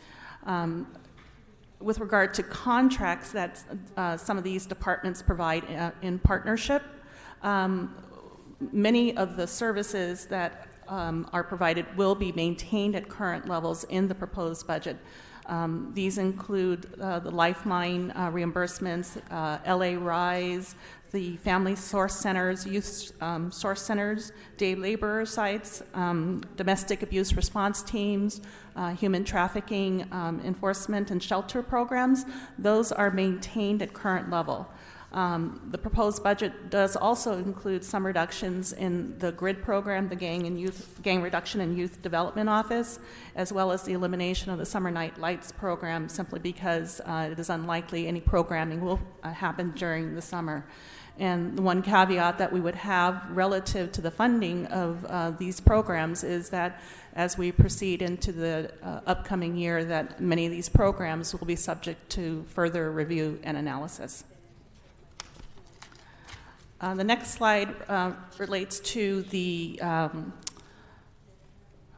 With regard to contracts that some of these departments provide in partnership, many of the services that are provided will be maintained at current levels in the proposed budget. These include the Lifeline reimbursements, LA Rise, the Family Source Centers, Youth Source Centers, day laborer sites, domestic abuse response teams, human trafficking enforcement and shelter programs. Those are maintained at current level. The proposed budget does also include some reductions in the GRID program, the Gang Reduction and Youth Development Office, as well as the elimination of the Summer Night Lights program, simply because it is unlikely any programming will happen during the summer. And the one caveat that we would have relative to the funding of these programs is that as we proceed into the upcoming year, that many of these programs will be subject to further review and analysis. The next slide relates to the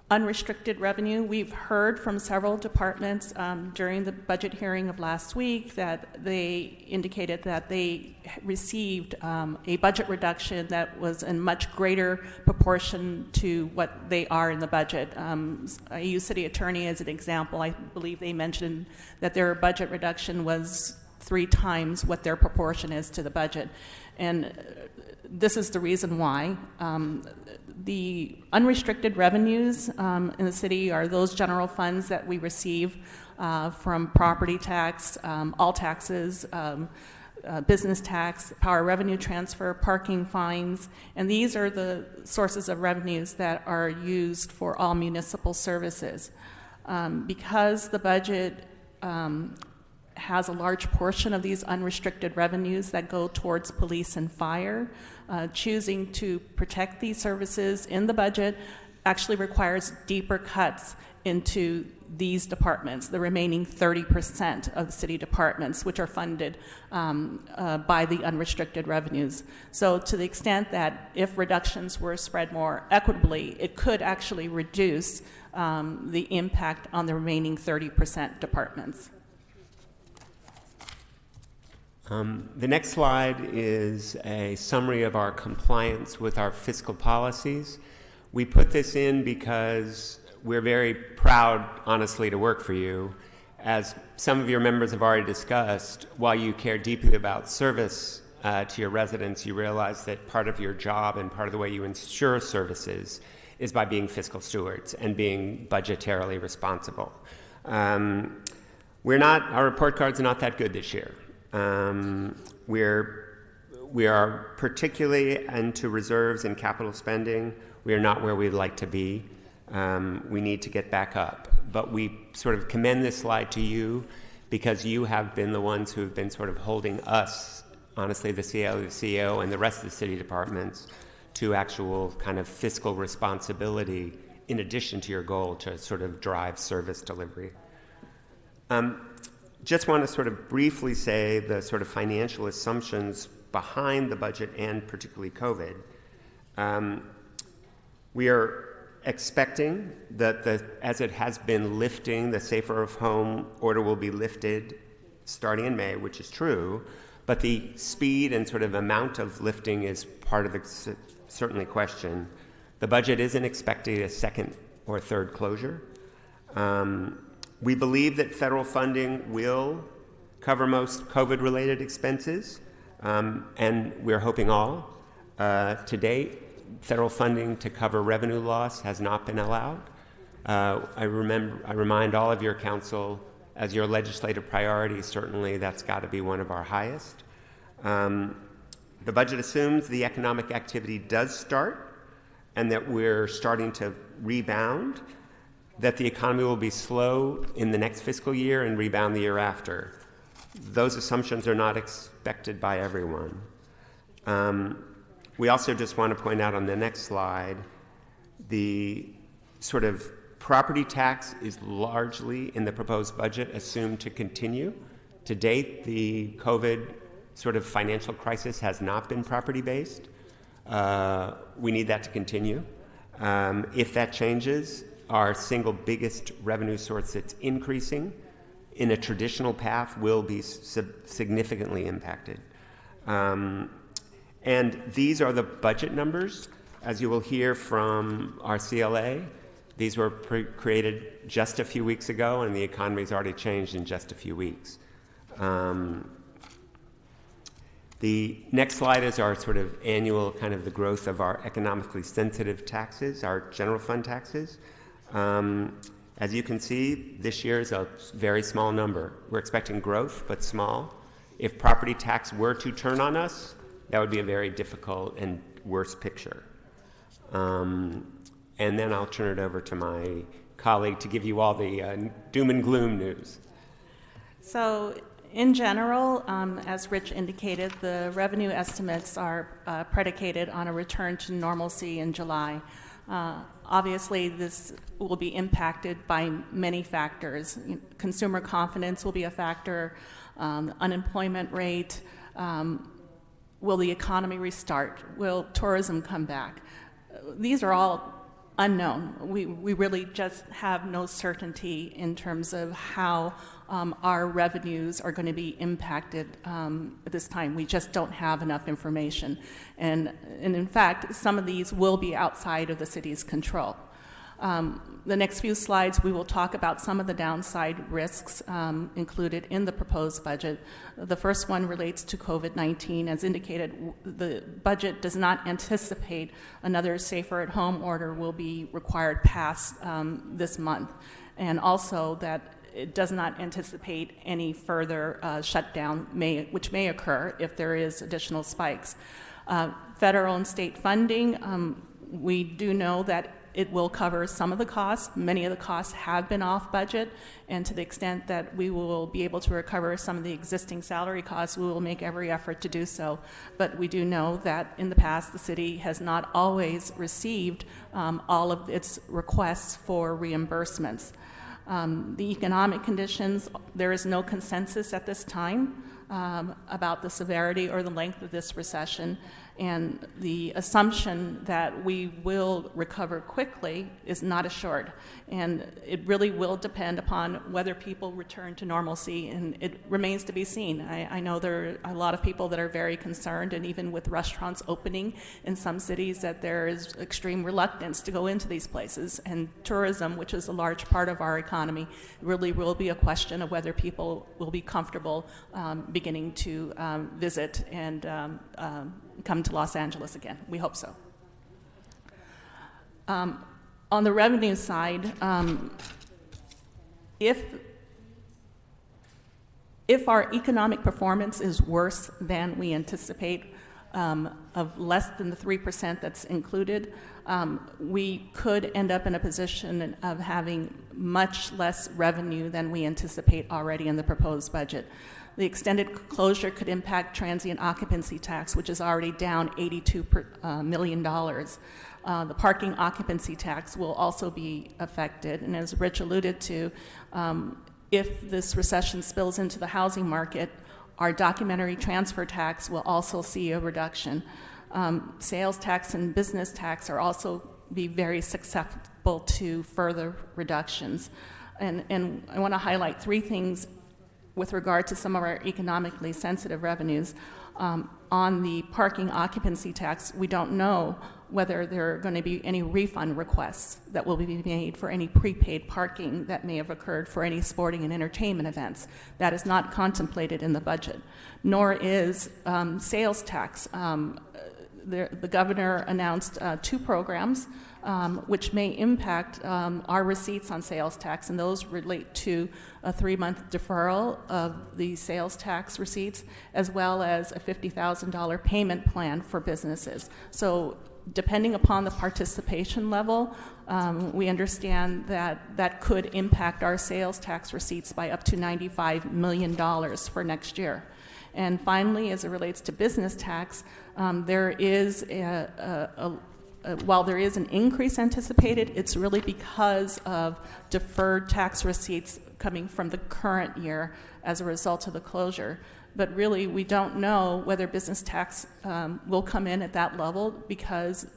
unrestricted revenue. We've heard from several departments during the budget hearing of last week that they indicated that they received a budget reduction that was in much greater proportion to what they are in the budget. I use city attorney as an example. I believe they mentioned that their budget reduction was 3 times what their proportion is to the budget. And this is the reason why. The unrestricted revenues in the city are those general funds that we receive from property tax, all taxes, business tax, power revenue transfer, parking fines, and these are the sources of revenues that are used for all municipal services. Because the budget has a large portion of these unrestricted revenues that go towards police and fire, choosing to protect these services in the budget actually requires deeper cuts into these departments, the remaining 30% of the city departments, which are funded by the unrestricted revenues. So to the extent that if reductions were spread more equitably, it could actually reduce the impact on the remaining 30% departments. The next slide is a summary of our compliance with our fiscal policies. We put this in because we're very proud, honestly, to work for you. As some of your members have already discussed, while you care deeply about service to your residents, you realize that part of your job and part of the way you ensure services is by being fiscal stewards and being budgetarily responsible. Our report cards are not that good this year. We are particularly into reserves and capital spending. We are not where we'd like to be. We need to get back up. But we sort of commend this slide to you because you have been the ones who have been sort of holding us, honestly, the CLO, the CEO, and the rest of the city departments to actual kind of fiscal responsibility in addition to your goal to sort of drive service delivery. Just want to sort of briefly say the sort of financial assumptions behind the budget and particularly COVID. We are expecting that as it has been lifting, the Safer of Home order will be lifted starting in May, which is true, but the speed and sort of amount of lifting is part of the certainly question. The budget isn't expecting a second or third closure. We believe that federal funding will cover most COVID-related expenses, and we're hoping all. To date, federal funding to cover revenue loss has not been allowed. I remind all of your council, as your legislative priority, certainly that's got to be one of our highest. The budget assumes the economic activity does start and that we're starting to rebound, that the economy will be slow in the next fiscal year and rebound the year after. Those assumptions are not expected by everyone. We also just want to point out on the next slide, the sort of property tax is largely in the proposed budget assumed to continue. To date, the COVID sort of financial crisis has not been property-based. We need that to continue. If that changes, our single biggest revenue source that's increasing in a traditional path will be significantly impacted. And these are the budget numbers. As you will hear from our CLA, these were created just a few weeks ago, and the economy's already changed in just a few weeks. The next slide is our sort of annual kind of the growth of our economically sensitive taxes, our general fund taxes. As you can see, this year is a very small number. We're expecting growth, but small. If property tax were to turn on us, that would be a very difficult and worse picture. And then I'll turn it over to my colleague to give you all the doom and gloom news. So in general, as Rich indicated, the revenue estimates are predicated on a return to normalcy in July. Obviously, this will be impacted by many factors. Consumer confidence will be a factor, unemployment rate, will the economy restart, will tourism come back? These are all unknown. We really just have no certainty in terms of how our revenues are going to be impacted at this time. We just don't have enough information. And in fact, some of these will be outside of the city's control. The next few slides, we will talk about some of the downside risks included in the proposed budget. The first one relates to COVID-19. As indicated, the budget does not anticipate another safer at home order will be required past this month, and also that it does not anticipate any further shutdown which may occur if there is additional spikes. Federal and state funding, we do know that it will cover some of the costs. Many of the costs have been off budget, and to the extent that we will be able to recover some of the existing salary costs, we will make every effort to do so. But we do know that in the past, the city has not always received all of its requests for reimbursements. The economic conditions, there is no consensus at this time about the severity or the length of this recession, and the assumption that we will recover quickly is not assured, and it really will depend upon whether people return to normalcy, and it remains to be seen. I know there are a lot of people that are very concerned, and even with restaurants opening in some cities, that there is extreme reluctance to go into these places, and tourism, which is a large part of our economy, really will be a question of whether people will be comfortable beginning to visit and come to Los Angeles again. We hope so. On the revenue side, if our economic performance is worse than we anticipate, of less than the 3% that's included, we could end up in a position of having much less revenue than we anticipate already in the proposed budget. The extended closure could impact transient occupancy tax, which is already down $82 million. The parking occupancy tax will also be affected. And as Rich alluded to, if this recession spills into the housing market, our documentary transfer tax will also see a reduction. Sales tax and business tax are also be very susceptible to further reductions. And I want to highlight three things with regard to some of our economically sensitive revenues. On the parking occupancy tax, we don't know whether there are going to be any refund requests that will be made for any prepaid parking that may have occurred for any sporting and entertainment events. That is not contemplated in the budget, nor is sales tax. The governor announced two programs which may impact our receipts on sales tax, and those relate to a 3-month deferral of the sales tax receipts, as well as a $50,000 payment plan for businesses. So depending upon the participation level, we understand that that could impact our sales tax receipts by up to $95 million for next year. And finally, as it relates to business tax, there is while there is an increase anticipated, it's really because of deferred tax receipts coming from the current year as a result of the closure. But really, we don't know whether business tax will come in at that level because,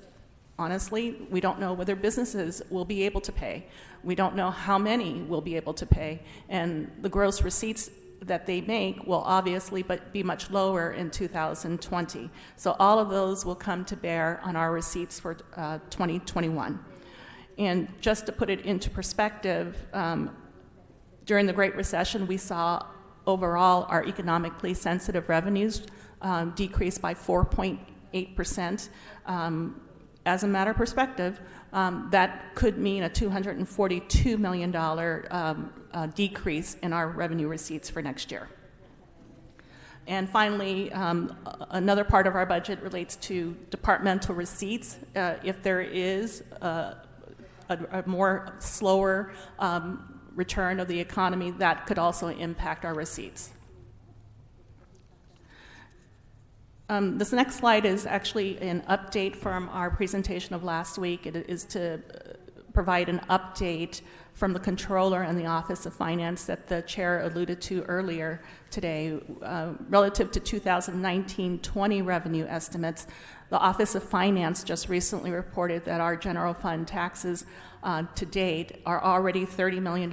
honestly, we don't know whether businesses will be able to pay. We don't know how many will be able to pay. And the gross receipts that they make will obviously be much lower in 2020. So all of those will come to bear on our receipts for 2021. And just to put it into perspective, during the Great Recession, we saw overall our economically sensitive revenues decrease by 4.8%. As a matter of perspective, that could mean a $242 million decrease in our revenue receipts for next year. And finally, another part of our budget relates to departmental receipts. If there is a more slower return of the economy, that could also impact our receipts. This next slide is actually an update from our presentation of last week. It is to provide an update from the Controller and the Office of Finance that the Chair alluded to earlier today. Relative to 2019-20 revenue estimates, the Office of Finance just recently reported that our general fund taxes to date are already $30 million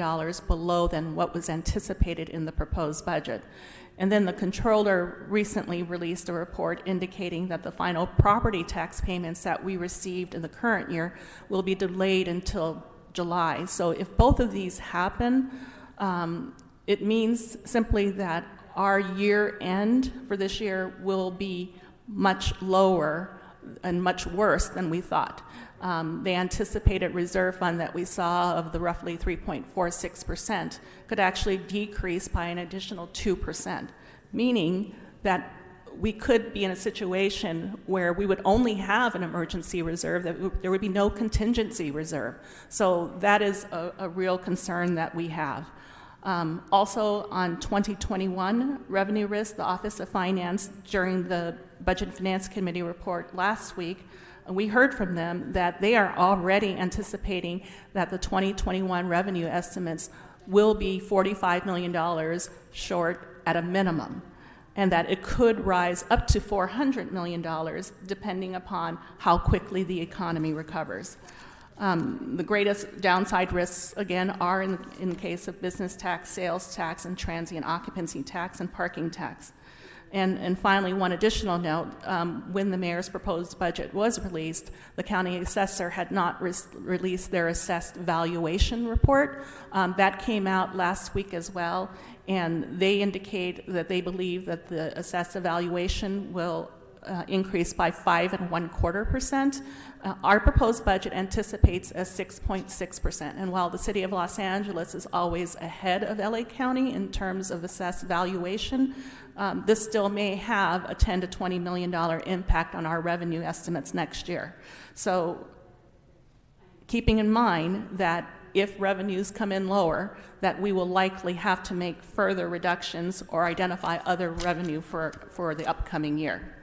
below than what was anticipated in the proposed budget. And then the Controller recently released a report indicating that the final property tax payments that we received in the current year will be delayed until July. So if both of these happen, it means simply that our year end for this year will be much lower and much worse than we thought. The anticipated reserve fund that we saw of the roughly 3.46% could actually decrease by an additional 2%, meaning that we could be in a situation where we would only have an emergency reserve, that there would be no contingency reserve. So that is a real concern that we have. Also on 2021 revenue risk, the Office of Finance, during the Budget and Finance Committee report last week, we heard from them that they are already anticipating that the 2021 revenue estimates will be $45 million short at a minimum, and that it could rise up to $400 million depending upon how quickly the economy recovers. The greatest downside risks, again, are in the case of business tax, sales tax, and transient occupancy tax and parking tax. And finally, one additional note, when the mayor's proposed budget was released, the county assessor had not released their assessed valuation report. That came out last week as well, and they indicate that they believe that the assessed valuation will increase by 5.25%. Our proposed budget anticipates a 6.6%, and while the city of Los Angeles is always ahead of LA County in terms of assessed valuation, this still may have a $10 to $20 million impact on our revenue estimates next year. So keeping in mind that if revenues come in lower, that we will likely have to make further reductions or identify other revenue for the upcoming year.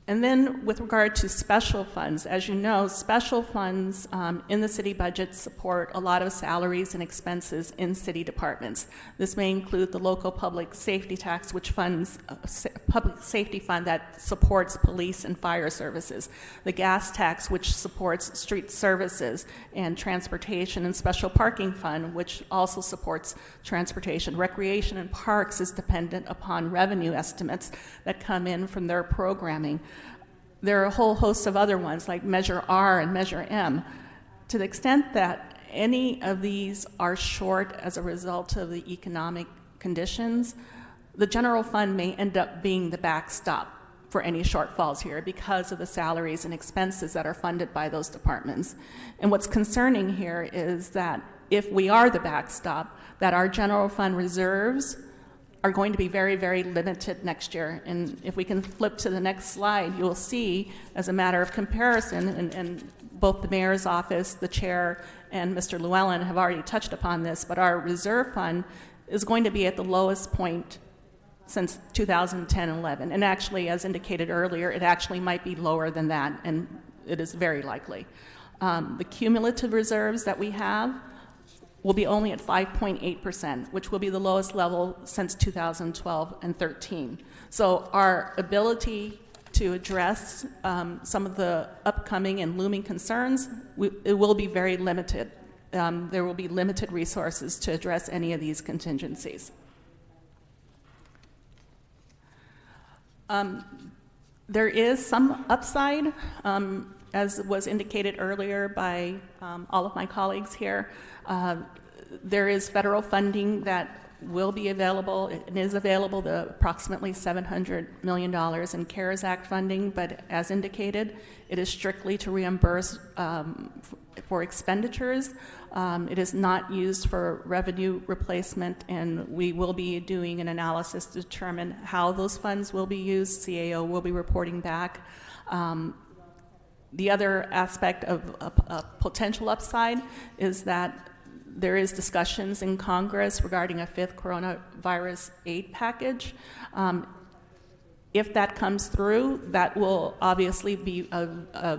And then with regard to special funds, as you know, special funds in the city budget support a lot of salaries and expenses in city departments. This may include the local public safety tax, which funds public safety fund that supports police and fire services, the gas tax, which supports street services and transportation, and special parking fund, which also supports transportation. Recreation and parks is dependent upon revenue estimates that come in from their programming. There are a whole host of other ones like Measure R and Measure M. To the extent that any of these are short as a result of the economic conditions, the general fund may end up being the backstop for any shortfalls here because of the salaries and expenses that are funded by those departments. And what's concerning here is that if we are the backstop, that our general fund reserves are going to be very, very limited next year. And if we can flip to the next slide, you'll see, as a matter of comparison, and both the mayor's office, the chair, and Mr. Llewellyn have already touched upon this, but our reserve fund is going to be at the lowest point since 2010-11. And actually, as indicated earlier, it actually might be lower than that, and it is very likely. The cumulative reserves that we have will be only at 5.8%, which will be the lowest level since 2012 and 13. So our ability to address some of the upcoming and looming concerns, it will be very limited. There will be limited resources to address any of these contingencies. There is some upside, as was indicated earlier by all of my colleagues here. There is federal funding that will be available. It is available, the approximately $700 million in CARES Act funding, but as indicated, it is strictly to reimburse for expenditures. It is not used for revenue replacement, and we will be doing an analysis to determine how those funds will be used. CAO will be reporting back. The other aspect of a potential upside is that there is discussions in Congress regarding a fifth coronavirus aid package. If that comes through, that will obviously be a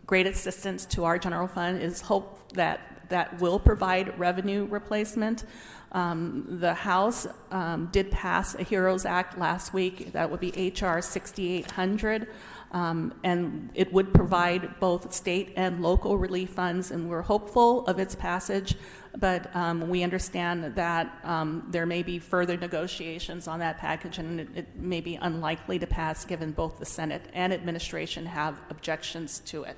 great assistance to our general fund. It is hoped that that will provide revenue replacement. The House did pass a HEROES Act last week. That would be H.R. 6800. And it would provide both state and local relief funds, and we're hopeful of its passage, but we understand that there may be further negotiations on that package, and it may be unlikely to pass given both the Senate and administration have objections to it.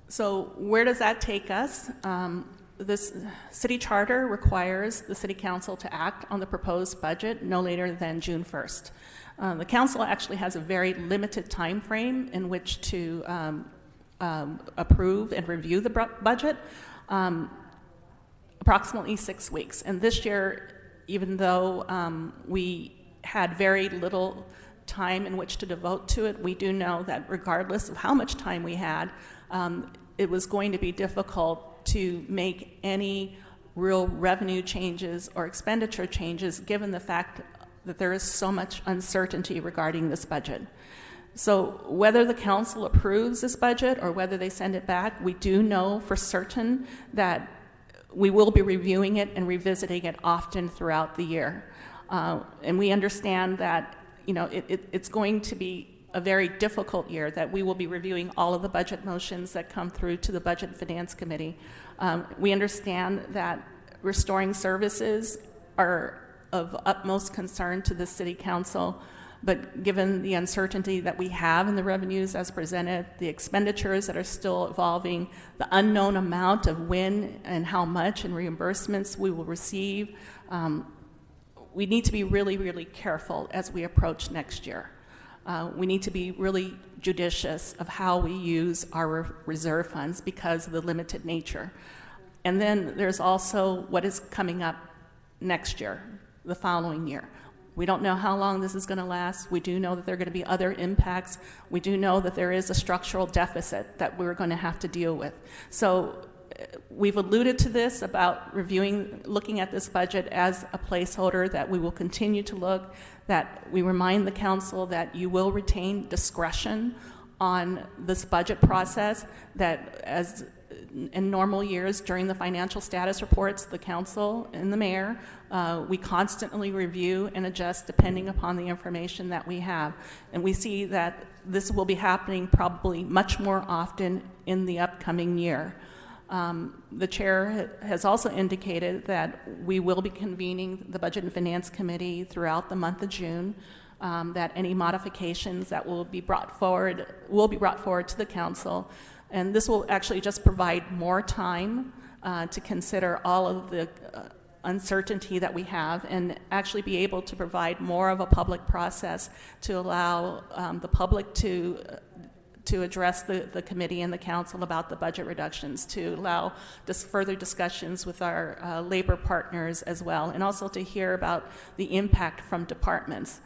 So where does that take us? This city charter requires the city council to act on the proposed budget no later than June 1st. The council actually has a very limited time frame in which to approve and review the budget, approximately 6 weeks. And this year, even though we had very little time in which to devote to it, we do know that regardless of how much time we had, it was going to be difficult to make any real revenue changes or expenditure changes given the fact that there is so much uncertainty regarding this budget. So whether the council approves this budget or whether they send it back, we do know for certain that we will be reviewing it and revisiting it often throughout the year. And we understand that it's going to be a very difficult year, that we will be reviewing all of the budget motions that come through to the Budget and Finance Committee. We understand that restoring services are of utmost concern to the City Council, but given the uncertainty that we have in the revenues as presented, the expenditures that are still evolving, the unknown amount of when and how much in reimbursements we will receive, we need to be really, really careful as we approach next year. We need to be really judicious of how we use our reserve funds because of the limited nature. And then there's also what is coming up next year, the following year. We don't know how long this is going to last. We do know that there are going to be other impacts. We do know that there is a structural deficit that we're going to have to deal with. So we've alluded to this about looking at this budget as a placeholder, that we will continue to look, that we remind the council that you will retain discretion on this budget process, that as in normal years during the financial status reports, the council and the mayor, we constantly review and adjust depending upon the information that we have. And we see that this will be happening probably much more often in the upcoming year. The chair has also indicated that we will be convening the Budget and Finance Committee throughout the month of June, that any modifications that will be brought forward to the council. And this will actually just provide more time to consider all of the uncertainty that we have and actually be able to provide more of a public process to allow the public to address the committee and the council about the budget reductions, to allow further discussions with our labor partners as well, and also to hear about the impact from departments.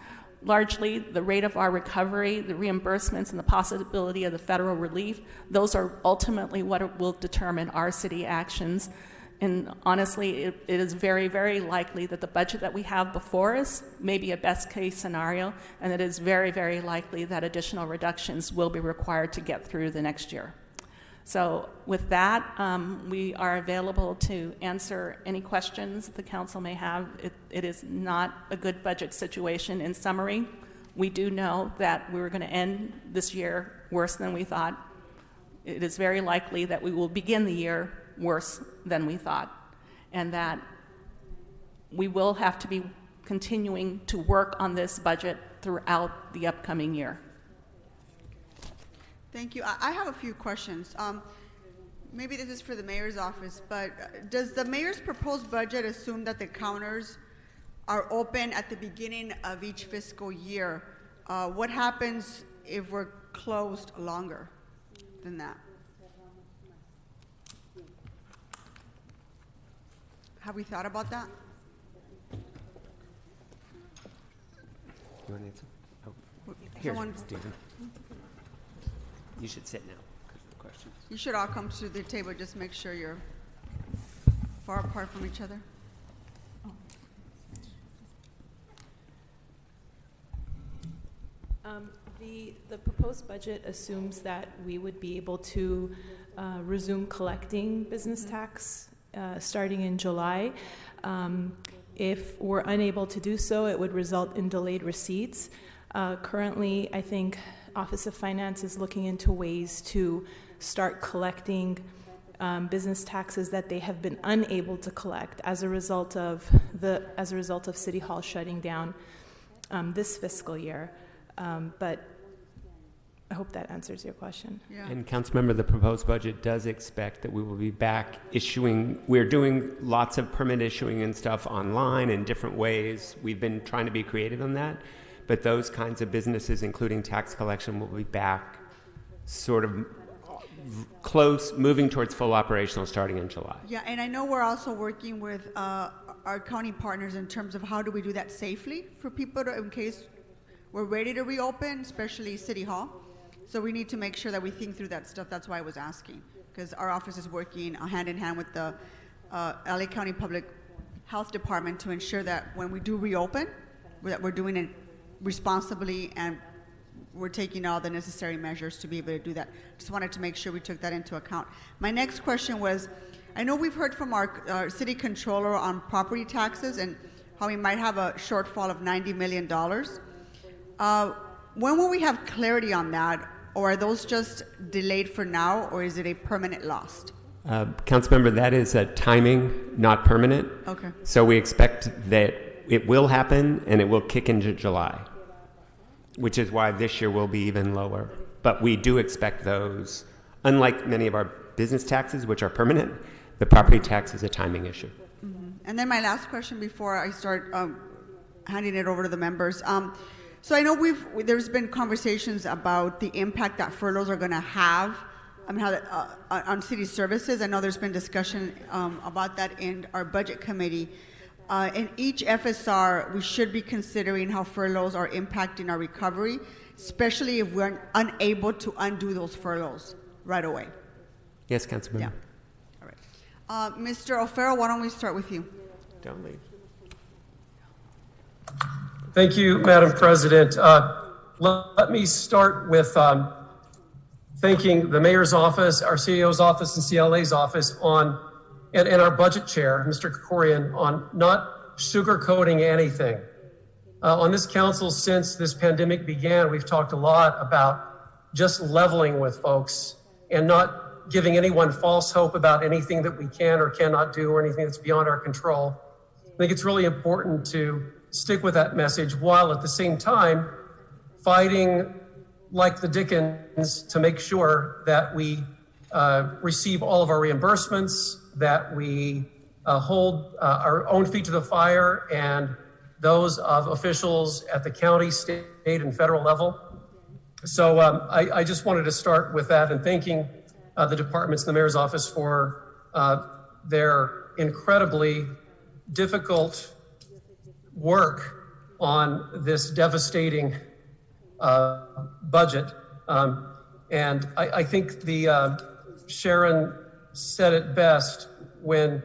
Largely, the rate of our recovery, the reimbursements, and the possibility of the federal relief, those are ultimately what will determine our city actions. And honestly, it is very, very likely that the budget that we have before us may be a best-case scenario, and it is very, very likely that additional reductions will be required to get through the next year. So with that, we are available to answer any questions the council may have. It is not a good budget situation. In summary, we do know that we were going to end this year worse than we thought. It is very likely that we will begin the year worse than we thought, and that we will have to be continuing to work on this budget throughout the upcoming year. Thank you. I have a few questions. Maybe this is for the mayor's office, but does the mayor's proposed budget assume that the counters are open at the beginning of each fiscal year? What happens if we're closed longer than that? Have we thought about that? You want to answer? Oh, here, Stephen. You should sit now because of the questions. You should all come to the table. Just make sure you're far apart from each other. The proposed budget assumes that we would be able to resume collecting business tax starting in July. If we're unable to do so, it would result in delayed receipts. Currently, I think Office of Finance is looking into ways to start collecting business taxes that they have been unable to collect as a result of City Hall shutting down this fiscal year. But I hope that answers your question. Yeah. And Councilmember, the proposed budget does expect that we will be back issuing, we're doing lots of permit issuing and stuff online in different ways. We've been trying to be creative on that, but those kinds of businesses, including tax collection, will be back sort of close, moving towards full operational starting in July. Yeah, and I know we're also working with our county partners in terms of how do we do that safely for people to, in case we're ready to reopen, especially City Hall. So we need to make sure that we think through that stuff. That's why I was asking, because our office is working hand in hand with the LA County Public Health Department to ensure that when we do reopen, that we're doing it responsibly and we're taking all the necessary measures to be able to do that. Just wanted to make sure we took that into account. My next question was, I know we've heard from our city controller on property taxes and how we might have a shortfall of $90 million. When will we have clarity on that? Or are those just delayed for now, or is it a permanent loss? Councilmember, that is a timing, not permanent. Okay. So we expect that it will happen and it will kick into July, which is why this year will be even lower. But we do expect those, unlike many of our business taxes, which are permanent, the property tax is a timing issue. Mm-hmm. And then my last question before I start handing it over to the members. So I know there's been conversations about the impact that furloughs are going to have on city services. I know there's been discussion about that in our budget committee. In each FSR, we should be considering how furloughs are impacting our recovery, especially if we're unable to undo those furloughs right away. Yes, Councilmember. Yeah. All right. Mr. O'Farrell, why don't we start with you? Don't leave. Thank you, Madam President. Let me start with thanking the mayor's office, our CEO's office, and CLA's office and our budget chair, Mr. Krikorian, on not sugarcoating anything. On this council, since this pandemic began, we've talked a lot about just leveling with folks and not giving anyone false hope about anything that we can or cannot do or anything that's beyond our control. I think it's really important to stick with that message while at the same time fighting like the Dickens to make sure that we receive all of our reimbursements, that we hold our own feet to the fire and those of officials at the county, state, and federal level. So I just wanted to start with that and thanking the departments and the mayor's office for their incredibly difficult work on this devastating budget. And I think Sharon said it best when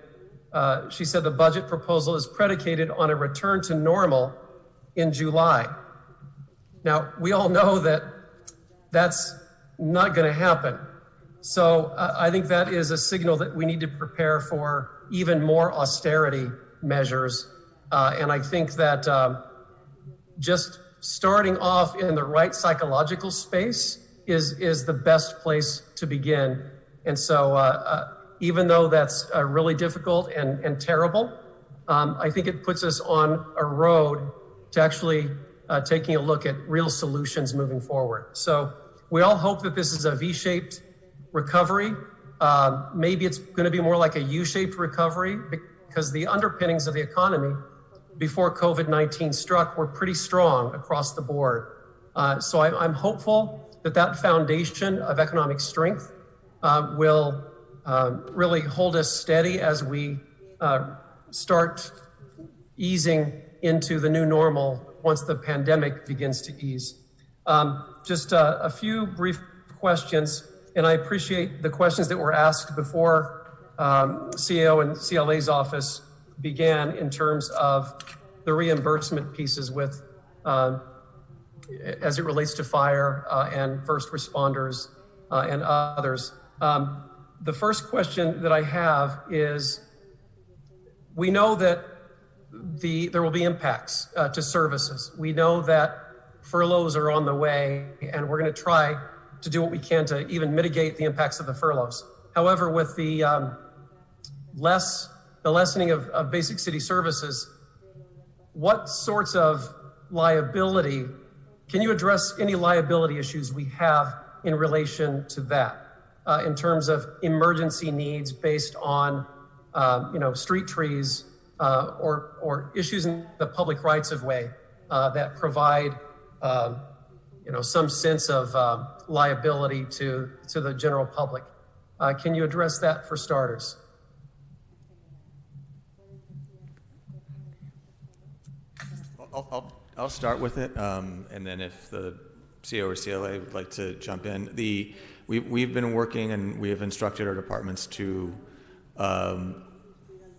she said the budget proposal is predicated on a return to normal in July. Now, we all know that that's not going to happen. So I think that is a signal that we need to prepare for even more austerity measures. And I think that just starting off in the right psychological space is the best place to begin. And so even though that's really difficult and terrible, I think it puts us on a road to actually taking a look at real solutions moving forward. So we all hope that this is a V-shaped recovery. Maybe it's going to be more like a U-shaped recovery because the underpinnings of the economy before COVID-19 struck were pretty strong across the board. So I'm hopeful that that foundation of economic strength will really hold us steady as we start easing into the new normal once the pandemic begins to ease. Just a few brief questions, and I appreciate the questions that were asked before CEO and CLA's office began in terms of the reimbursement pieces with as it relates to fire and first responders and others. The first question that I have is, we know that there will be impacts to services. We know that furloughs are on the way, and we're going to try to do what we can to even mitigate the impacts of the furloughs. However, with the lessening of basic city services, what sorts of liability Can you address any liability issues we have in relation to that, in terms of emergency needs based on, street trees or issues in the public rights of way that provide, some sense of liability to the general public? Can you address that for starters? I'll start with it, and then if the CO or CLA would like to jump in. We've been working, and we have instructed our departments to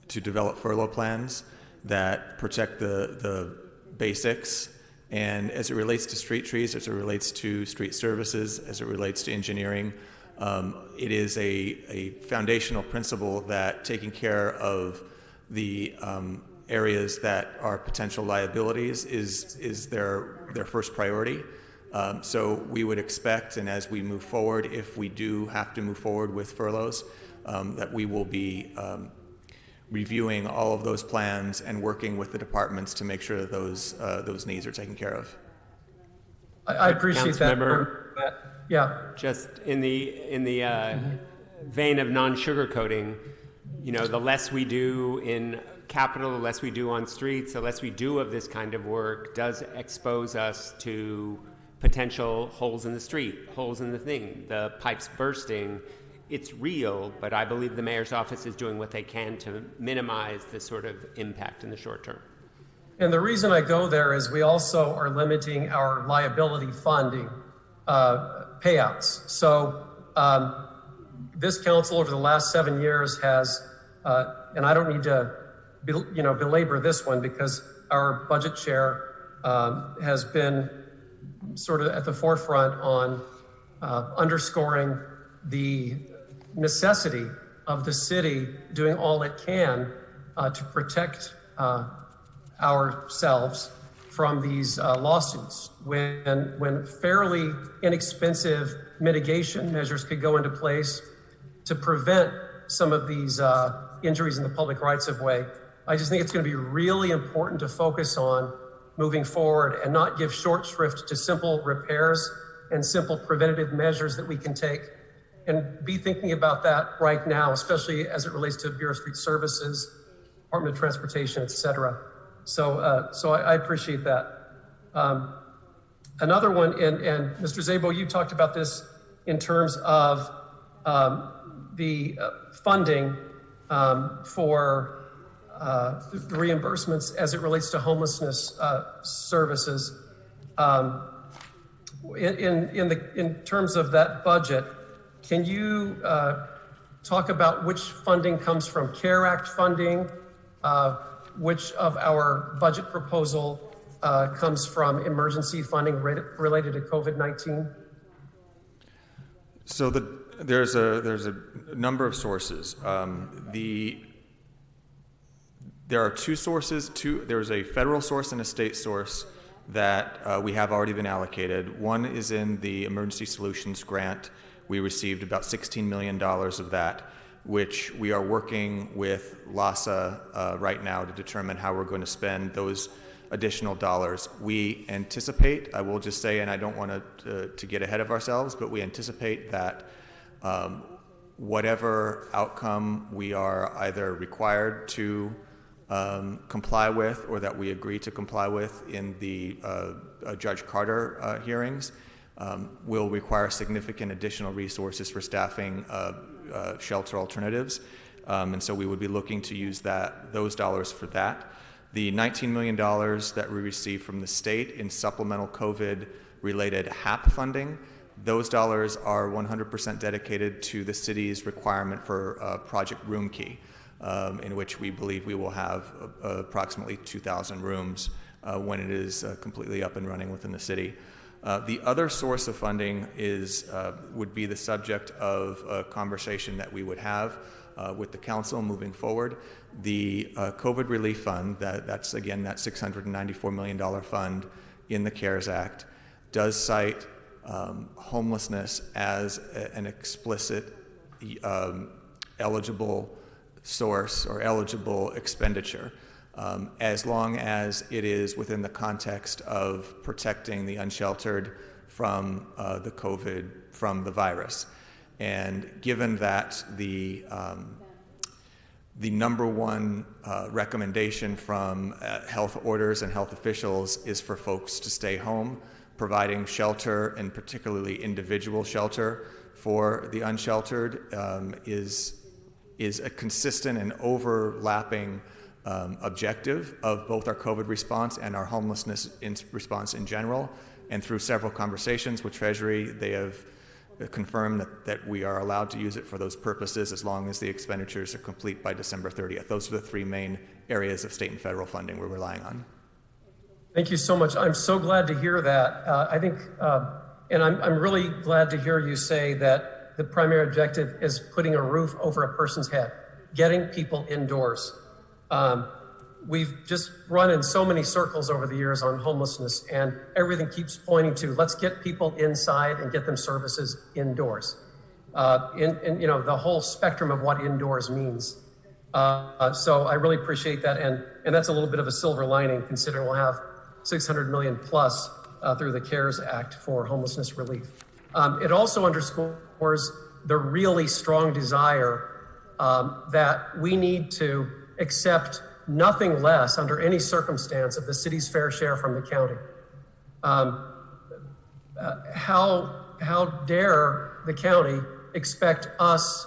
develop furlough plans that protect the basics. And as it relates to street trees, as it relates to street services, as it relates to engineering, it is a foundational principle that taking care of the areas that are potential liabilities is their first priority. So we would expect, and as we move forward, if we do have to move forward with furloughs, that we will be reviewing all of those plans and working with the departments to make sure that those needs are taken care of. I appreciate that. Yeah. Just in the vein of non-sugarcoating, the less we do in capital, the less we do on streets, the less we do of this kind of work does expose us to potential holes in the street, holes in the thing, the pipes bursting. It's real, but I believe the mayor's office is doing what they can to minimize this sort of impact in the short term. And the reason I go there is we also are limiting our liability funding payouts. So this council over the last 7 years has, and I don't need to belabor this one because our budget chair has been sort of at the forefront on underscoring the necessity of the city doing all it can to protect ourselves from these lawsuits. When fairly inexpensive mitigation measures could go into place to prevent some of these injuries in the public rights of way, I just think it's going to be really important to focus on moving forward and not give short shrift to simple repairs and simple preventative measures that we can take, and be thinking about that right now, especially as it relates to Bureau of Street Services, Department of Transportation, et cetera. So I appreciate that. Another one, and Mr. Szabo, you talked about this in terms of the funding for the reimbursements as it relates to homelessness services. In terms of that budget, can you talk about which funding comes from CARE Act funding, which of our budget proposal comes from emergency funding related to COVID-19? So there's a number of sources. There are two sources. There's a federal source and a state source that we have already been allocated. One is in the Emergency Solutions Grant. We received about $16 million of that, which we are working with LASA right now to determine how we're going to spend those additional dollars. We anticipate, I will just say, and I don't want to get ahead of ourselves, but we anticipate that whatever outcome we are either required to comply with or that we agree to comply with in the Judge Carter hearings will require significant additional resources for staffing shelter alternatives. And so we would be looking to use those dollars for that. The $19 million that we received from the state in supplemental COVID-related HAP funding, those dollars are 100% dedicated to the city's requirement for Project Room Key, in which we believe we will have approximately 2,000 rooms when it is completely up and running within the city. The other source of funding would be the subject of a conversation that we would have with the council moving forward. The COVID Relief Fund, that's again that $694 million fund in the CARES Act, does cite homelessness as an explicit eligible source or eligible expenditure. as long as it is within the context of protecting the unsheltered from from the virus. And given that the number one recommendation from health orders and health officials is for folks to stay home, providing shelter, and particularly individual shelter for the unsheltered, is a consistent and overlapping objective of both our COVID response and our homelessness response in general. And through several conversations with Treasury, they have confirmed that we are allowed to use it for those purposes as long as the expenditures are complete by December 30th. Those are the three main areas of state and federal funding we're relying on. Thank you so much. I'm so glad to hear that. I think, and I'm really glad to hear you say that the primary objective is putting a roof over a person's head, getting people indoors. We've just run in so many circles over the years on homelessness, and everything keeps pointing to let's get people inside and get them services indoors. In the whole spectrum of what indoors means. So I really appreciate that, and that's a little bit of a silver lining considering we'll have $600 million plus through the CARES Act for homelessness relief. It also underscores the really strong desire that we need to accept nothing less under any circumstance of the city's fair share from the county. How dare the county expect us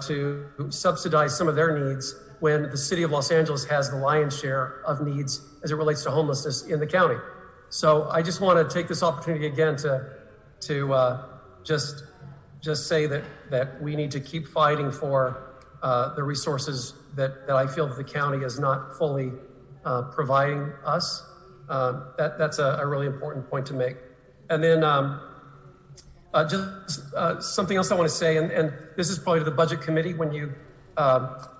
to subsidize some of their needs when the city of Los Angeles has the lion's share of needs as it relates to homelessness in the county? So I just want to take this opportunity again to just say that we need to keep fighting for the resources that I feel that the county is not fully providing us. That's a really important point to make. And then something else I want to say, and this is probably to the Budget Committee. When you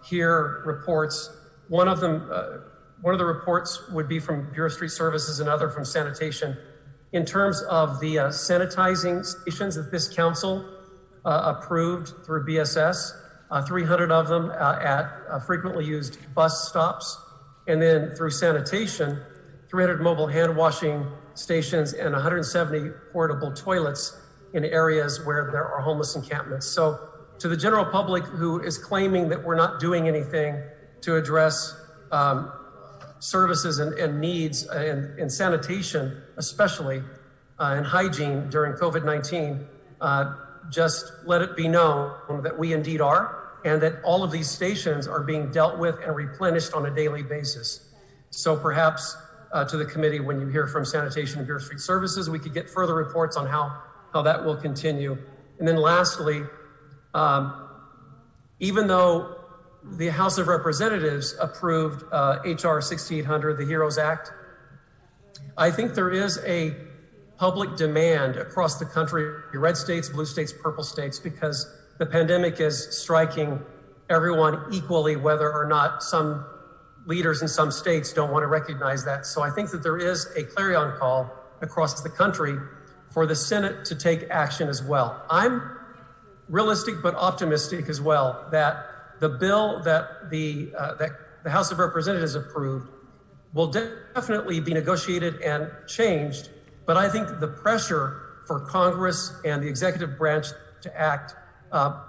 hear reports, one of the reports would be from Bureau of Street Services, another from Sanitation. In terms of the sanitizing stations that this council approved through BSS, 300 of them at frequently used bus stops, and then through Sanitation, 300 mobile hand washing stations and 170 portable toilets in areas where there are homeless encampments. So to the general public who is claiming that we're not doing anything to address services and needs and sanitation, especially, and hygiene during COVID-19, just let it be known that we indeed are, and that all of these stations are being dealt with and replenished on a daily basis. So perhaps to the committee, when you hear from Sanitation and Bureau of Street Services, we could get further reports on how that will continue. And then lastly, even though the House of Representatives approved HR 6800, the HEROES Act, I think there is a public demand across the country, red states, blue states, purple states, because the pandemic is striking everyone equally, whether or not some leaders in some states don't want to recognize that. So I think that there is a clarion call across the country for the Senate to take action as well. I'm realistic but optimistic as well that the bill that the House of Representatives approved will definitely be negotiated and changed, but I think the pressure for Congress and the executive branch to act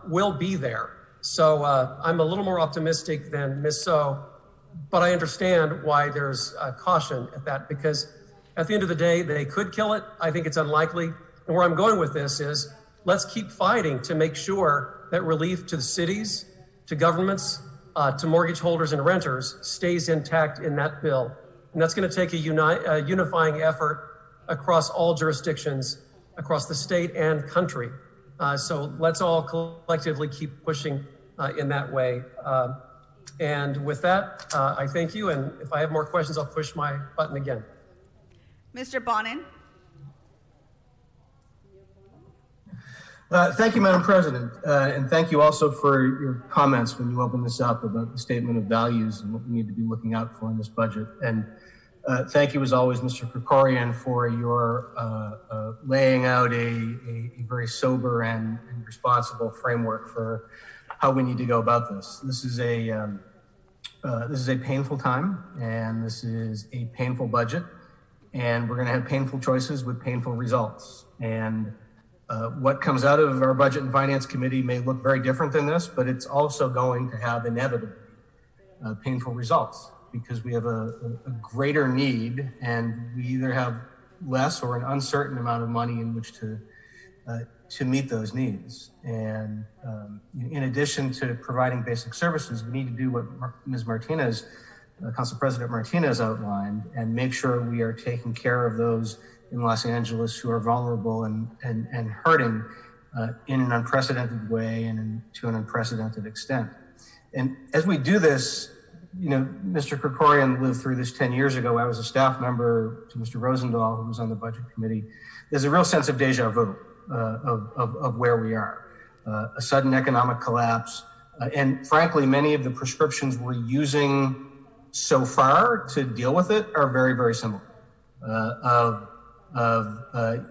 will be there. So I'm a little more optimistic than Ms. So, but I understand why there's caution at that, because at the end of the day, they could kill it. I think it's unlikely. And where I'm going with this is let's keep fighting to make sure that relief to the cities, to governments, to mortgage holders and renters stays intact in that bill. And that's going to take a unifying effort across all jurisdictions, across the state and country. So let's all collectively keep pushing in that way. And with that, I thank you. And if I have more questions, I'll push my button again. Mr. Bonin. Thank you, Madam President. And thank you also for your comments when you opened this up about the statement of values and what we need to be looking out for in this budget. And thank you, as always, Mr. Krikorian, for your laying out a very sober and responsible framework for how we need to go about this. This is a this is a painful time, and this is a painful budget, and we're going to have painful choices with painful results. And what comes out of our Budget and Finance Committee may look very different than this, but it's also going to have inevitably painful results, because we have a greater need, and we either have less or an uncertain amount of money in which to meet those needs. And in addition to providing basic services, we need to do what Ms. Martinez, Council President Martinez outlined, and make sure we are taking care of those in Los Angeles who are vulnerable and hurting in an unprecedented way and to an unprecedented extent. And as we do this, you know, Mr. Krikorian lived through this 10 years ago. I was a staff member to Mr. Rosendahl, who was on the Budget Committee. There's a real sense of deja vu of where we are. A sudden economic collapse. And frankly, many of the prescriptions we're using so far to deal with it are very, very similar. Of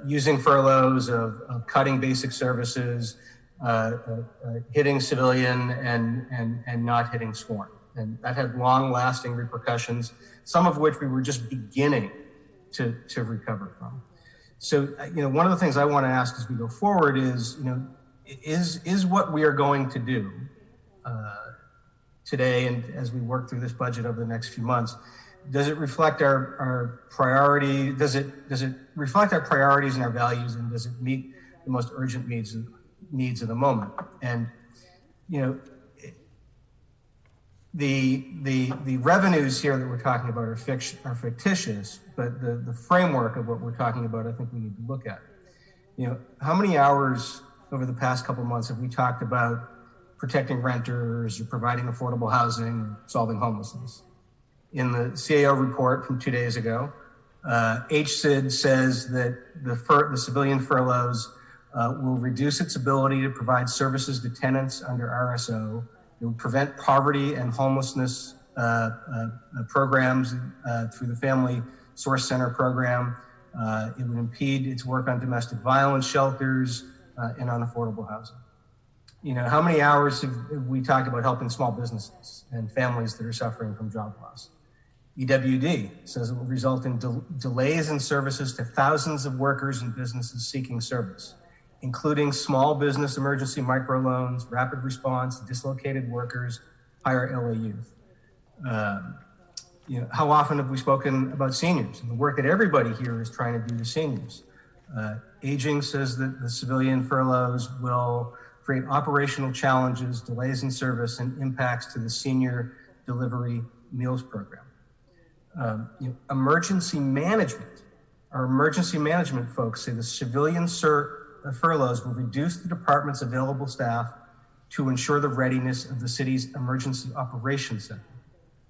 using furloughs, of cutting basic services, hitting civilian and not hitting sworn. And that had long-lasting repercussions, some of which we were just beginning to recover from. So, you know, one of the things I want to ask as we go forward is, you know, is what we are going to do today and as we work through this budget over the next few months, does it reflect our priority? Does it reflect our priorities and our values, and does it meet the most urgent needs of the moment? And, you know, the revenues here that we're talking about are fictitious, but the framework of what we're talking about, I think we need to look at. You know, how many hours over the past couple of months have we talked about protecting renters or providing affordable housing or solving homelessness? In the CAO report from 2 days ago, HCID says that the civilian furloughs will reduce its ability to provide services to tenants under RSO. It will prevent poverty and homelessness programs through the Family Source Center program. It would impede its work on domestic violence shelters and on affordable housing. You know, how many hours have we talked about helping small businesses and families that are suffering from job loss? EWD says it will result in delays in services to thousands of workers and businesses seeking service, including small business emergency microloans, rapid response, dislocated workers, higher LA youth. You know, how often have we spoken about seniors and the work that everybody here is trying to do to seniors? Aging says that the civilian furloughs will create operational challenges, delays in service, and impacts to the senior delivery meals program. You know, emergency management. Our emergency management folks say the civilian furloughs will reduce the department's available staff to ensure the readiness of the city's emergency operations center,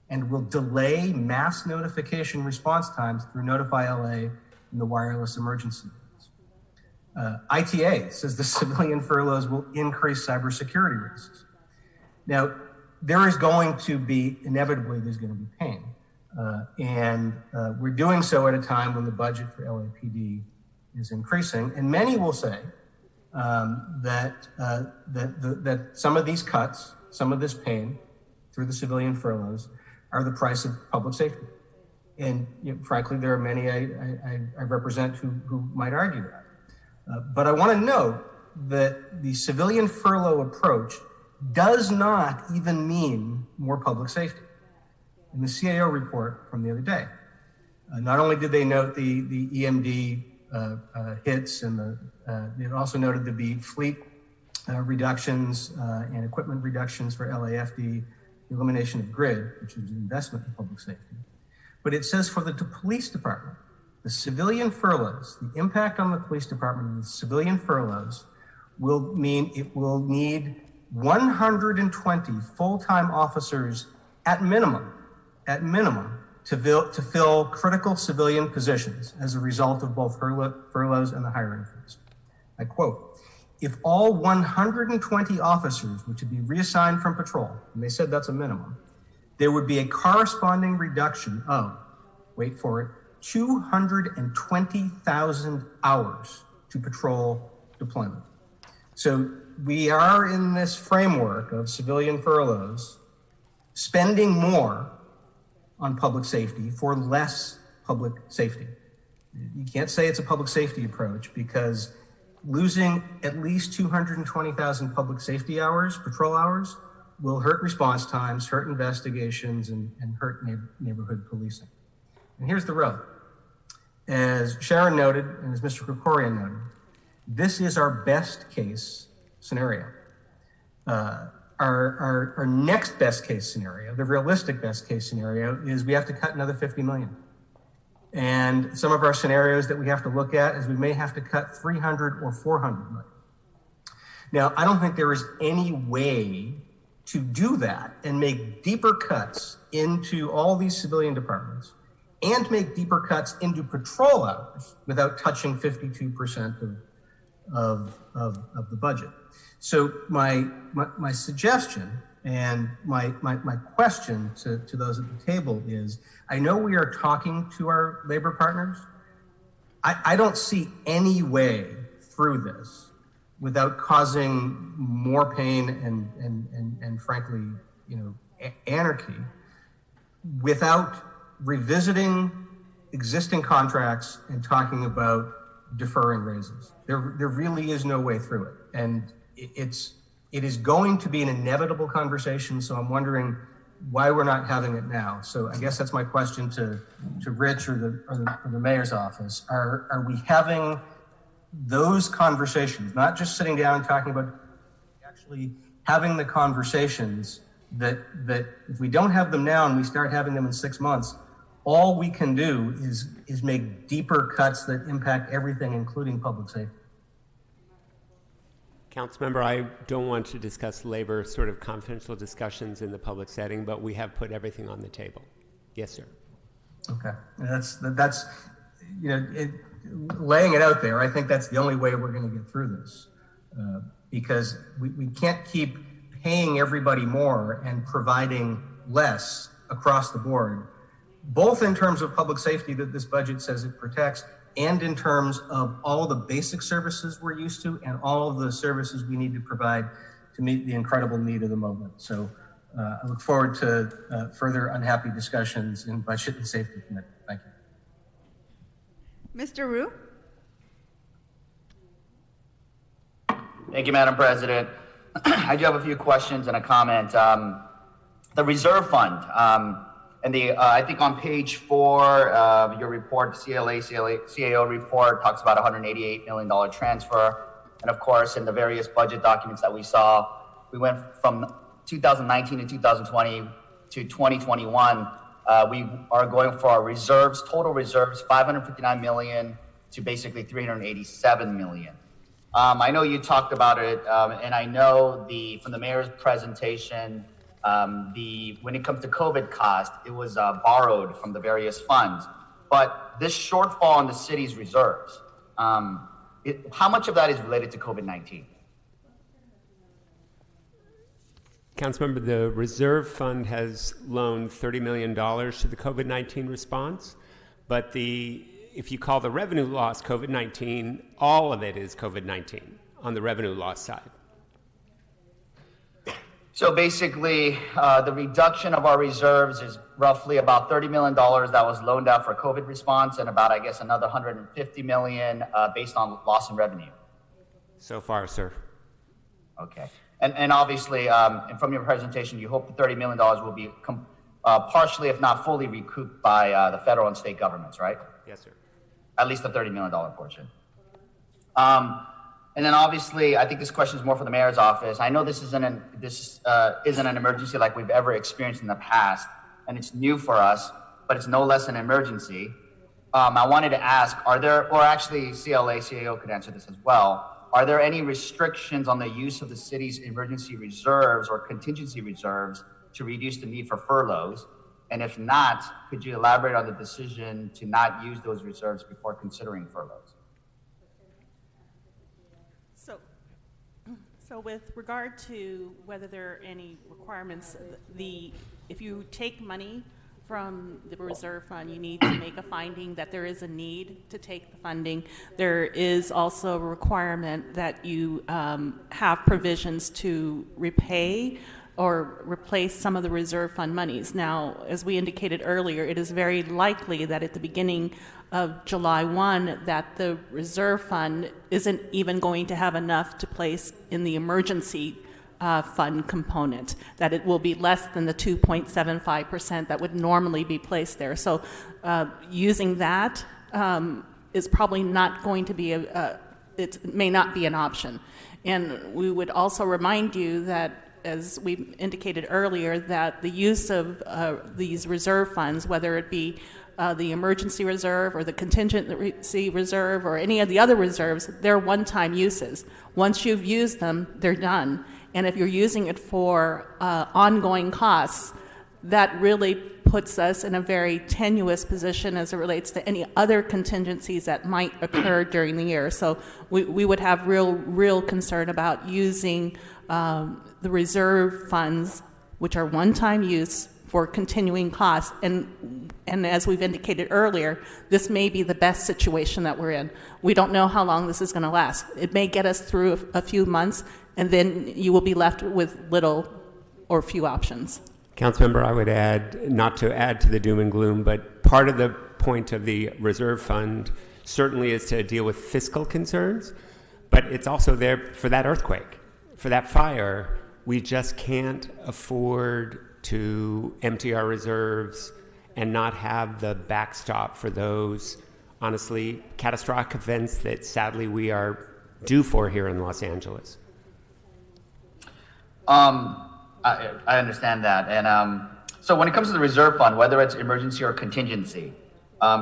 and will delay mass notification response times through Notify LA and the wireless emergency units. ITA says the civilian furloughs will increase cybersecurity risks. Now, there is going to be, inevitably, there's going to be pain. And we're doing so at a time when the budget for LAPD is increasing. And many will say that some of these cuts, some of this pain through the civilian furloughs are the price of public safety. And you know, frankly, there are many I represent who might argue that. But I want to note that the civilian furlough approach does not even mean more public safety. In the CAO report from the other day, not only did they note the EMD hits, and it also noted the fleet reductions and equipment reductions for LAFD, the elimination of grid, which is an investment in public safety. But it says for the police department, the civilian furloughs, the impact on the police department of the civilian furloughs will mean it will need 120 full-time officers at minimum, to fill critical civilian positions as a result of both furloughs and the hiring freeze. I quote, if all 120 officers were to be reassigned from patrol, and they said that's a minimum, there would be a corresponding reduction of, wait for it, 220,000 hours to patrol deployment. So we are in this framework of civilian furloughs spending more on public safety for less public safety. You can't say it's a public safety approach, because losing at least 220,000 public safety hours, patrol hours, will hurt response times, hurt investigations, and hurt neighborhood policing. And here's the rub. As Sharon noted, and as Mr. Krikorian noted, this is our best case scenario. Our next best case scenario, the realistic best case scenario, is we have to cut another 50 million. And some of our scenarios that we have to look at is we may have to cut 300 or 400 million. Now, I don't think there is any way to do that and make deeper cuts into all these civilian departments and make deeper cuts into patrol hours without touching 52% of the budget. So my suggestion and my question to those at the table is, I know we are talking to our labor partners. I don't see any way through this without causing more pain and frankly, anarchy, without revisiting existing contracts and talking about deferring raises. There really is no way through it. And it is going to be an inevitable conversation, so I'm wondering why we're not having it now. So I guess that's my question to Rich or the mayor's office. Are we having those conversations, not just sitting down and talking about, actually having the conversations that if we don't have them now and we start having them in 6 months, all we can do is make deeper cuts that impact everything, including public safety. Councilmember, I don't want to discuss labor sort of confidential discussions in the public setting, but we have put everything on the table. Yes, sir. Okay, that's laying it out there. I think that's the only way we're going to get through this, because we can't keep paying everybody more and providing less across the board, both in terms of public safety that this budget says it protects, and in terms of all the basic services we're used to and all of the services we need to provide to meet the incredible need of the moment. So I look forward to further unhappy discussions in Budget and Safety Committee. Thank you. Mr. Ryu? Thank you, Madam President. I do have a few questions and a comment. The reserve fund, and I think on page 4 of your report, the CAO report talks about $188 million transfer. And of course, in the various budget documents that we saw, we went from 2019 to 2020 to 2021. We are going for our reserves, total reserves, $559 million to basically $387 million. I know you talked about it, and I know from the mayor's presentation, when it comes to COVID cost, it was borrowed from the various funds. But this shortfall in the city's reserves, how much of that is related to COVID-19? Councilmember, the reserve fund has loaned $30 million to the COVID-19 response, but if you call the revenue loss COVID-19, all of it is COVID-19 on the revenue loss side. So basically, the reduction of our reserves is roughly about $30 million that was loaned out for COVID response, and about, I guess, another $150 million based on loss in revenue. So far, sir. Okay. And obviously, and from your presentation, you hope the $30 million will be partially, if not fully, recouped by the federal and state governments, right? Yes, sir. At least the $30 million portion. And then obviously, I think this question is more for the mayor's office. I know this isn't an emergency like we've ever experienced in the past, and it's new for us, but it's no less an emergency. I wanted to ask, are there, or actually CAO could answer this as well, are there any restrictions on the use of the city's emergency reserves or contingency reserves to reduce the need for furloughs? And if not, could you elaborate on the decision to not use those reserves before considering furloughs? So with regard to whether there are any requirements, if you take money from the reserve fund, you need to make a finding that there is a need to take the funding. There is also a requirement that you have provisions to repay or replace some of the reserve fund monies. Now, as we indicated earlier, it is very likely that at the beginning of July 1 that the reserve fund isn't even going to have enough to place in the emergency fund component, that it will be less than the 2.75% that would normally be placed there. So using that is probably not going to be it may not be an option. And we would also remind you that, as we indicated earlier, that the use of these reserve funds, whether it be the emergency reserve or the contingency reserve or any of the other reserves, they're one-time uses. Once you've used them, they're done. And if you're using it for ongoing costs, that really puts us in a very tenuous position as it relates to any other contingencies that might occur during the year. So we would have real concern about using the reserve funds, which are one-time use, for continuing costs. And as we've indicated earlier, this may be the best situation that we're in. We don't know how long this is going to last. It may get us through a few months, and then you will be left with little or few options. Councilmember, I would add, not to add to the doom and gloom, but part of the point of the reserve fund certainly is to deal with fiscal concerns, but it's also there for that earthquake, for that fire. We just can't afford to empty our reserves and not have the backstop for those, honestly, catastrophic events that sadly we are due for here in Los Angeles. I understand that. And so when it comes to the reserve fund, whether it's emergency or contingency,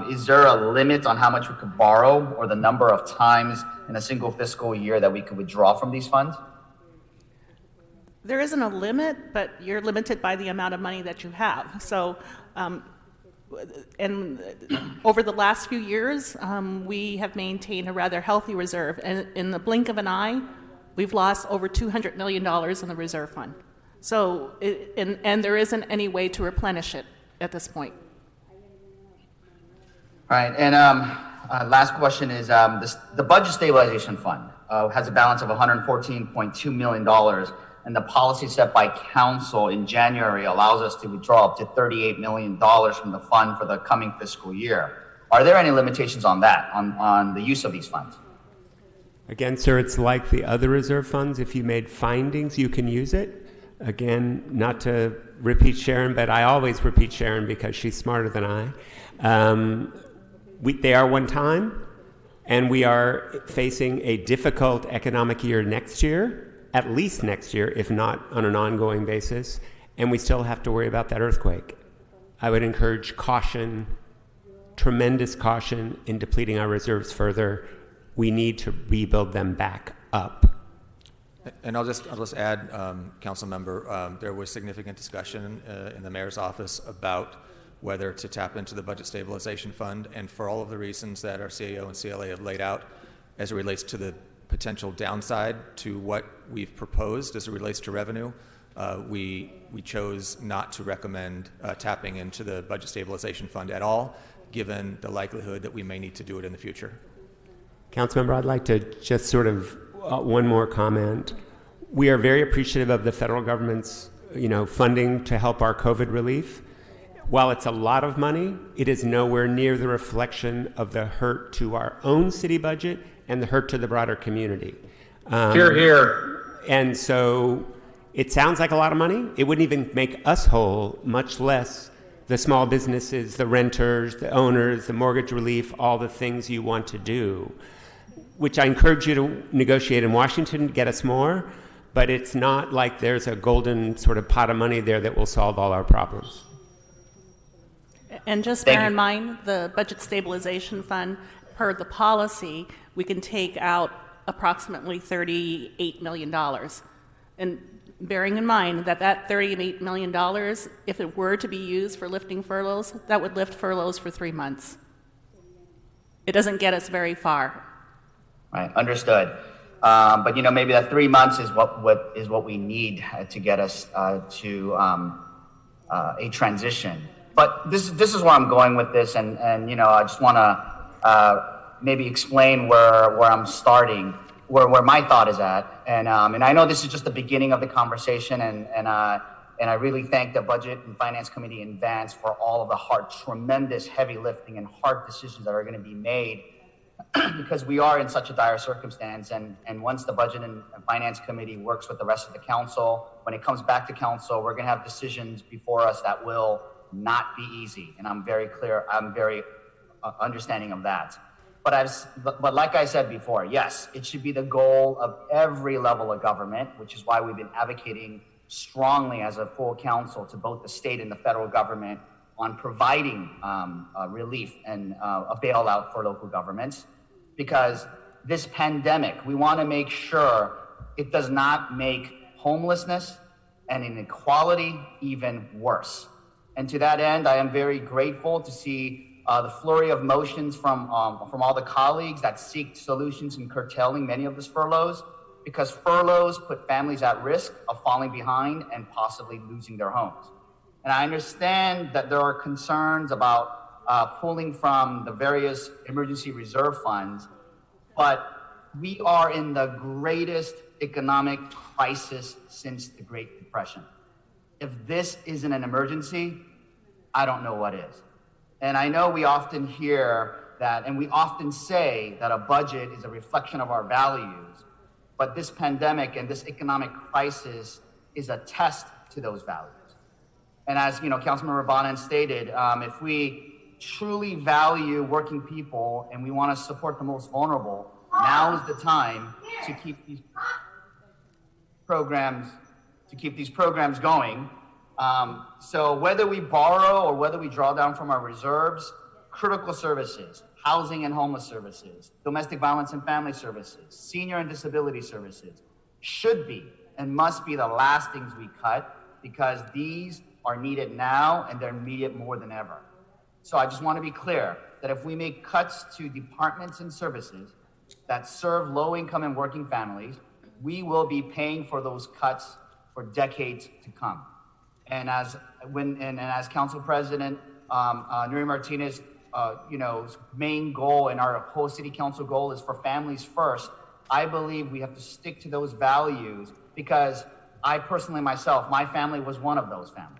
is there a limit on how much we could borrow or the number of times in a single fiscal year that we could withdraw from these funds? There isn't a limit, but you're limited by the amount of money that you have. So, and over the last few years, we have maintained a rather healthy reserve. And in the blink of an eye, we've lost over $200 million in the reserve fund. So, and there isn't any way to replenish it at this point. All right, and last question is the Budget Stabilization Fund has a balance of $114.2 million, and the policy set by Council in January allows us to withdraw up to $38 million from the fund for the coming fiscal year. Are there any limitations on that, on the use of these funds? Again, sir, it's like the other reserve funds. If you made findings, you can use it. Again, not to repeat Sharon, but I always repeat Sharon because she's smarter than I. They are one time, and we are facing a difficult economic year next year, at least next year, if not on an ongoing basis, and we still have to worry about that earthquake. I would encourage caution, tremendous caution in depleting our reserves further. We need to rebuild them back up. And I'll just add, Council Member, there was significant discussion in the Mayor's office about whether to tap into the Budget Stabilization Fund, and for all of the reasons that our CAO and CLA have laid out as it relates to the potential downside to what we've proposed as it relates to revenue, we chose not to recommend tapping into the Budget Stabilization Fund at all, given the likelihood that we may need to do it in the future. Councilmember, I'd like to just sort of one more comment. We are very appreciative of the federal government's, funding to help our COVID relief. While it's a lot of money, it is nowhere near the reflection of the hurt to our own city budget and the hurt to the broader community. Hear, hear. And so it sounds like a lot of money. It wouldn't even make us whole, much less the small businesses, the renters, the owners, the mortgage relief, all the things you want to do, which I encourage you to negotiate in Washington to get us more, but it's not like there's a golden sort of pot of money there that will solve all our problems. And just bear in mind, the Budget Stabilization Fund, per the policy, we can take out approximately $38 million. And bearing in mind that $38 million, if it were to be used for lifting furloughs, that would lift furloughs for 3 months. It doesn't get us very far. Right, understood. But maybe that 3 months is what we need to get us to a transition. But this is where I'm going with this, and I just want to maybe explain where I'm starting. where my thought is at. And I know this is just the beginning of the conversation, and I really thank the Budget and Finance Committee in advance for all of the tremendous heavy lifting and hard decisions that are going to be made because we are in such a dire circumstance. And once the Budget and Finance Committee works with the rest of the council, when it comes back to council, we're going to have decisions before us that will not be easy. And I'm very clear, I'm very understanding of that. But like I said before, yes, it should be the goal of every level of government, which is why we've been advocating strongly as a full council to both the state and the federal government on providing relief and a bailout for local governments. Because this pandemic, we want to make sure it does not make homelessness and inequality even worse. And to that end, I am very grateful to see the flurry of motions from all the colleagues that seek solutions in curtailing many of these furloughs, because furloughs put families at risk of falling behind and possibly losing their homes. And I understand that there are concerns about pulling from the various emergency reserve funds, but we are in the greatest economic crisis since the Great Depression. If this isn't an emergency, I don't know what is. And I know we often hear that, and we often say that a budget is a reflection of our values, but this pandemic and this economic crisis is a test to those values. And as Councilman Rabanan stated, if we truly value working people and we want to support the most vulnerable, now is the time to keep these programs going. So whether we borrow or whether we draw down from our reserves, critical services, housing and homeless services, domestic violence and family services, senior and disability services should be and must be the last things we cut, because these are needed now and they're needed more than ever. So I just want to be clear that if we make cuts to departments and services that serve low-income and working families, we will be paying for those cuts for decades to come. And as Council President Nury Martinez, main goal and our whole City Council goal is for families first, I believe we have to stick to those values, because I personally myself, my family was one of those families.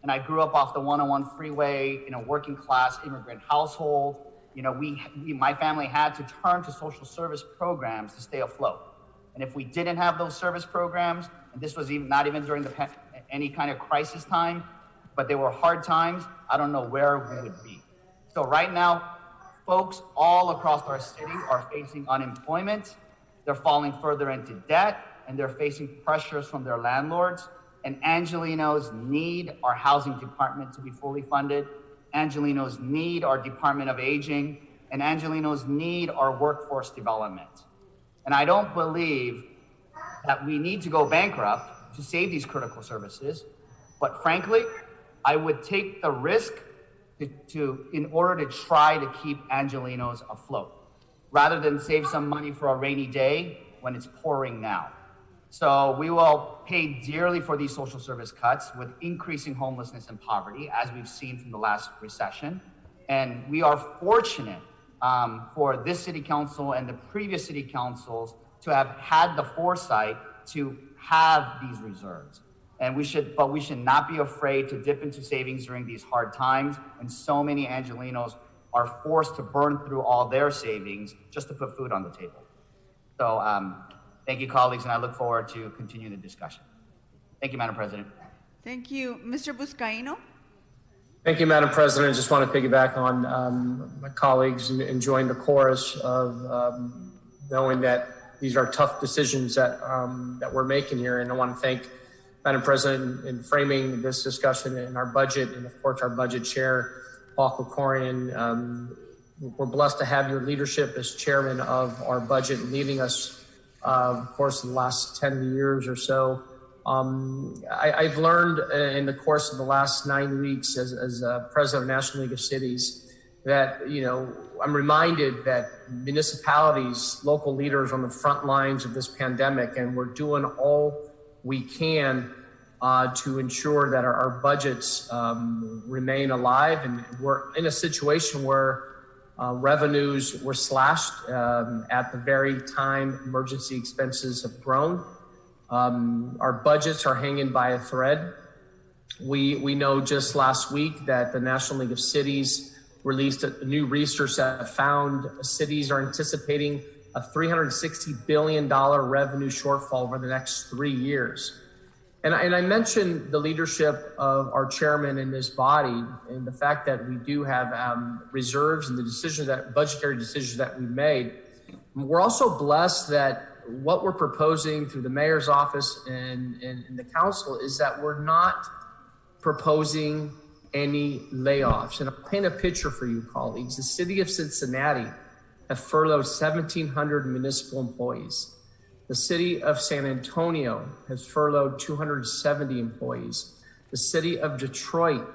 And I grew up off the 101 freeway in a working class immigrant household. My family had to turn to social service programs to stay afloat. And if we didn't have those service programs, and this was not even during any kind of crisis time, but they were hard times, I don't know where we would be. So right now, folks all across our city are facing unemployment, they're falling further into debt, and they're facing pressures from their landlords. And Angelenos need our housing department to be fully funded. Angelenos need our Department of Aging, and Angelenos need our workforce development. And I don't believe that we need to go bankrupt to save these critical services, but frankly, I would take the risk in order to try to keep Angelenos afloat, rather than save some money for a rainy day when it's pouring now. So we will pay dearly for these social service cuts with increasing homelessness and poverty, as we've seen from the last recession. And we are fortunate for this city council and the previous city councils to have had the foresight to have these reserves. And we should not be afraid to dip into savings during these hard times. And so many Angelenos are forced to burn through all their savings just to put food on the table. So thank you, colleagues, and I look forward to continuing the discussion. Thank you, Madam President. Thank you. Mr. Buscaino? Thank you, Madam President. I just want to piggyback on my colleagues and join the chorus of knowing that these are tough decisions that we're making here. And I want to thank Madam President in framing this discussion in our budget, and of course our budget chair, Paul Krikorian. We're blessed to have your leadership as chairman of our budget, leading us, of course, in the last 10 years or so. I've learned in the course of the last 9 weeks as president of National League of Cities that, I'm reminded that municipalities, local leaders on the front lines of this pandemic, and we're doing all we can to ensure that our budgets remain alive. And we're in a situation where Revenues were slashed at the very time emergency expenses have grown. Our budgets are hanging by a thread. We know just last week that the National League of Cities released a new research that found cities are anticipating a $360 billion revenue shortfall over the next 3 years. And I mentioned the leadership of our chairman in this body and the fact that we do have reserves and the decisions that budgetary decisions that we made. We're also blessed that what we're proposing through the mayor's office and the council is that we're not proposing any layoffs. And I'll paint a picture for you, colleagues. The city of Cincinnati have furloughed 1,700 municipal employees. The city of San Antonio has furloughed 270 employees. The city of Detroit,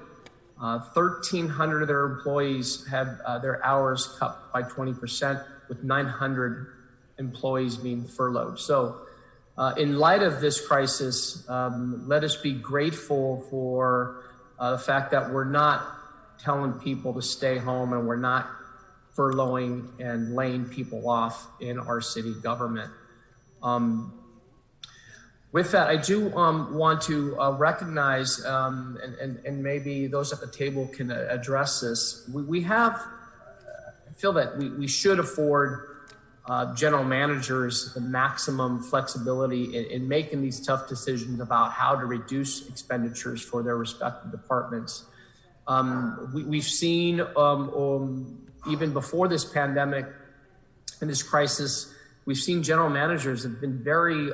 1,300 of their employees have their hours cut by 20%, with 900 employees being furloughed. So in light of this crisis, let us be grateful for the fact that we're not telling people to stay home and we're not furloughing and laying people off in our city government. With that, I do want to recognize, and maybe those at the table can address this. I feel that we should afford general managers the maximum flexibility in making these tough decisions about how to reduce expenditures for their respective departments. We've seen, even before this pandemic and this crisis, we've seen general managers have been very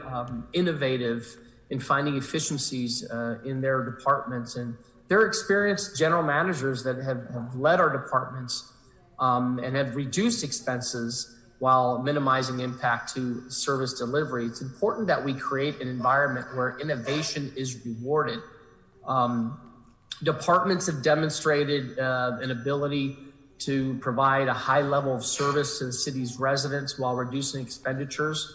innovative in finding efficiencies in their departments. And they're experienced general managers that have led our departments and have reduced expenses while minimizing impact to service delivery. It's important that we create an environment where innovation is rewarded. Departments have demonstrated an ability to provide a high level of service to the city's residents while reducing expenditures.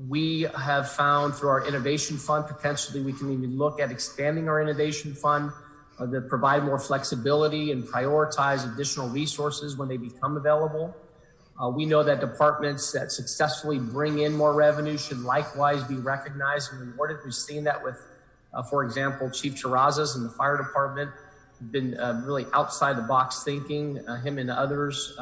We have found through our innovation fund, potentially we can even look at expanding our innovation fund that provide more flexibility and prioritize additional resources when they become available. We know that departments that successfully bring in more revenue should likewise be recognized and rewarded. We've seen that with, for example, Chief Terrazas in the fire department, been really outside the box thinking, him and others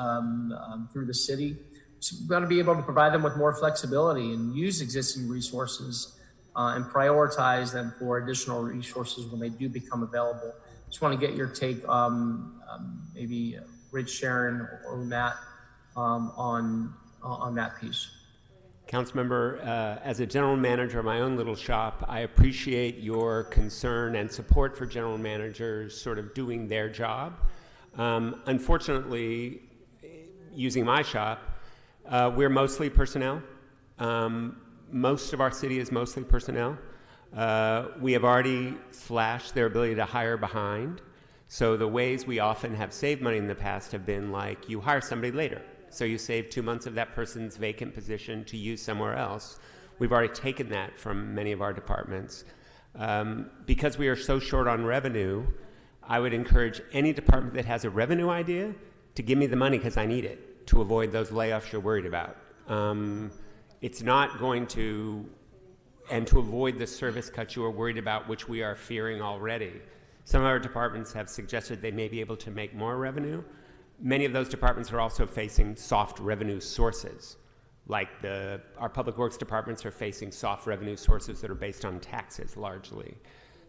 through the city. So we've got to be able to provide them with more flexibility and use existing resources and prioritize them for additional resources when they do become available. Just want to get your take, maybe Rich, Sharon, or Matt, on that piece. Councilmember, as a general manager of my own little shop, I appreciate your concern and support for general managers sort of doing their job. Unfortunately, using my shop, we're mostly personnel. Most of our city is mostly personnel. We have already slashed their ability to hire behind. So the ways we often have saved money in the past have been like you hire somebody later. So you save 2 months of that person's vacant position to use somewhere else. We've already taken that from many of our departments. Because we are so short on revenue, I would encourage any department that has a revenue idea to give me the money because I need it to avoid those layoffs you're worried about. It's not going to, and to avoid the service cuts you are worried about, which we are fearing already. Some of our departments have suggested they may be able to make more revenue. Many of those departments are also facing soft revenue sources, like our public works departments are facing soft revenue sources that are based on taxes largely.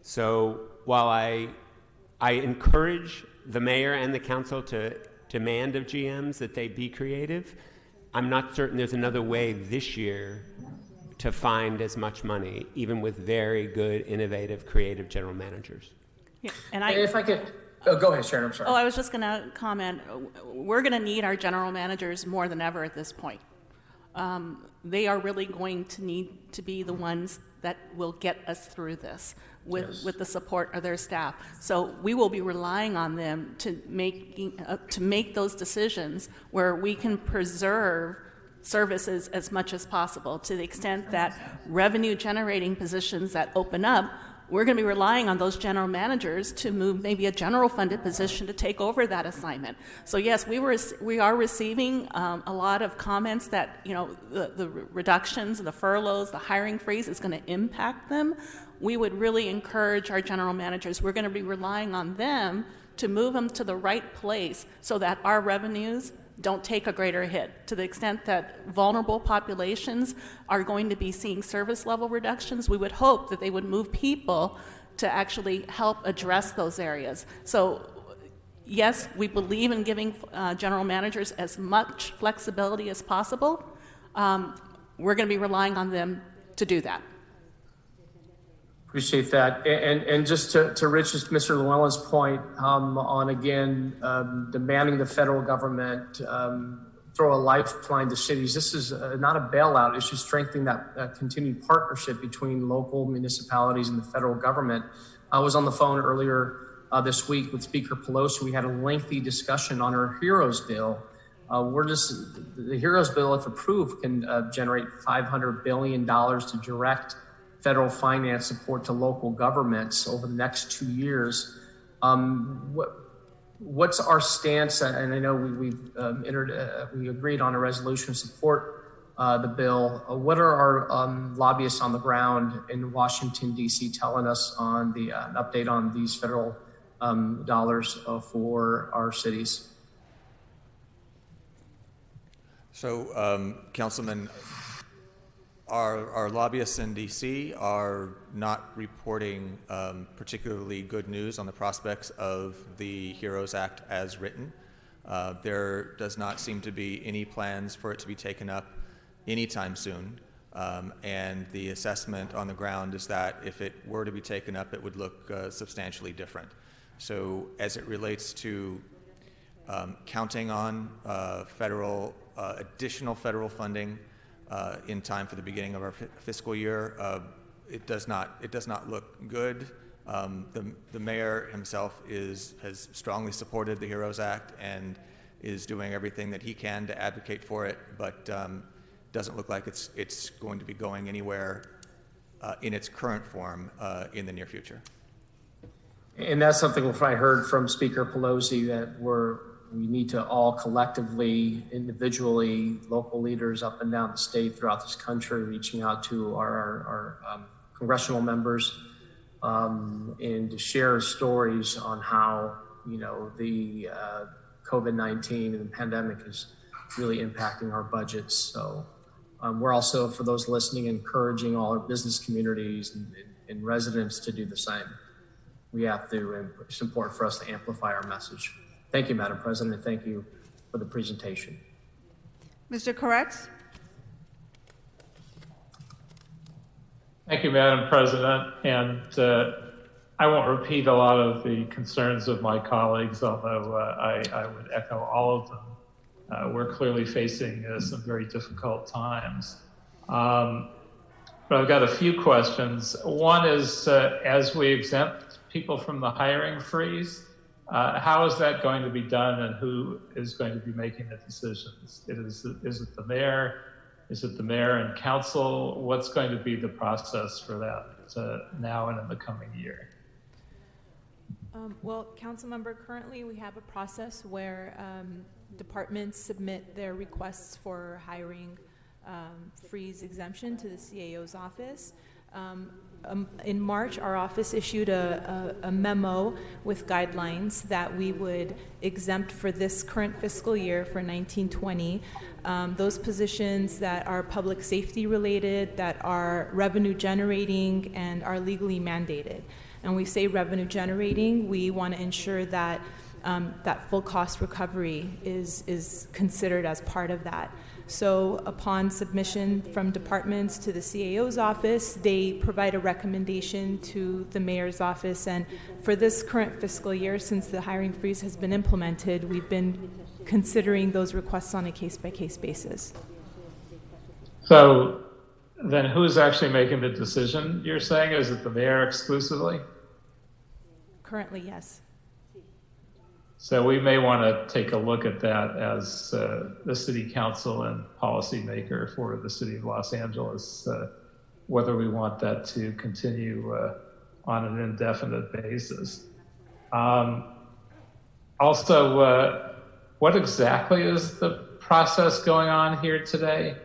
So while I encourage the mayor and the council to demand of GMs that they be creative, I'm not certain there's another way this year to find as much money, even with very good, innovative, creative general managers. Yeah, and if I could. Oh, go ahead, Sharon. I'm sorry. Oh, I was just going to comment. We're going to need our general managers more than ever at this point. They are really going to need to be the ones that will get us through this with the support of their staff. So we will be relying on them to make those decisions where we can preserve services as much as possible, to the extent that revenue generating positions that open up we're going to be relying on those general managers to move maybe a general funded position to take over that assignment. So yes, we are receiving a lot of comments that, you know, the reductions, the furloughs, the hiring freeze is going to impact them. We would really encourage our general managers. We're going to be relying on them to move them to the right place so that our revenues don't take a greater hit. To the extent that vulnerable populations are going to be seeing service level reductions, we would hope that they would move people to actually help address those areas. So yes, we believe in giving general managers as much flexibility as possible. We're going to be relying on them to do that. Appreciate that. And just to Mr. Llewellyn's point on, again, demanding the federal government throw a lifeline to cities, this is not a bailout. It's just strengthening that continued partnership between local municipalities and the federal government. I was on the phone earlier this week with Speaker Pelosi. We had a lengthy discussion on our HEROES bill. The HEROES bill, if approved, can generate $500 billion to direct federal finance support to local governments over the next 2 years. What's our stance? And I know we agreed on a resolution to support the bill. What are our lobbyists on the ground in Washington, D.C. telling us on the an update on these federal dollars for our cities? So, Councilman, our lobbyists in D.C. are not reporting particularly good news on the prospects of the HEROES Act as written. There does not seem to be any plans for it to be taken up anytime soon. And the assessment on the ground is that if it were to be taken up, it would look substantially different. So as it relates to counting on additional federal funding in time for the beginning of our fiscal year, it does not look good. The mayor himself has strongly supported the HEROES Act and is doing everything that he can to advocate for it, but doesn't look like it's going to be going anywhere in its current form in the near future. And that's something I heard from Speaker Pelosi, that we need to all collectively, individually, local leaders up and down the state throughout this country, reaching out to our congressional members and to share stories on how, you know, the COVID-19 and the pandemic is really impacting our budgets. So we're also, for those listening, encouraging all our business communities and residents to do the same. We have to, and it's important for us to amplify our message. Thank you, Madam President, and thank you for the presentation. Mr. Koretz? Thank you, Madam President. And I won't repeat a lot of the concerns of my colleagues, although I would echo all of them. We're clearly facing some very difficult times. But I've got a few questions. One is, as we exempt people from the hiring freeze, how is that going to be done, and who is going to be making the decisions? Is it the mayor? Is it the mayor and council? What's going to be the process for that now and in the coming year? Well, council member, currently we have a process where departments submit their requests for hiring freeze exemption to the CAO's office. In March, our office issued a memo with guidelines that we would exempt for this current fiscal year for 1920 those positions that are public safety related, that are revenue generating, and are legally mandated. And we say revenue generating, we want to ensure that that full cost recovery is considered as part of that. So upon submission from departments to the CAO's office, they provide a recommendation to the mayor's office. And for this current fiscal year, since the hiring freeze has been implemented, we've been considering those requests on a case-by-case basis. So then who's actually making the decision, you're saying? Is it the mayor exclusively? Currently, yes. So we may want to take a look at that as the city council and policymaker for the city of Los Angeles, whether we want that to continue on an indefinite basis. Also, what exactly is the process going on here today?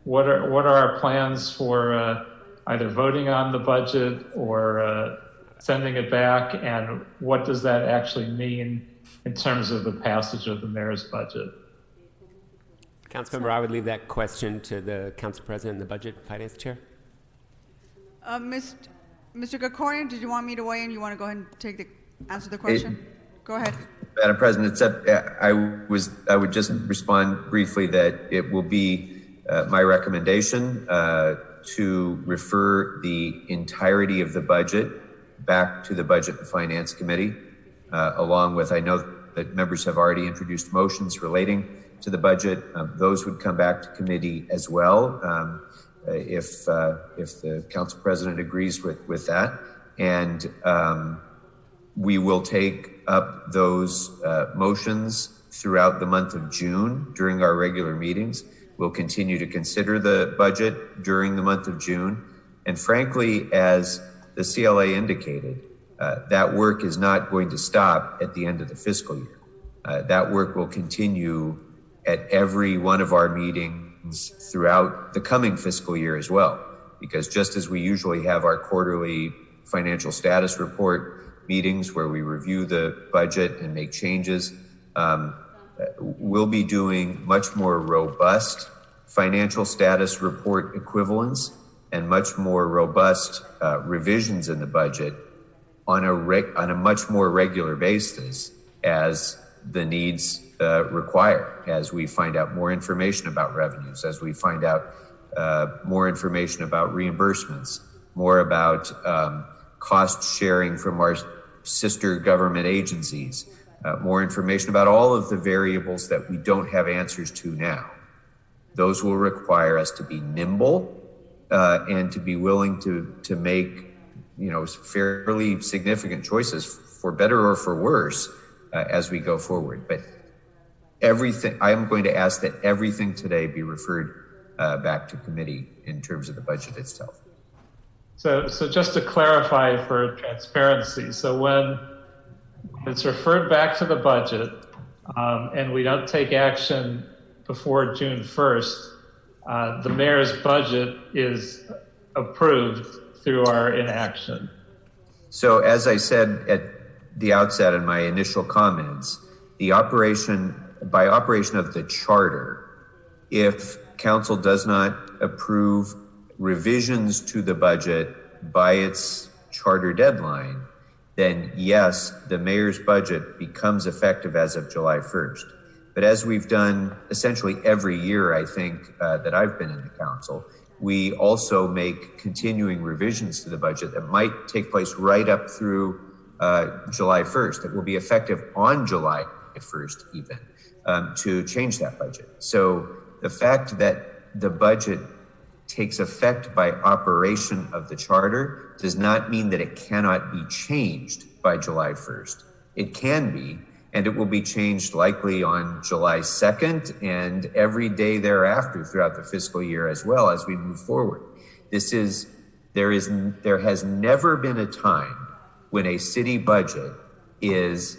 What are our plans for either voting on the budget or sending it back, and what does that actually mean in terms of the passage of the mayor's budget? Councilmember, I would leave that question to the Council President and the Budget and Finance Chair. Mr. Krikorian, did you want me to weigh in? You want to go ahead and answer the question? Go ahead. Madam President, I would just respond briefly that it will be my recommendation to refer the entirety of the budget back to the Budget and Finance Committee, along with, I know that members have already introduced motions relating to the budget. Those would come back to committee as well, if the Council President agrees with that. And we will take up those motions throughout the month of June during our regular meetings. We'll continue to consider the budget during the month of June. And frankly, as the CLA indicated, that work is not going to stop at the end of the fiscal year. That work will continue at every one of our meetings throughout the coming fiscal year as well, because just as we usually have our quarterly financial status report meetings where we review the budget and make changes, we'll be doing much more robust financial status report equivalents and much more robust revisions in the budget on a much more regular basis as the needs require, as we find out more information about revenues, as we find out more information about reimbursements, more about cost sharing from our sister government agencies, more information about all of the variables that we don't have answers to now. Those will require us to be nimble and to be willing to make, fairly significant choices for better or for worse as we go forward. But I am going to ask that everything today be referred back to committee in terms of the budget itself. So just to clarify for transparency, so when it's referred back to the budget and we don't take action before June 1st, the mayor's budget is approved through our inaction. So as I said at the outset in my initial comments, by operation of the charter, if council does not approve revisions to the budget by its charter deadline, then yes, the mayor's budget becomes effective as of July 1st. But as we've done essentially every year, I think, that I've been in the council, we also make continuing revisions to the budget that might take place right up through July 1st. That will be effective on July 1st even, to change that budget. So the fact that the budget takes effect by operation of the charter does not mean that it cannot be changed by July 1st. It can be, and it will be changed likely on July 2nd and every day thereafter throughout the fiscal year as well as we move forward. There has never been a time when a city budget is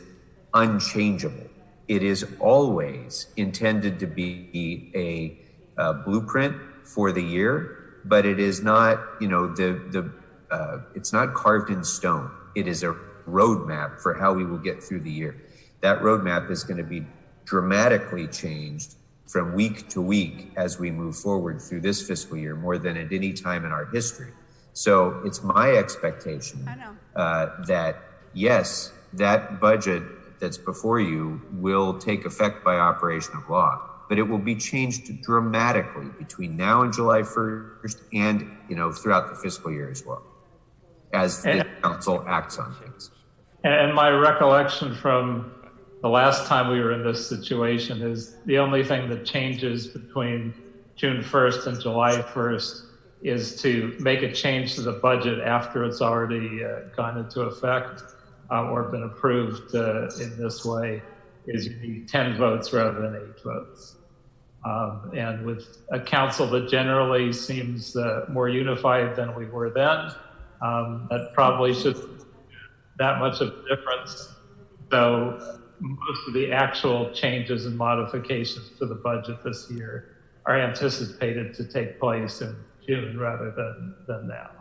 unchangeable. It is always intended to be a blueprint for the year, but it is not, it's not carved in stone. It is a roadmap for how we will get through the year. That roadmap is going to be dramatically changed from week to week as we move forward through this fiscal year, more than at any time in our history. So it's my expectation that, yes, that budget that's before you will take effect by operation of law, but it will be changed dramatically between now and July 1st and, throughout the fiscal year as well, as the council acts on things. And my recollection from the last time we were in this situation is the only thing that changes between June 1st and July 1st is to make a change to the budget after it's already gone into effect or been approved in this way, is you need 10 votes rather than 8 votes. And with a council that generally seems more unified than we were then, That probably should that much of a difference. So most of the actual changes and modifications to the budget this year are anticipated to take place in June rather than now.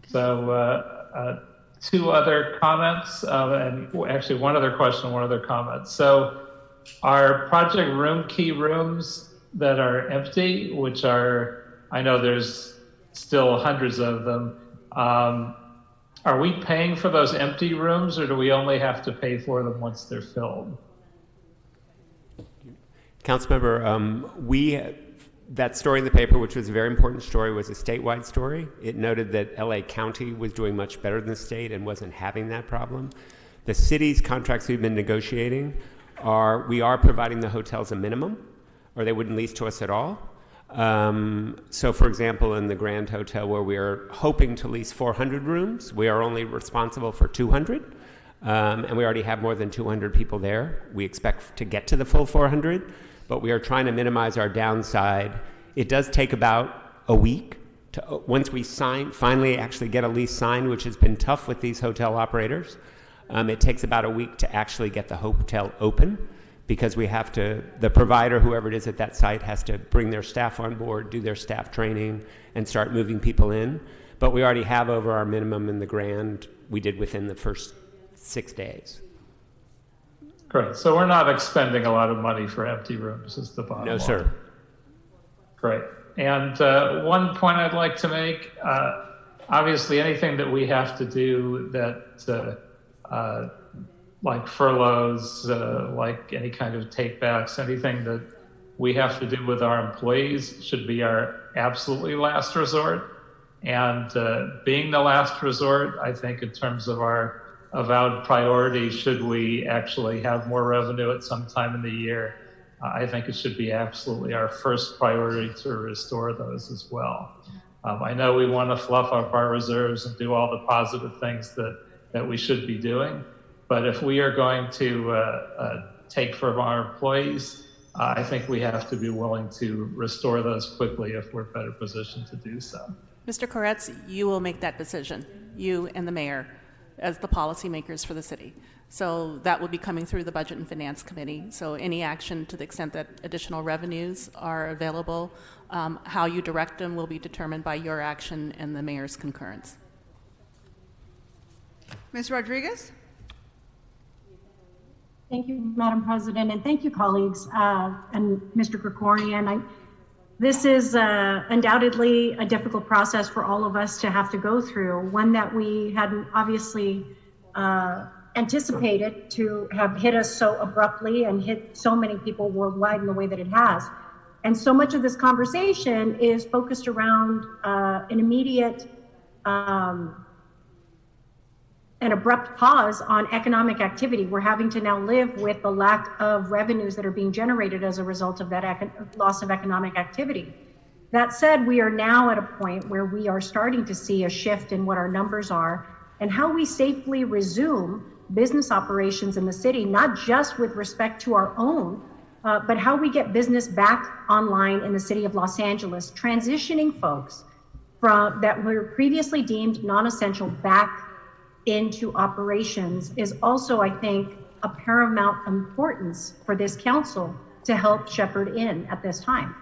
So two other comments, and actually one other question, one other comment. So our project room key rooms that are empty, which are, I know there's still hundreds of them, are we paying for those empty rooms, or do we only have to pay for them once they're filled? Councilmember, that story in the paper, which was a very important story, was a statewide story. It noted that LA County was doing much better than the state and wasn't having that problem. The city's contracts we've been negotiating we are providing the hotels a minimum, or they wouldn't lease to us at all. So for example, in the Grand Hotel, where we are hoping to lease 400 rooms, we are only responsible for 200. And we already have more than 200 people there. We expect to get to the full 400, but we are trying to minimize our downside. It does take about a week to, once we finally actually get a lease signed, which has been tough with these hotel operators. It takes about a week to actually get the hotel open, because we have to, the provider, whoever it is at that site, has to bring their staff on board, do their staff training, and start moving people in. But we already have over our minimum in the Grand. We did within the first 6 days. Great. So we're not expending a lot of money for empty rooms, is the bottom line. No, sir. Great. And one point I'd like to make, obviously anything that we have to do that, like furloughs, like any kind of takebacks, anything that we have to do with our employees should be our absolutely last resort. And being the last resort, I think in terms of our avowed priority, should we actually have more revenue at some time in the year, I think it should be absolutely our first priority to restore those as well. I know we want to fluff up our reserves and do all the positive things that we should be doing, but if we are going to take from our employees, I think we have to be willing to restore those quickly if we're better positioned to do so. Mr. Koretz, you will make that decision, you and the mayor, as the policymakers for the city. So that will be coming through the Budget and Finance Committee. So any action to the extent that additional revenues are available, how you direct them will be determined by your action and the mayor's concurrence. Ms. Rodriguez? Thank you, Madam President, and thank you, colleagues, and Mr. Krikorian. This is undoubtedly a difficult process for all of us to have to go through, one that we hadn't obviously anticipated to have hit us so abruptly and hit so many people worldwide in the way that it has. And so much of this conversation is focused around an immediate an abrupt pause on economic activity. We're having to now live with the lack of revenues that are being generated as a result of that loss of economic activity. That said, we are now at a point where we are starting to see a shift in what our numbers are and how we safely resume business operations in the city, not just with respect to our own, but how we get business back online in the city of Los Angeles, transitioning folks from that were previously deemed non-essential back into operations is also, I think, a paramount importance for this council to help shepherd in at this time.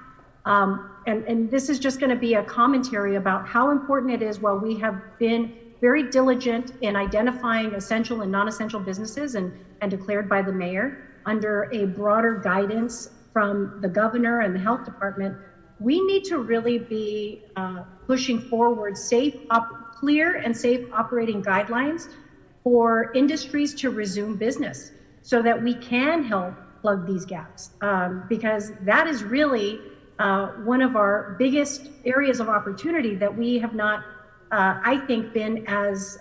And this is just going to be a commentary about how important it is, while we have been very diligent in identifying essential and non-essential businesses and declared by the mayor under a broader guidance from the governor and the health department, we need to really be pushing forward clear and safe operating guidelines for industries to resume business so that we can help plug these gaps, because that is really one of our biggest areas of opportunity that we have not, I think, been as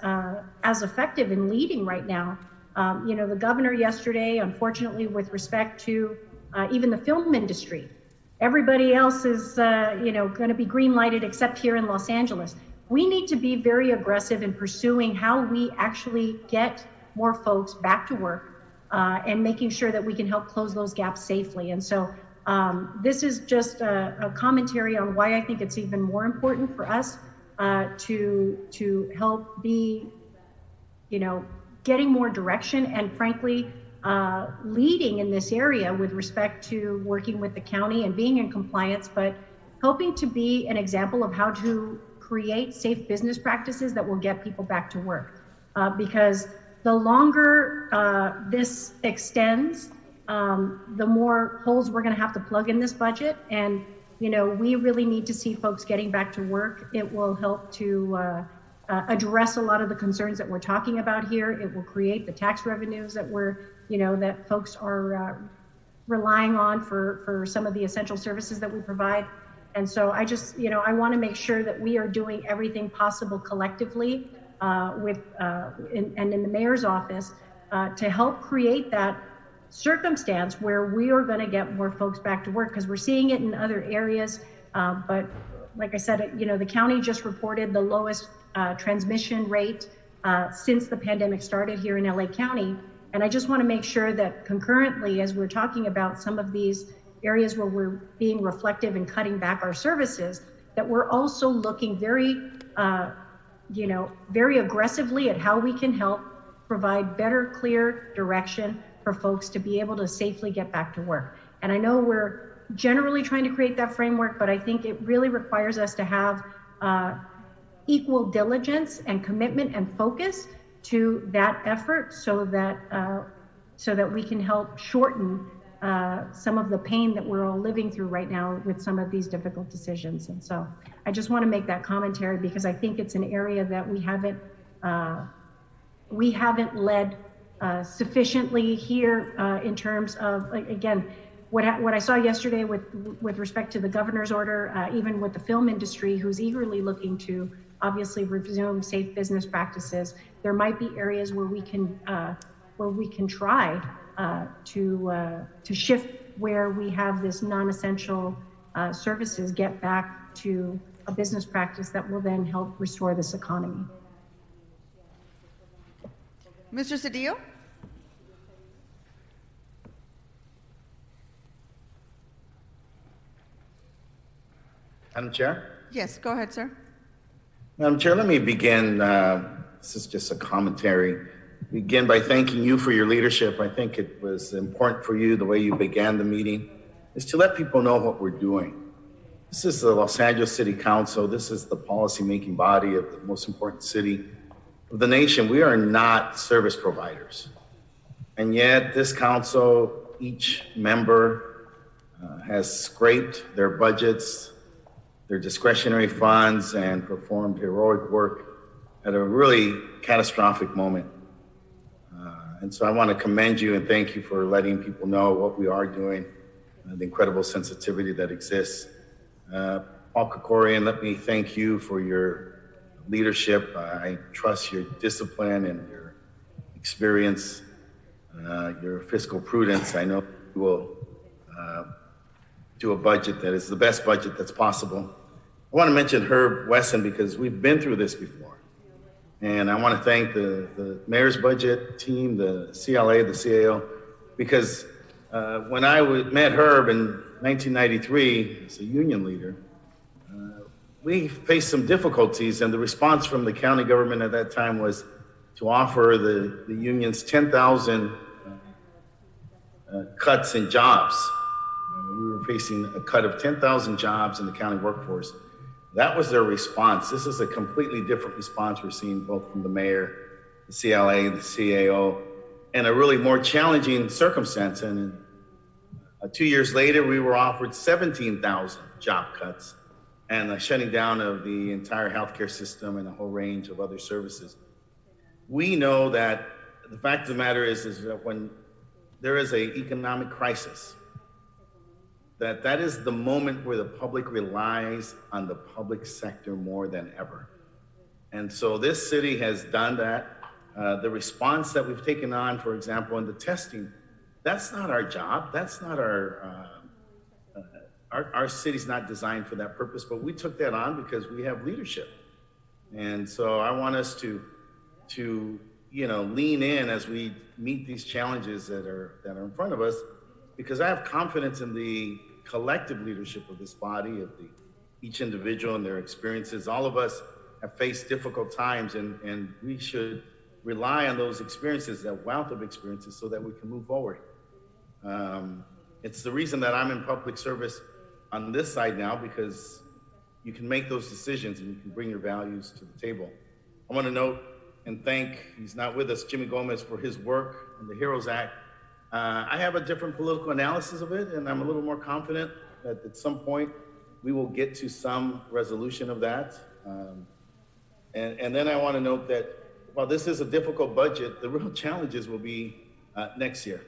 effective in leading right now. You know, the governor yesterday, unfortunately, with respect to even the film industry, everybody else is, you know, going to be green lighted except here in Los Angeles. We need to be very aggressive in pursuing how we actually get more folks back to work and making sure that we can help close those gaps safely. And so This is just a commentary on why I think it's even more important for us to help be, getting more direction and frankly, leading in this area with respect to working with the county and being in compliance, but helping to be an example of how to create safe business practices that will get people back to work. Because the longer this extends, the more holes we're going to have to plug in this budget. And, we really need to see folks getting back to work. It will help to address a lot of the concerns that we're talking about here. It will create the tax revenues that that folks are relying on for some of the essential services that we provide. And so I just, I want to make sure that we are doing everything possible collectively in the mayor's office to help create that circumstance where we are going to get more folks back to work, because we're seeing it in other areas. But like I said, the county just reported the lowest transmission rate since the pandemic started here in LA County. And I just want to make sure that concurrently, as we're talking about some of these areas where we're being reflective and cutting back our services, that we're also looking very, very aggressively at how we can help provide better, clear direction for folks to be able to safely get back to work. And I know we're generally trying to create that framework, but I think it really requires us to have equal diligence and commitment and focus to that effort so that we can help shorten some of the pain that we're all living through right now with some of these difficult decisions. And so I just want to make that commentary because I think it's an area that we haven't led sufficiently here in terms of, again, what I saw yesterday with respect to the governor's order, even with the film industry, who's eagerly looking to obviously resume safe business practices. There might be areas where we can try to shift where we have this non-essential services get back to a business practice that will then help restore this economy. Mr. Cedillo? Madam Chair? Yes, go ahead, sir. Madam Chair, let me begin, this is just a commentary, begin by thanking you for your leadership. I think it was important for you, the way you began the meeting, is to let people know what we're doing. This is the Los Angeles City Council. This is the policy-making body of the most important city of the nation. We are not service providers. And yet this council, each member has scraped their budgets, their discretionary funds, and performed heroic work at a really catastrophic moment. And so I want to commend you and thank you for letting people know what we are doing, the incredible sensitivity that exists. Paul Krikorian, let me thank you for your leadership. I trust your discipline and your experience, your fiscal prudence. I know you will do a budget that is the best budget that's possible. I want to mention Herb Wesson because we've been through this before. And I want to thank the mayor's budget team, the CLA, the CAO, because when I met Herb in 1993 as a union leader, we faced some difficulties, and the response from the county government at that time was to offer the unions 10,000 cuts in jobs. We were facing a cut of 10,000 jobs in the county workforce. That was their response. This is a completely different response we're seeing both from the mayor, the CLA, the CAO, and a really more challenging circumstance. And 2 years later, we were offered 17,000 job cuts and the shutting down of the entire healthcare system and a whole range of other services. We know that the fact of the matter is that when there is an economic crisis, that is the moment where the public relies on the public sector more than ever. And so this city has done that. The response that we've taken on, for example, in the testing, that's not our job. That's not our city's not designed for that purpose, but we took that on because we have leadership. And so I want us to lean in as we meet these challenges that are in front of us, because I have confidence in the collective leadership of this body, of each individual and their experiences. All of us have faced difficult times, and we should rely on those experiences, that wealth of experiences, so that we can move forward. It's the reason that I'm in public service on this side now, because you can make those decisions and you can bring your values to the table. I want to note and thank, he's not with us, Jimmy Gomez, for his work on the HEROES Act. I have a different political analysis of it, and I'm a little more confident that at some point we will get to some resolution of that. And then I want to note that while this is a difficult budget, the real challenges will be next year.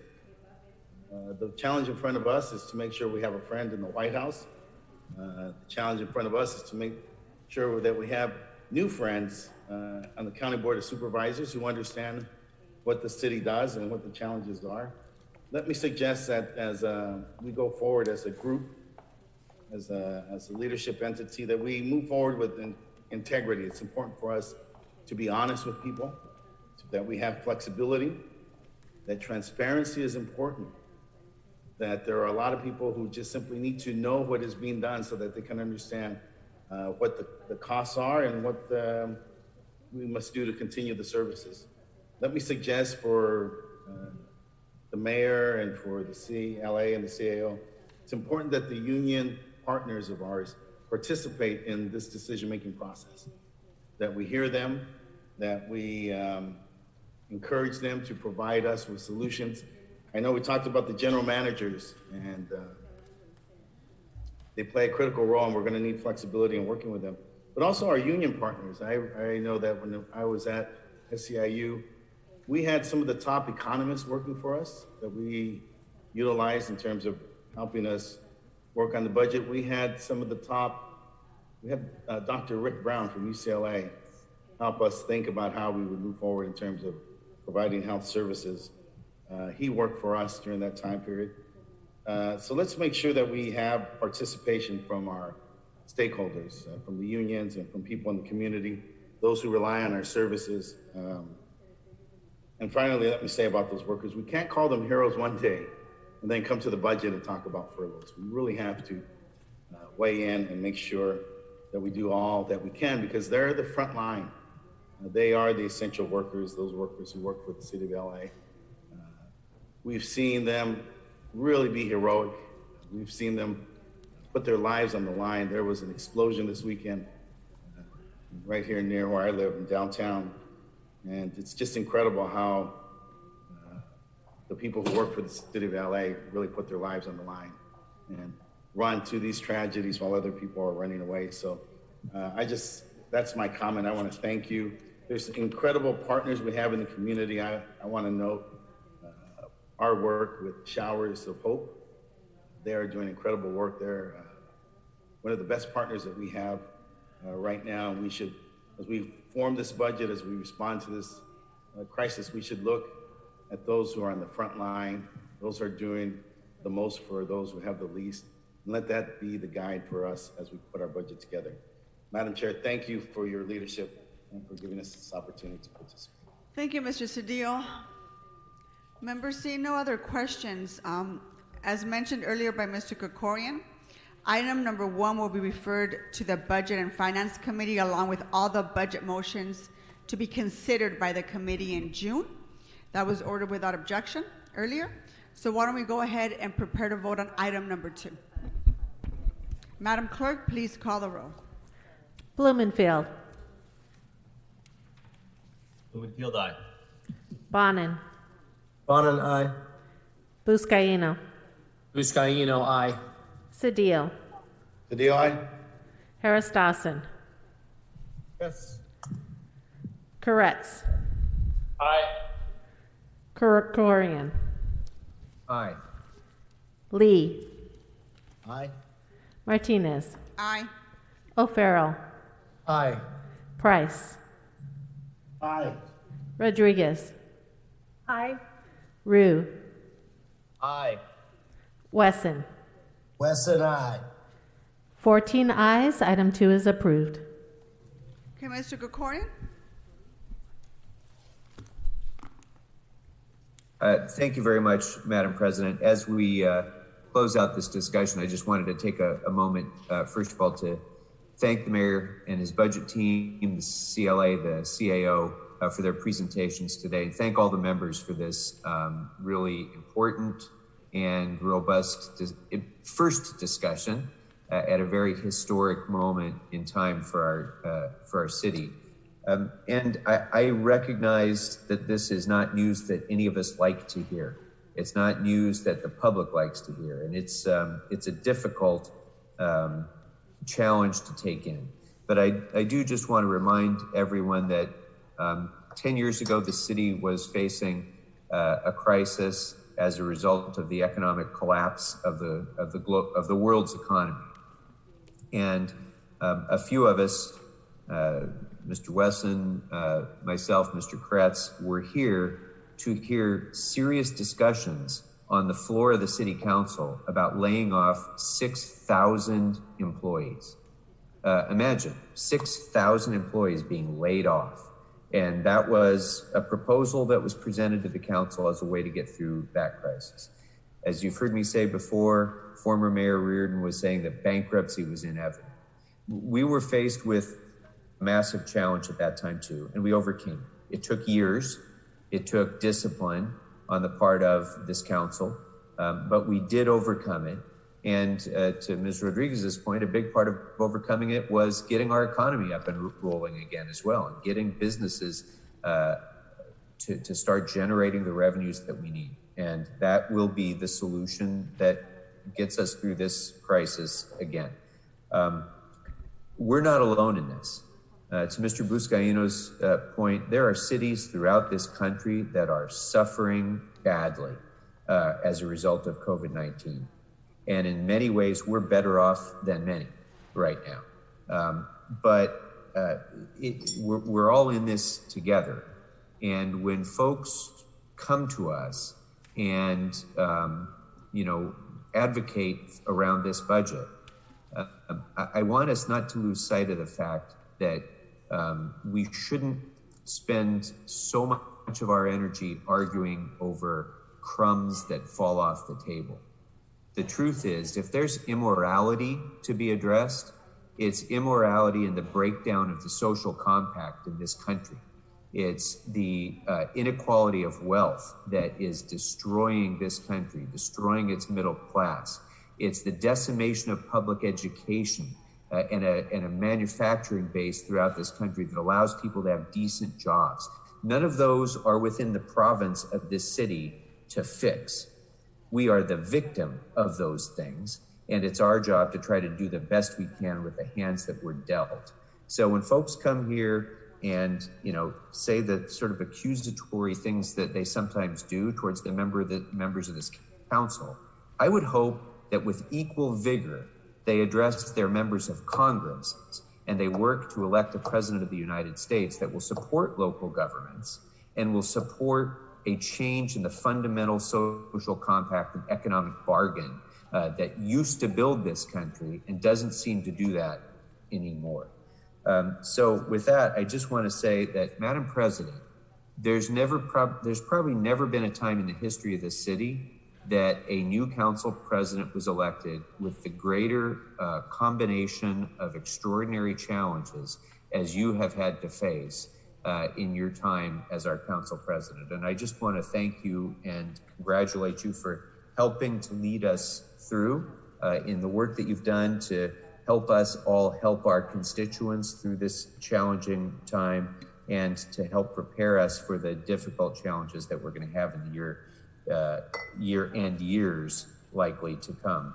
The challenge in front of us is to make sure we have a friend in the White House. The challenge in front of us is to make sure that we have new friends on the County Board of Supervisors who understand what the city does and what the challenges are. Let me suggest that as we go forward as a group, as a leadership entity, that we move forward with integrity. It's important for us to be honest with people, that we have flexibility, that transparency is important, that there are a lot of people who just simply need to know what is being done so that they can understand what the costs are and what we must do to continue the services. Let me suggest for the mayor and for the CLA and the CAO, it's important that the union partners of ours participate in this decision-making process, that we hear them, that we encourage them to provide us with solutions. I know we talked about the general managers, and they play a critical role, and we're going to need flexibility in working with them. But also our union partners. I know that when I was at SEIU, we had some of the top economists working for us that we utilized in terms of helping us work on the budget. We had some of the top, we had Dr. Rick Brown from UCLA help us think about how we would move forward in terms of providing health services. He worked for us during that time period. So let's make sure that we have participation from our stakeholders, from the unions and from people in the community, those who rely on our services. And finally, let me say about those workers, we can't call them heroes one day and then come to the budget and talk about furloughs. We really have to weigh in and make sure that we do all that we can, because they're the front line. They are the essential workers, those workers who work for the city of LA. We've seen them really be heroic. We've seen them put their lives on the line. There was an explosion this weekend right here near where I live in downtown. And it's just incredible how the people who work for the city of LA really put their lives on the line and run to these tragedies while other people are running away. So that's my comment. I want to thank you. There's incredible partners we have in the community. I want to note our work with Showers of Hope. They are doing incredible work. They're one of the best partners that we have right now. We should, as we form this budget, as we respond to this crisis, we should look at those who are on the front line, those who are doing the most for those who have the least, and let that be the guide for us as we put our budget together. Madam Chair, thank you for your leadership and for giving us this opportunity to participate. Thank you, Mr. Cedillo. Members, seeing no other questions, as mentioned earlier by Mr. Krikorian, item number 1 will be referred to the Budget and Finance Committee along with all the budget motions to be considered by the committee in June. That was ordered without objection earlier. So why don't we go ahead and prepare to vote on item number 2. Madam Clerk, please call the roll. Blumenfield. Blumenfield, aye. Bonin. Bonin, aye. Buscaino. Buscaino, aye. Cedillo. Cedillo, aye. Harris Dawson. Yes. Koretz. Aye. Krikorian. Aye. Lee. Aye. Martinez. Aye. O'Farrell. Aye. Price. Aye. Rodriguez. Aye. Rue. Aye. Wesson. Wesson, aye. 14 ayes. Item 2 is approved. Okay, Mr. Krikorian. Thank you very much, Madam President. As we close out this discussion, I just wanted to take a moment, first of all, to thank the mayor and his budget team, the CLA, the CAO, for their presentations today. And thank all the members for this really important and robust first discussion at a very historic moment in time for our city. And I recognize that this is not news that any of us like to hear. It's not news that the public likes to hear, and it's a difficult challenge to take in. But I do just want to remind everyone that 10 years ago, the city was facing a crisis as a result of the economic collapse of the world's economy. And a few of us, Mr. Wesson, myself, Mr. Kretz, were here to hear serious discussions on the floor of the city council about laying off 6,000 employees. Imagine 6,000 employees being laid off. And that was a proposal that was presented to the council as a way to get through that crisis. As you've heard me say before, former Mayor Reardon was saying that bankruptcy was inevitable. We were faced with a massive challenge at that time too, and we overcame it. It took years. It took discipline on the part of this council, but we did overcome it. And to Ms. Rodriguez's point, a big part of overcoming it was getting our economy up and rolling again as well, and getting businesses to start generating the revenues that we need. And that will be the solution that gets us through this crisis again. We're not alone in this. To Mr. Buscaino's point, there are cities throughout this country that are suffering badly as a result of COVID-19. And in many ways, we're better off than many right now. We're all in this together. And when folks come to us and, advocate around this budget, I want us not to lose sight of the fact that we shouldn't spend so much of our energy arguing over crumbs that fall off the table. The truth is, if there's immorality to be addressed, it's immorality in the breakdown of the social compact in this country. It's the inequality of wealth that is destroying this country, destroying its middle class. It's the decimation of public education and a manufacturing base throughout this country that allows people to have decent jobs. None of those are within the province of this city to fix. We are the victim of those things, and it's our job to try to do the best we can with the hands that we're dealt. So when folks come here and say the sort of accusatory things that they sometimes do towards the members of this council, I would hope that with equal vigor they address their members of Congress and they work to elect a president of the United States that will support local governments and will support a change in the fundamental social compact and economic bargain that used to build this country and doesn't seem to do that anymore. So with that, I just want to say that, Madam President, there's probably never been a time in the history of this city that a new council president was elected with the greater combination of extraordinary challenges as you have had to face in your time as our council president. And I just want to thank you and congratulate you for helping to lead us through in the work that you've done to help us all help our constituents through this challenging time and to help prepare us for the difficult challenges that we're going to have in the year and years likely to come.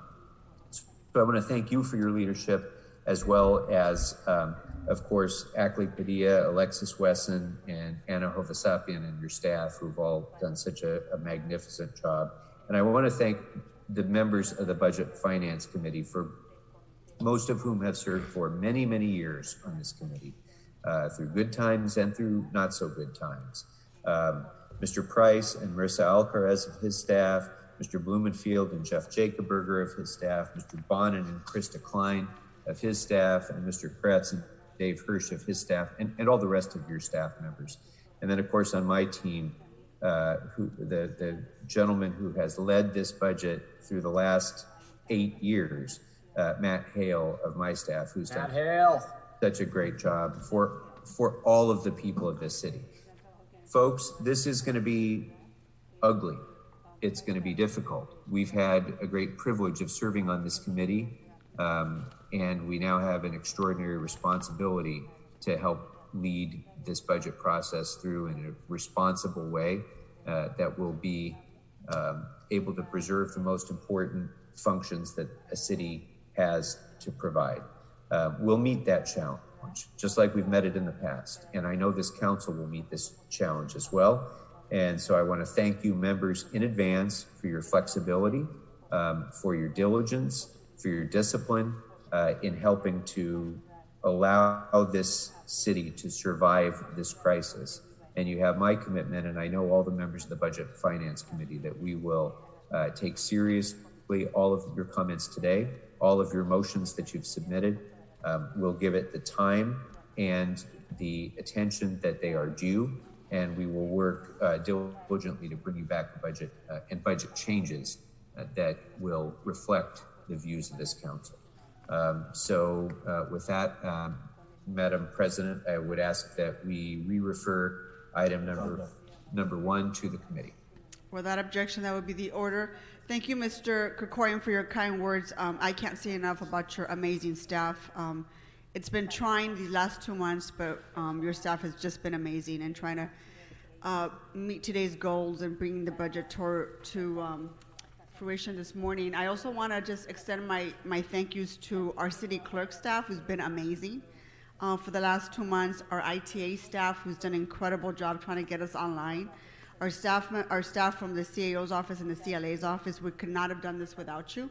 So I want to thank you for your leadership, as well as, of course, Ackley Padilla, Alexis Wesson, and Anna Hovasapian and your staff, who've all done such a magnificent job. And I want to thank the members of the Budget Finance Committee, for most of whom have served for many, many years on this committee, through good times and through not so good times. Mr. Price and Marissa Alcaraz of his staff, Mr. Blumenfield and Jeff Jacoberger of his staff, Mr. Bonin and Krista Klein of his staff, and Mr. Kretz and Dave Hirsch of his staff, and all the rest of your staff members. And then, of course, on my team, the gentleman who has led this budget through the last 8 years. Matt Hale of my staff, who's done such a great job for all of the people of this city. Folks, this is going to be ugly. It's going to be difficult. We've had a great privilege of serving on this committee, and we now have an extraordinary responsibility to help lead this budget process through in a responsible way that will be able to preserve the most important functions that a city has to provide. We'll meet that challenge, just like we've met it in the past. And I know this council will meet this challenge as well. And so I want to thank you members in advance for your flexibility, for your diligence, for your discipline in helping to allow this city to survive this crisis. And you have my commitment, and I know all the members of the Budget and Finance Committee, that we will take seriously all of your comments today, all of your motions that you've submitted. We'll give it the time and the attention that they are due, and we will work diligently to bring you back the budget and budget changes that will reflect the views of this council. So with that, Madam President, I would ask that we re-refer item number 1 to the committee. Without objection, that would be the order. Thank you, Mr. Krikorian, for your kind words. I can't say enough about your amazing staff. It's been trying these last 2 months, but your staff has just been amazing in trying to meet today's goals and bringing the budget to fruition this morning. I also want to just extend my thank yous to our city clerk staff, who's been amazing for the last 2 months, our ITA staff, who's done an incredible job trying to get us online, our staff from the CAO's office and the CLA's office. We could not have done this without you,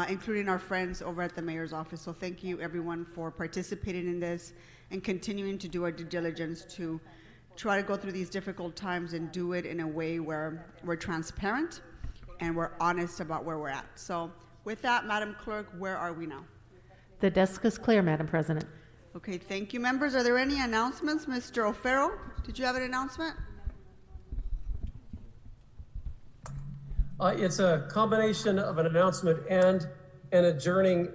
including our friends over at the mayor's office. So thank you, everyone, for participating in this and continuing to do our due diligence to try to go through these difficult times and do it in a way where we're transparent and we're honest about where we're at. So with that, Madam Clerk, where are we now? The desk is clear, Madam President. Okay, thank you, members. Are there any announcements? Mr. O'Farrell, did you have an announcement? It's a combination of an announcement and an adjourning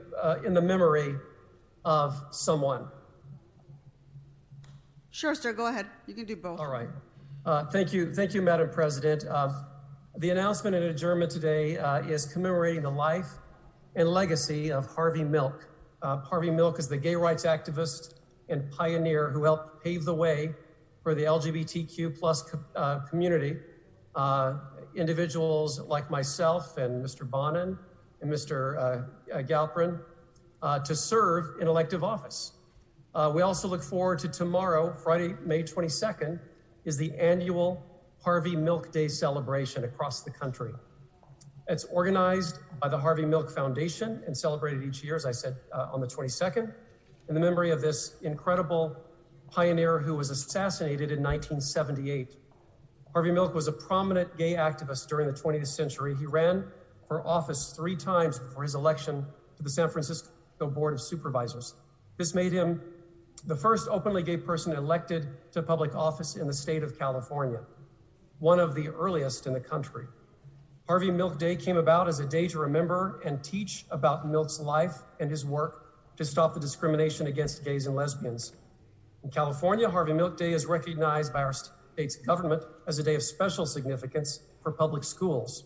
in the memory of someone. Sure, sir, go ahead. You can do both. All right. Thank you, Madam President. The announcement and adjournment today is commemorating the life and legacy of Harvey Milk. Harvey Milk is the gay rights activist and pioneer who helped pave the way for the LGBTQ plus community. Individuals like myself and Mr. Bonin and Mr. Galprin to serve in elective office. We also look forward to tomorrow, Friday, May 22nd, is the annual Harvey Milk Day celebration across the country. It's organized by the Harvey Milk Foundation and celebrated each year, as I said, on the 22nd, in the memory of this incredible pioneer who was assassinated in 1978. Harvey Milk was a prominent gay activist during the 20th century. He ran for office 3 times before his election to the San Francisco Board of Supervisors. This made him the first openly gay person elected to public office in the state of California, one of the earliest in the country. Harvey Milk Day came about as a day to remember and teach about Milk's life and his work to stop the discrimination against gays and lesbians. In California, Harvey Milk Day is recognized by our state's government as a day of special significance for public schools.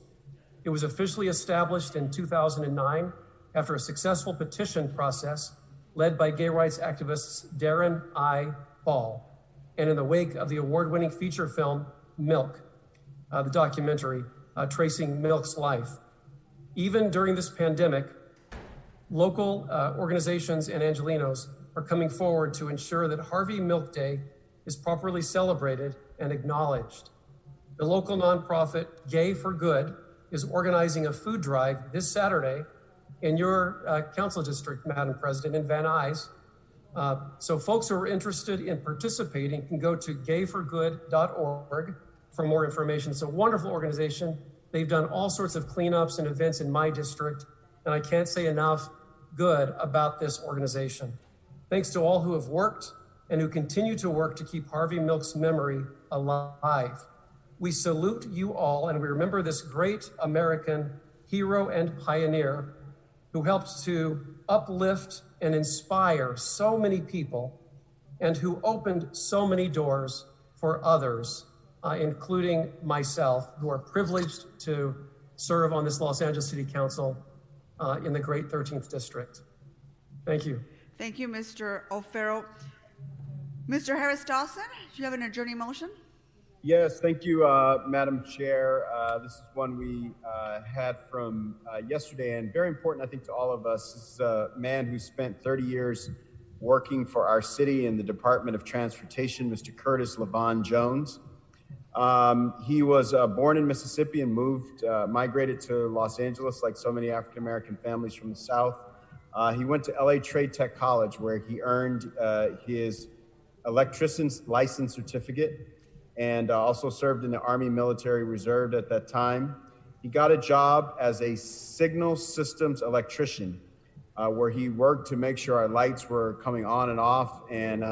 It was officially established in 2009 after a successful petition process led by gay rights activists Darren I. Ball, and in the wake of the award-winning feature film, Milk, the documentary tracing Milk's life. Even during this pandemic, local organizations and Angelenos are coming forward to ensure that Harvey Milk Day is properly celebrated and acknowledged. The local nonprofit Gay for Good is organizing a food drive this Saturday in your council district, Madam President, in Van Nuys. So folks who are interested in participating can go to gayforgood.org for more information. It's a wonderful organization. They've done all sorts of cleanups and events in my district, and I can't say enough good about this organization. Thanks to all who have worked and who continue to work to keep Harvey Milk's memory alive. We salute you all, and we remember this great American hero and pioneer who helped to uplift and inspire so many people and who opened so many doors for others, including myself, who are privileged to serve on this Los Angeles City Council in the great 13th District. Thank you. Thank you, Mr. O'Farrell. Mr. Harris Dawson, do you have an adjourning motion? Yes, thank you, Madam Chair. This is one we had from yesterday, and very important, I think, to all of us. This is a man who spent 30 years working for our city in the Department of Transportation, Mr. Curtis LaVon Jones. He was born in Mississippi and migrated to Los Angeles like so many African-American families from the South. He went to LA Trade Tech College, where he earned his electrician's license certificate, and also served in the Army Military Reserve at that time. He got a job as a signal systems electrician, where he worked to make sure our lights were coming on and off, and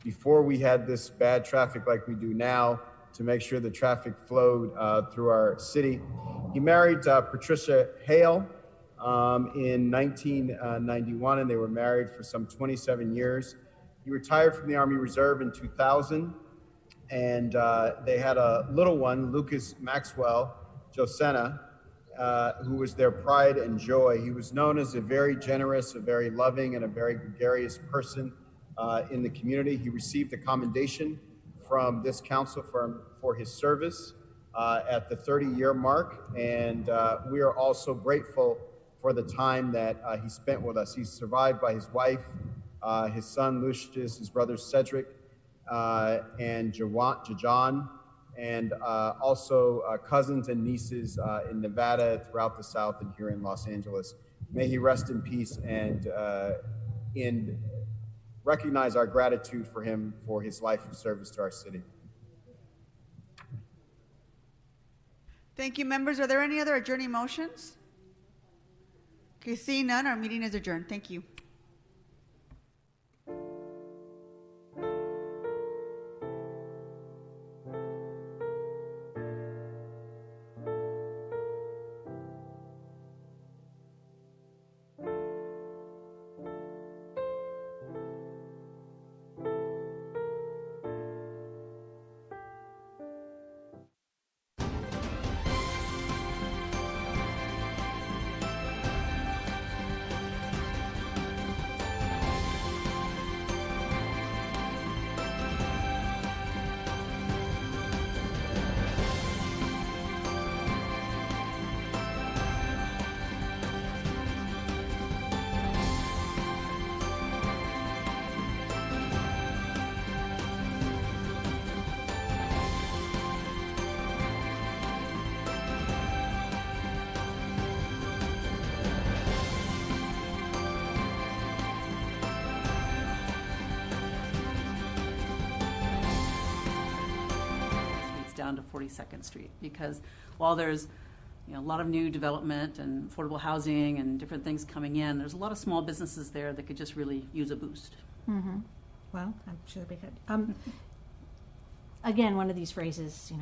before we had this bad traffic like we do now, to make sure the traffic flowed through our city. He married Patricia Hale in 1991, and they were married for some 27 years. He retired from the Army Reserve in 2000, and they had a little one, Lucas Maxwell Josena, who was their pride and joy. He was known as a very generous, a very loving, and a very gregarious person in the community. He received a commendation from this council for his service at the 30-year mark, and we are also grateful for the time that he spent with us. He's survived by his wife, his son Lucius, his brother Cedric, and Jajon, and also cousins and nieces in Nevada, throughout the South, and here in Los Angeles. May he rest in peace, and recognize our gratitude for him for his life of service to our city. Thank you, members. Are there any other adjourning motions? Okay, seeing none, our meeting is adjourned. Thank you. Down to 42nd Street, because while there's a lot of new development and affordable housing and different things coming in, there's a lot of small businesses there that could just really use a boost. Mm-hmm. Well, I'm sure they could. Again, one of these phrases,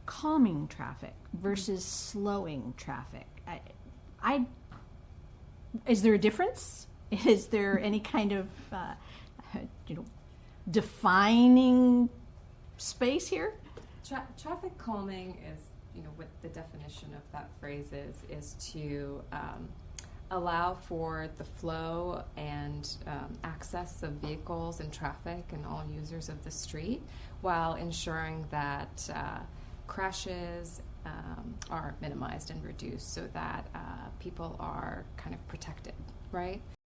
calming traffic versus slowing traffic. Is there a difference? Is there any kind of, defining space here? Traffic calming is, what the definition of that phrase is to allow for the flow and access of vehicles and traffic and all users of the street, while ensuring that crashes are minimized and reduced, so that people are kind of protected, right?